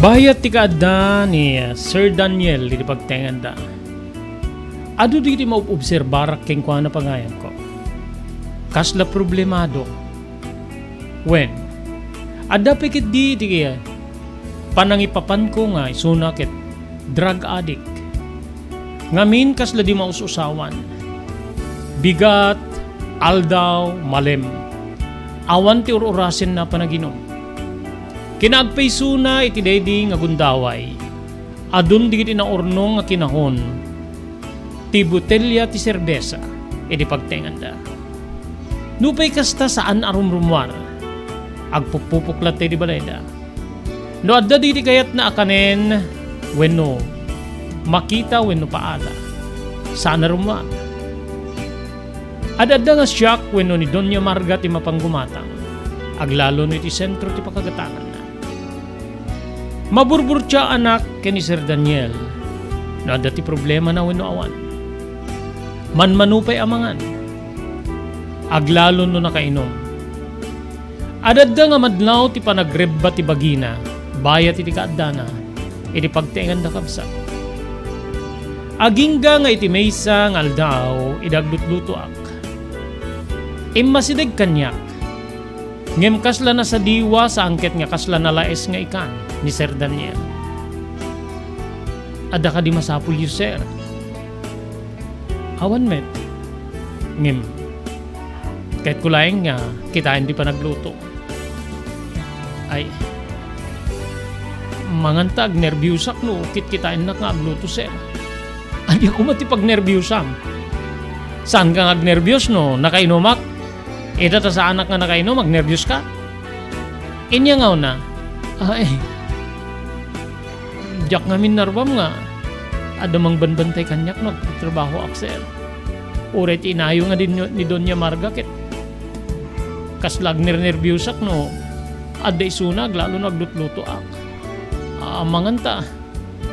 Bayat ti kaadda ni Sir Daniel di pagtengan da. Ado di maobserbarak keng kwa na pangayan ko. Kasla problemado. When? Ada pikit di kaya panangipapan ko nga isuna ket drug addict. Ngamin kasla di maususawan. Bigat, aldaw, malem. Awan ti ururasin na panaginom. Kinagpayso na iti daydi nga gundaway. Adun digiti na ornong nga kinahon. Ti botelya ti serbesa iti pagtenganda. Nupay kasta saan arumrumwar. Agpupupuklat ti balayda. No adda digiti kayat na akanen wenno makita wenno paala. Saan arumwar. Adda nga siyak wenno ni Doña Marga ti mapanggumatang. Aglalo no iti sentro ti pakagatangan. Maburbur siya anak kay ni Sir Daniel. Na dati problema na wenno awan. Manmanupay amangan. Aglalo no nakainom. Adadda nga madlaw ti panagrebba ti bagina. Bayat iti kaadana. Iti pagtengan da kabsa. Agingga nga iti maysa nga aldaw idaglutlutoak. Immasidag kanyak. Ngem kasla na sa diwa sa angket nga kasla na laes nga ikan ni Sir Daniel. Ada ka di masapul yu sir. Awan met. Ngem. Kahit kulayang nga kita hindi pa nagluto. Ay. Mangantag nervyusak no kit kitain na nga agluto sir. Adi ako matipag nervyusam. Saan ka agnervyos no? Nakainumak? Ito ta sa anak nga nakainom, magnervyos ka? Inya nga na. Ay. Diyak nga minarbam nga. Adamang banbantay kanyak no, trabaho akser. Uret inayo nga din ni Doña Marga ket. Kaslag nervyusak no. Aday sunag, lalo naglutluto ak. Amanganta.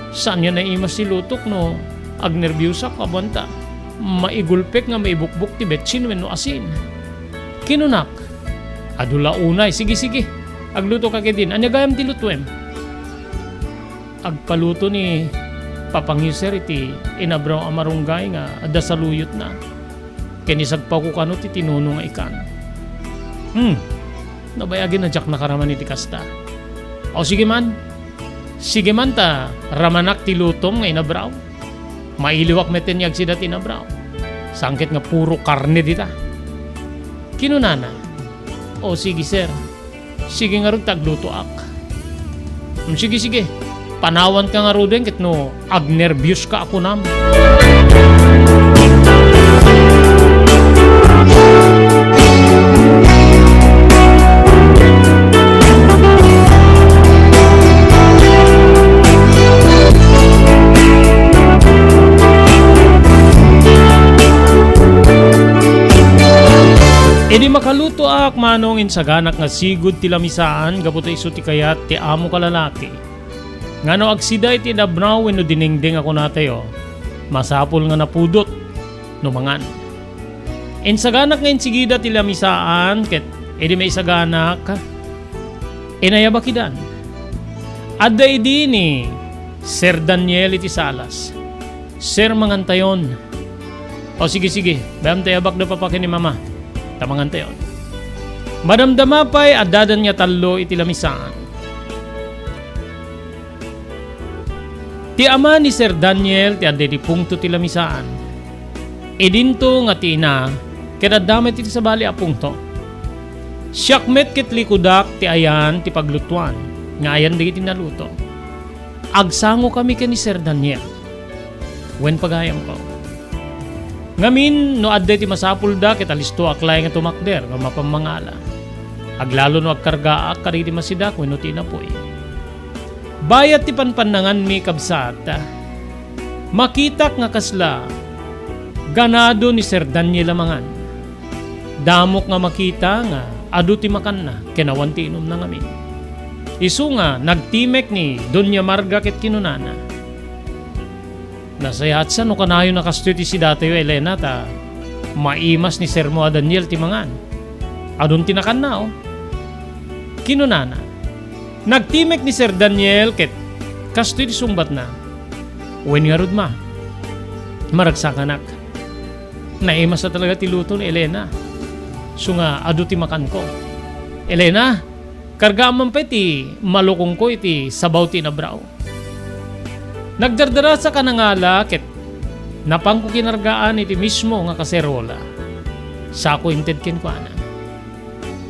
Saan yan na imas si lutok no? Agnervyusak, abanta. Maigulpek nga maibukbuk ti betsin wenno asin. Kinunak. Adula unay. Sige. Agluto ka din. Anya gayam ti lutuem. Agpaluto ni Papang Yuser iti inabraw amarunggay nga adda saluyot na. Kinisagpa ko kano ti tinuno nga ikan. Nabayagin na jak nakaraman iti kasta. O sige man. Sige man ta. Ramanak ti lutom nga inabraw. Mailiwak metenyag sida ti inabraw. Sangkit nga puro karne dita. Kinunana. O sige sir. Sige nga rin tagluto ak. Sige. Panawan ka nga rin kit no agnervyos ka ako nam. Idi makaluto ak manong insaganak nga sigud ti lamisaan gaputa iso ti kayat ti amo kalalaki. Ngano agsida iti nabraw wenno dinengdeng ako natayo. Masapol nga napudot no mangan. Insaganak ngayon sigida ti lamisaan ket edi may isaganak inayabakidan. Adda idi ni Sir Daniel iti salas. Sir mangantayon. O sige, bayam tayabak na papakin ni mama. Tamangantayon. Madamdama pa'y adadan niya talo iti lamisaan. Ti ama ni Sir Daniel ti adda di pungto ti lamisaan. Idinto nga ti ina kadadamay ti sabali a pungto. Siyakmet ket likudak ti ayan ti paglutuan nga ayan di ti naluto. Agsango kami ken ni Sir Daniel. Wen pagayam ko. Ngamin no adda ti masapul da ket alisto aklay nga tumakder nga mapamangala. Aglalo no agkargaak kariti masidak wenno ti inapoy. Bayat ti panpanangan mi kabsat. Makitak nga kasla ganado ni Sir Daniel amangan. Damok nga makita nga adu ti makan na kenawan ti inom na ngamin. Isu nga nagtimek ni Doña Marga ket kinunana. Nasayat sa no kanayo nakastoy ti si Datayo Elena ta maimas ni Sir Moa Daniel ti mangan. Adun tinakan na kinunana. Nagtimek ni Sir Daniel ket kastoy ti sumbat na. Wen nga rod ma. Maragsakanak. Naimas na talaga ti luto ni Elena. So nga adu ti makan ko. Elena, kargaan pa iti malukong ko iti sabaw ti nabraw. Nagdardara sa kanangala ket napang ko kinargaan iti mismo nga kaserola. Sako inted ken kuana.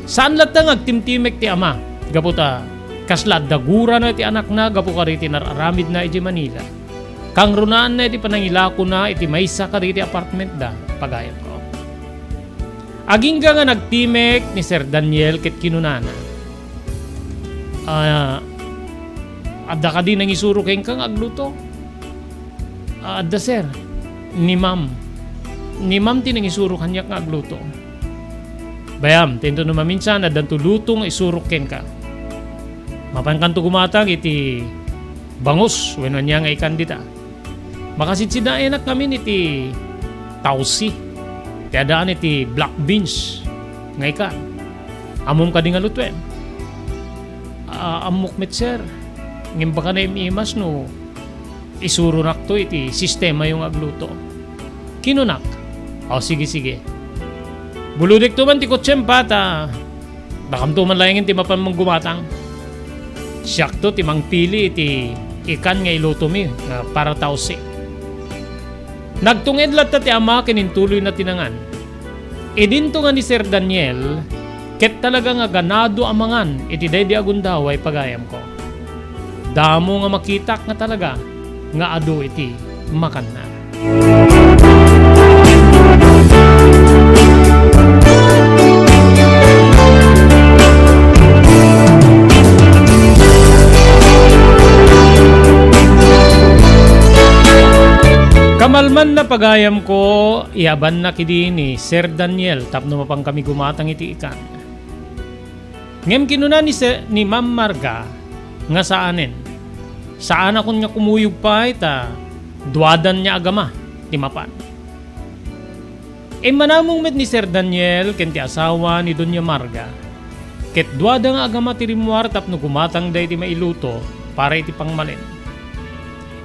Saan latang agtimtimek ti ama? Gaputa kasla dagura na iti anak na gapu kariti nararamid na iti Manila. Kang runaan na iti panangilako na iti maysa kariti apartment da pagayam ko. Agingga nga nagtimek ni Sir Daniel ket kinunana. Adda ka din ang isuro keng kang agluto. Adda sir, ni ma'am. Ni ma'am tinang isuro kanyak nga agluto. Bayam, tento naman minsan addan to luto nga isuro keng ka. Mapan kanto gumatang iti bangus wenno niya nga ikandita. Makasidsidae na kami iti tausi. Tiadaan iti black beans nga ikan. Amom ka di nga lutwen. Amok met sir. Ngim baka na imimas no isuro nak to iti sistema yung agluto. Kinunak. O sige. Buludik to man ti kotsem pata. Bakam to man layangin ti mapan mong gumatang. Siyak to ti mangpili iti ikan nga iluto mi nga para tausi. Nagtunged latta ti ama kinintuloy na tinangan. Idinto nga ni Sir Daniel ket talaga nga ganado amangan iti daydi agundaway pagayam ko. Damo nga makitak nga talaga nga adu iti makan na. Kamalman na pagayam ko, iaban na kidi ni Sir Daniel tapno mapang kami gumatang iti ikan. Ngem kinuna ni Ma'am Marga nga saanen. Saan akon nga kumuyog pa ita duwadan niya agama ti mapan. Manamong met ni Sir Daniel ken ti asawa ni Doña Marga. Ket duwada nga agama ti rimuar tapno gumatang da iti mailuto para iti pangmalin.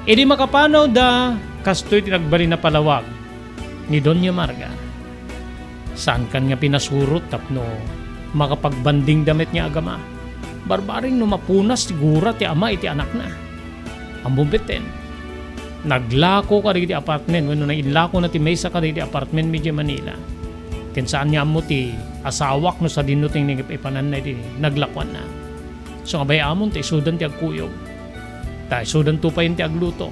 Di makapanaw da kastoy tinagbali na palawag ni Doña Marga. Saan kan nga pinasurot tapno makapagbanding damit niya agama. Barbaring no mapunas sigura ti ama iti anak na. Ang bumbeten. Naglako ka rin ti apartment when nailako na ti mesa ka rin ti apartment medyo Manila. Ken saan niya mo ti asawak no sa dinuting ni ipanan na iti naglakwan na. So nga bayamon ti isudan ti agkuyog. Ta isudan to pa yun ti agluto.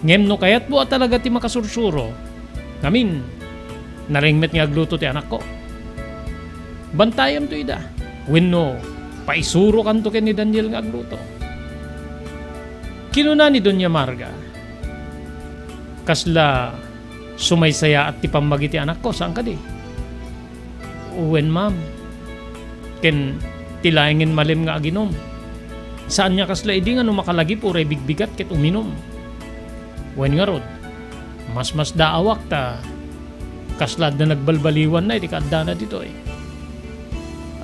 Ngem no kayat buat talaga ti makasursuro. Ngamin, naringmet nga agluto ti anak ko. Bantayam to ida. Wenno, paisuro kanto ken ni Daniel nga agluto. Kinuna ni Doña Marga. Kasla sumaysaya at ti pamagiti anak ko. Saan ka di? Wen ma'am. Ken tilaingin malim nga aginom. Saan niya kasla idi nga no makalagip uray bigbigat ket uminom. Wen nga rod, mas daawak ta Kaslad na nagbalbaliwan na iti kaadda na dito eh.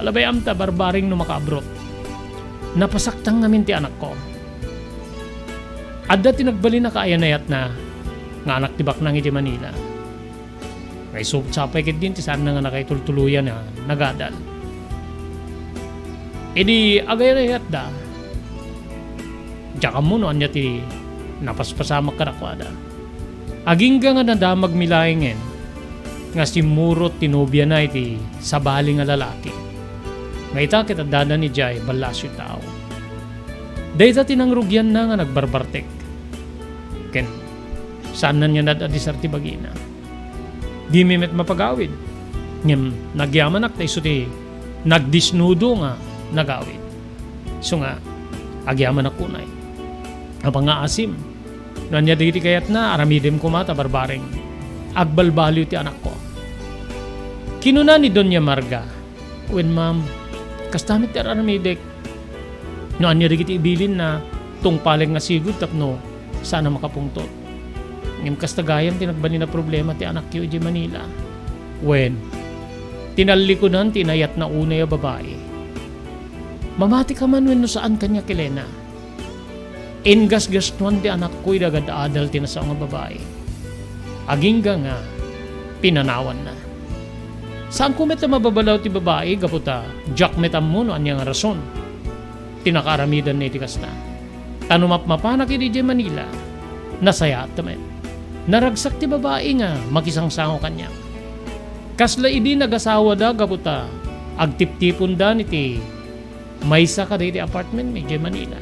Alabay amta barbaring no makabrot. Napasaktang namin ti anak ko. Adda tinagbali na kaayanayat na nga anak tibak nang iti Manila. Ngay sapay kit din ti saan na nga nakaitultuluyan na nagadal. Edi agayayat da. Diyan mo no anya ti napaspasamak karakwada. Aging nga nadamag milaingen nga si Murot tinobya na iti sabali nga lalaki. Nga ita kita dada ni Jay balasyo tao. Dahita tinangrugyan na nga nagbarbartek. Ken saan na niya nadadisar ti bagina. Di mimet mapagawid. Ngem nagyaman ak tayo ti nagdisnudo nga nagawid. So nga agyaman ako na abang nga asim. Nanya diti kayat na aramidem ko mata barbaring. Agbalbaliw ti anak ko. Kinuna ni Doña Marga. When ma'am, kastamit ti aramidek. No anya digiti ibilin na tungpaling nga sigud tapno sana makapungtot. Ngem kastagayan tinagbani na problema ti anak yu di Manila. When tinalikunan tinayat na unay a babae. Mamati ka man wenno saan kanya kilena. Ingas-gastuan ti anak ko'y dagad adal tinasa nga babae. Agingga nga pinanawan na. Saan ko meta mababalaw ti babae gaputa jak metam mo no anyang rason. Tinakaramidan na iti kasta. Tanumap-mapanak iti di Manila. Nasaya at tamen. Naragsak ti babae nga makisangsango kanya. Kasla idi nagasawa da gaputa agtip-tipon da niti maysa ka iti apartment ni di Manila.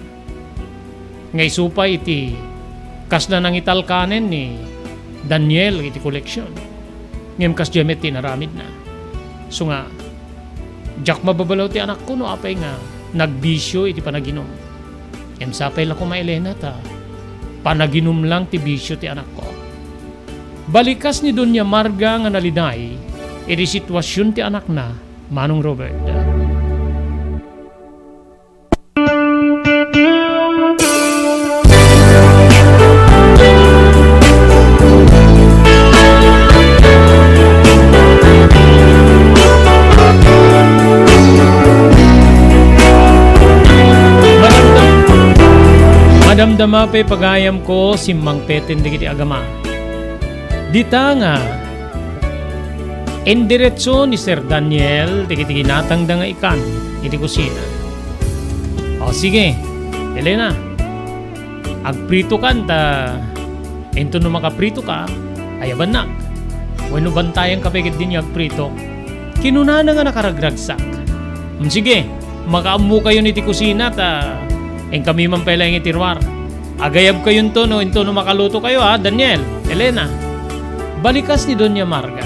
Ngay supay iti kasla nang italkanen ni Daniel iti koleksyon. Ngem kas jemet tinaramid na. So nga jak mababalaw ti anak ko no apay nga nagbisyo iti panaginom. Ngem sapay la ko mailena ta panaginom lang ti bisyo ti anak ko. Balikas ni Doña Marga nga naliday iti sitwasyon ti anak na Manong Robert. Madamdama pa'y pagayam ko simmang peten digiti agama. Dita nga indiretso ni Sir Daniel digiti ginatang da nga ikan iti kusina. O sige, Elena, agprito kan ta ento no makaprito ka ayaban na. Wano bantayan ka pagit din yung agprito. Kinuna na nga nakaragragsak. Sige, makaamu kayo niti kusina ta en kami man pala yung itirwar. Agayab kayo to no makaluto kayo ha, Daniel, Elena. Balikas ni Doña Marga.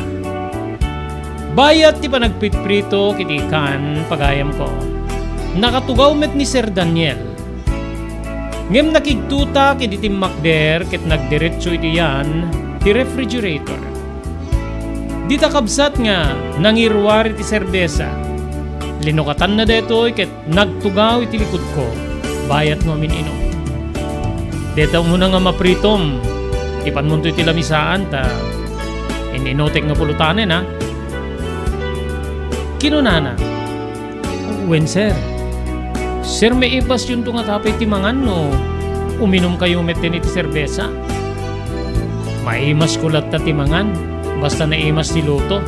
Bayat ti panagpitprito kitikan pagayam ko. Nakatugaw met ni Sir Daniel. Ngem nakigtuta kiti timmakder ket nagdiretso iti yan ti refrigerator. Dita kabsat nga nangirwar iti serbesa. Linukatan na detoy ket nagtugaw iti likod ko. Bayat mo mininom. Deta muna nga mapritom. Ipan mo iti lamisaan ta. Ininotek nga pulutanin ha. Kinunana. When sir. Sir may ibas yun to nga tapay timangan no. Uminom kayo metin iti serbesa. Maimas kulat ta timangan. Basta naimas ti luto.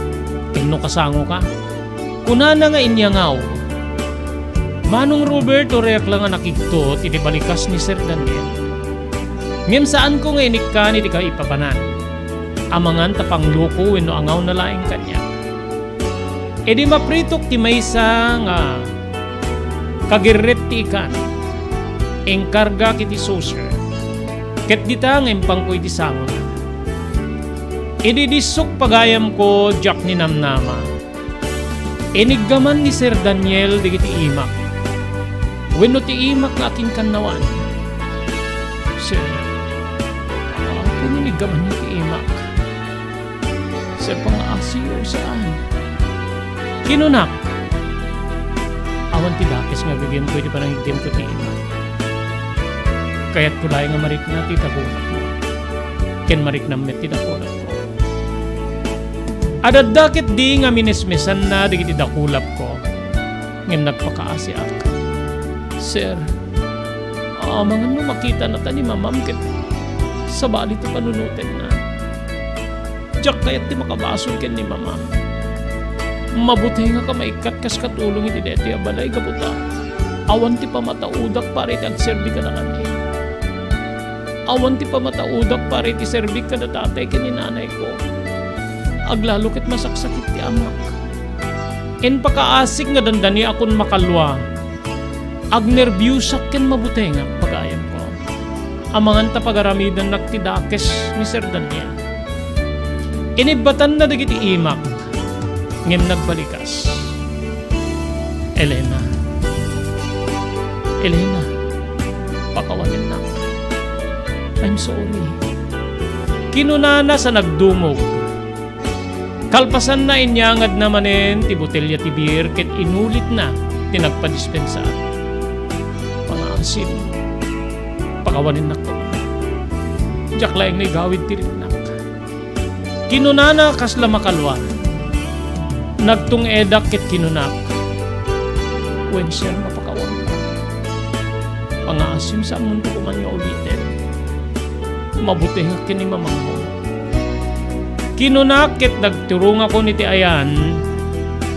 Kino kasango ka. Kunana nga inyangaw. Manong Roberto reak lang nga nakigtot iti balikas ni Sir Daniel. Ngem saan ko nga inikkan iti ka ipapanan. Amangan tapang loko wenno angaw na laing kanya. E di mapritok ti maysa nga kagirret ti ikan. Engkarga kiti saucer. Ket dita nga impang ko iti sangon. E di disok pagayam ko jak ni namnama. Eniggaman ni Sir Daniel digiti imak. Wenno ti imak nga aking kanawan. Sir, pininigaman niyo ti imak. Sir, pang-asiyo saan? Kinunak. Awan ti dakis nga gagyan ko, di pa nang igdem ko ti imak. Kaya't kulay nga marik na ti tabunak mo. Ken marik na met ti tabunak ko. Adadakit di nga minismisan na digiti dakulap ko. Ngem nagpakaasi ak. Sir, mga no makita na tani mamam ket sabali ti panunutin na. Diyak kayat ti makabasol ken ni mama. Mabuti nga ka maikat kas katulong iti deti abalay kabuta. Awan ti pamataudak pare ti agserbi ka na kani. Awan ti pamataudak pare ti serbi ka na tatay ken ni nanay ko. Aglalo ket masaksakit ti amak. En pakaasik nga dandani akon makalwa. Agnerbyusak ken mabuti nga pagayam ko. Amangan ta pagaramidan nagtidakes ni Sir Daniel. Inibatan na dagiti imak. Ngem nagbalikas. Elena, pakawanin na. I'm sorry. Kinunana sa nagdumog. Kalpasan na inyangad namanen ti botelya ti beer ket inulit na tinagpadispensa. Pangasim. Pakawanin na ko. Diyak laing na igawid ti rinak. Kinunana kasla makalwa. Nagtung edak ket kinunak. When siya mapakawan ka. Pangasim sa mundo ko man yung ulitin. Mabuti nga kini mamang mo. Kinunak ket nagturong ako ni ti ayan.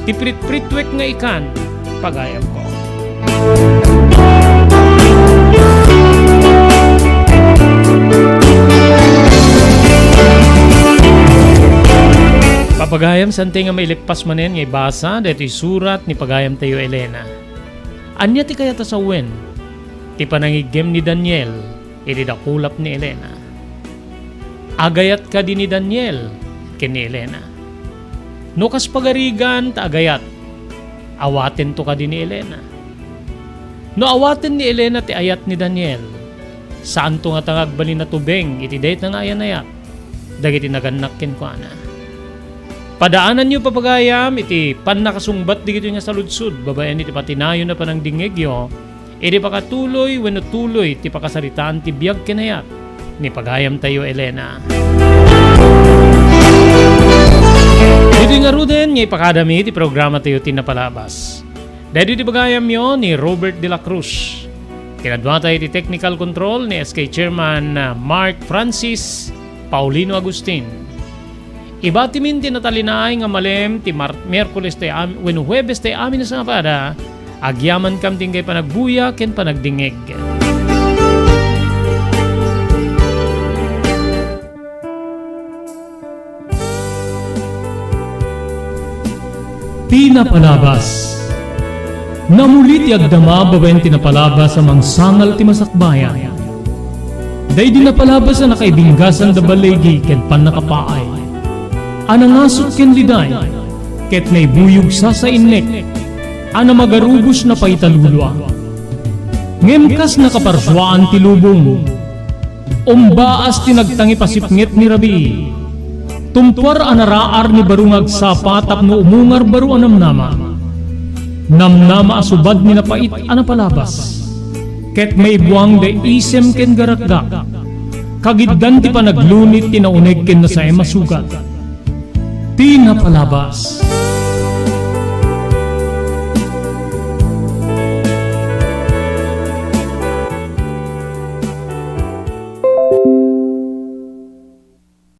Ti prit-pritwek nga ikan. Pagayam ko. Papagayam sante nga mailikpas manen nga ibasa deto'y surat ni pagayam tayo Elena. Anya ti kaya ta sa wen? Ti panangigem ni Daniel, iti dakulap ni Elena. Agayat ka din ni Daniel, ken ni Elena. No kas pagarigan ta agayat, awaten to ka din ni Elena. No awaten ni Elena ti ayat ni Daniel, saan to nga tangagbalin na tubeng, iti dayt na nga ayan-ayat, dagiti naganak ken ko ana. Padaanan niyo papagayam iti panakasungbat digito nga saludsud babayan iti patinayo na panang dingegyo iti pakatuloy wenno tuloy ti pakasaritaan ti biag kinayat ni pagayam tayo Elena. Dito nga ruden nga ipakadami ti programa tayo tinapalabas. Dahil iti pagayam yo ni Robert de la Cruz. Kinadwa tayo iti technical control ni SK Chairman Mark Francis Paulino Agustin. Iba ti min tinatalinay nga malem ti Miyerkules ti wenno Huwebes ti amin na sa pada agyaman kam tingkay panagbuya ken panagdingeg. Tinapalabas. Namuli ti agdama babaen tinapalabas amang sangal ti masakbayan. Day dinapalabas na nakaibinggasan da balegi ken panakapaay. Anangasot ken liday, ket naibuyog sa innek, ana magarubos na paitalulwa. Ngemkas nakaparswaan ti lubong, umbaas tinagtangi pasipnget ni Rabi, tumpar anaraar ni barungag sapa tapno umungar baru anamnama, namnama asubad ni napait anapalabas, ket may buwang de isem ken garakgak, kagiddan ti panaglunit tinauneg ken na sa emasugat. Tinapalabas.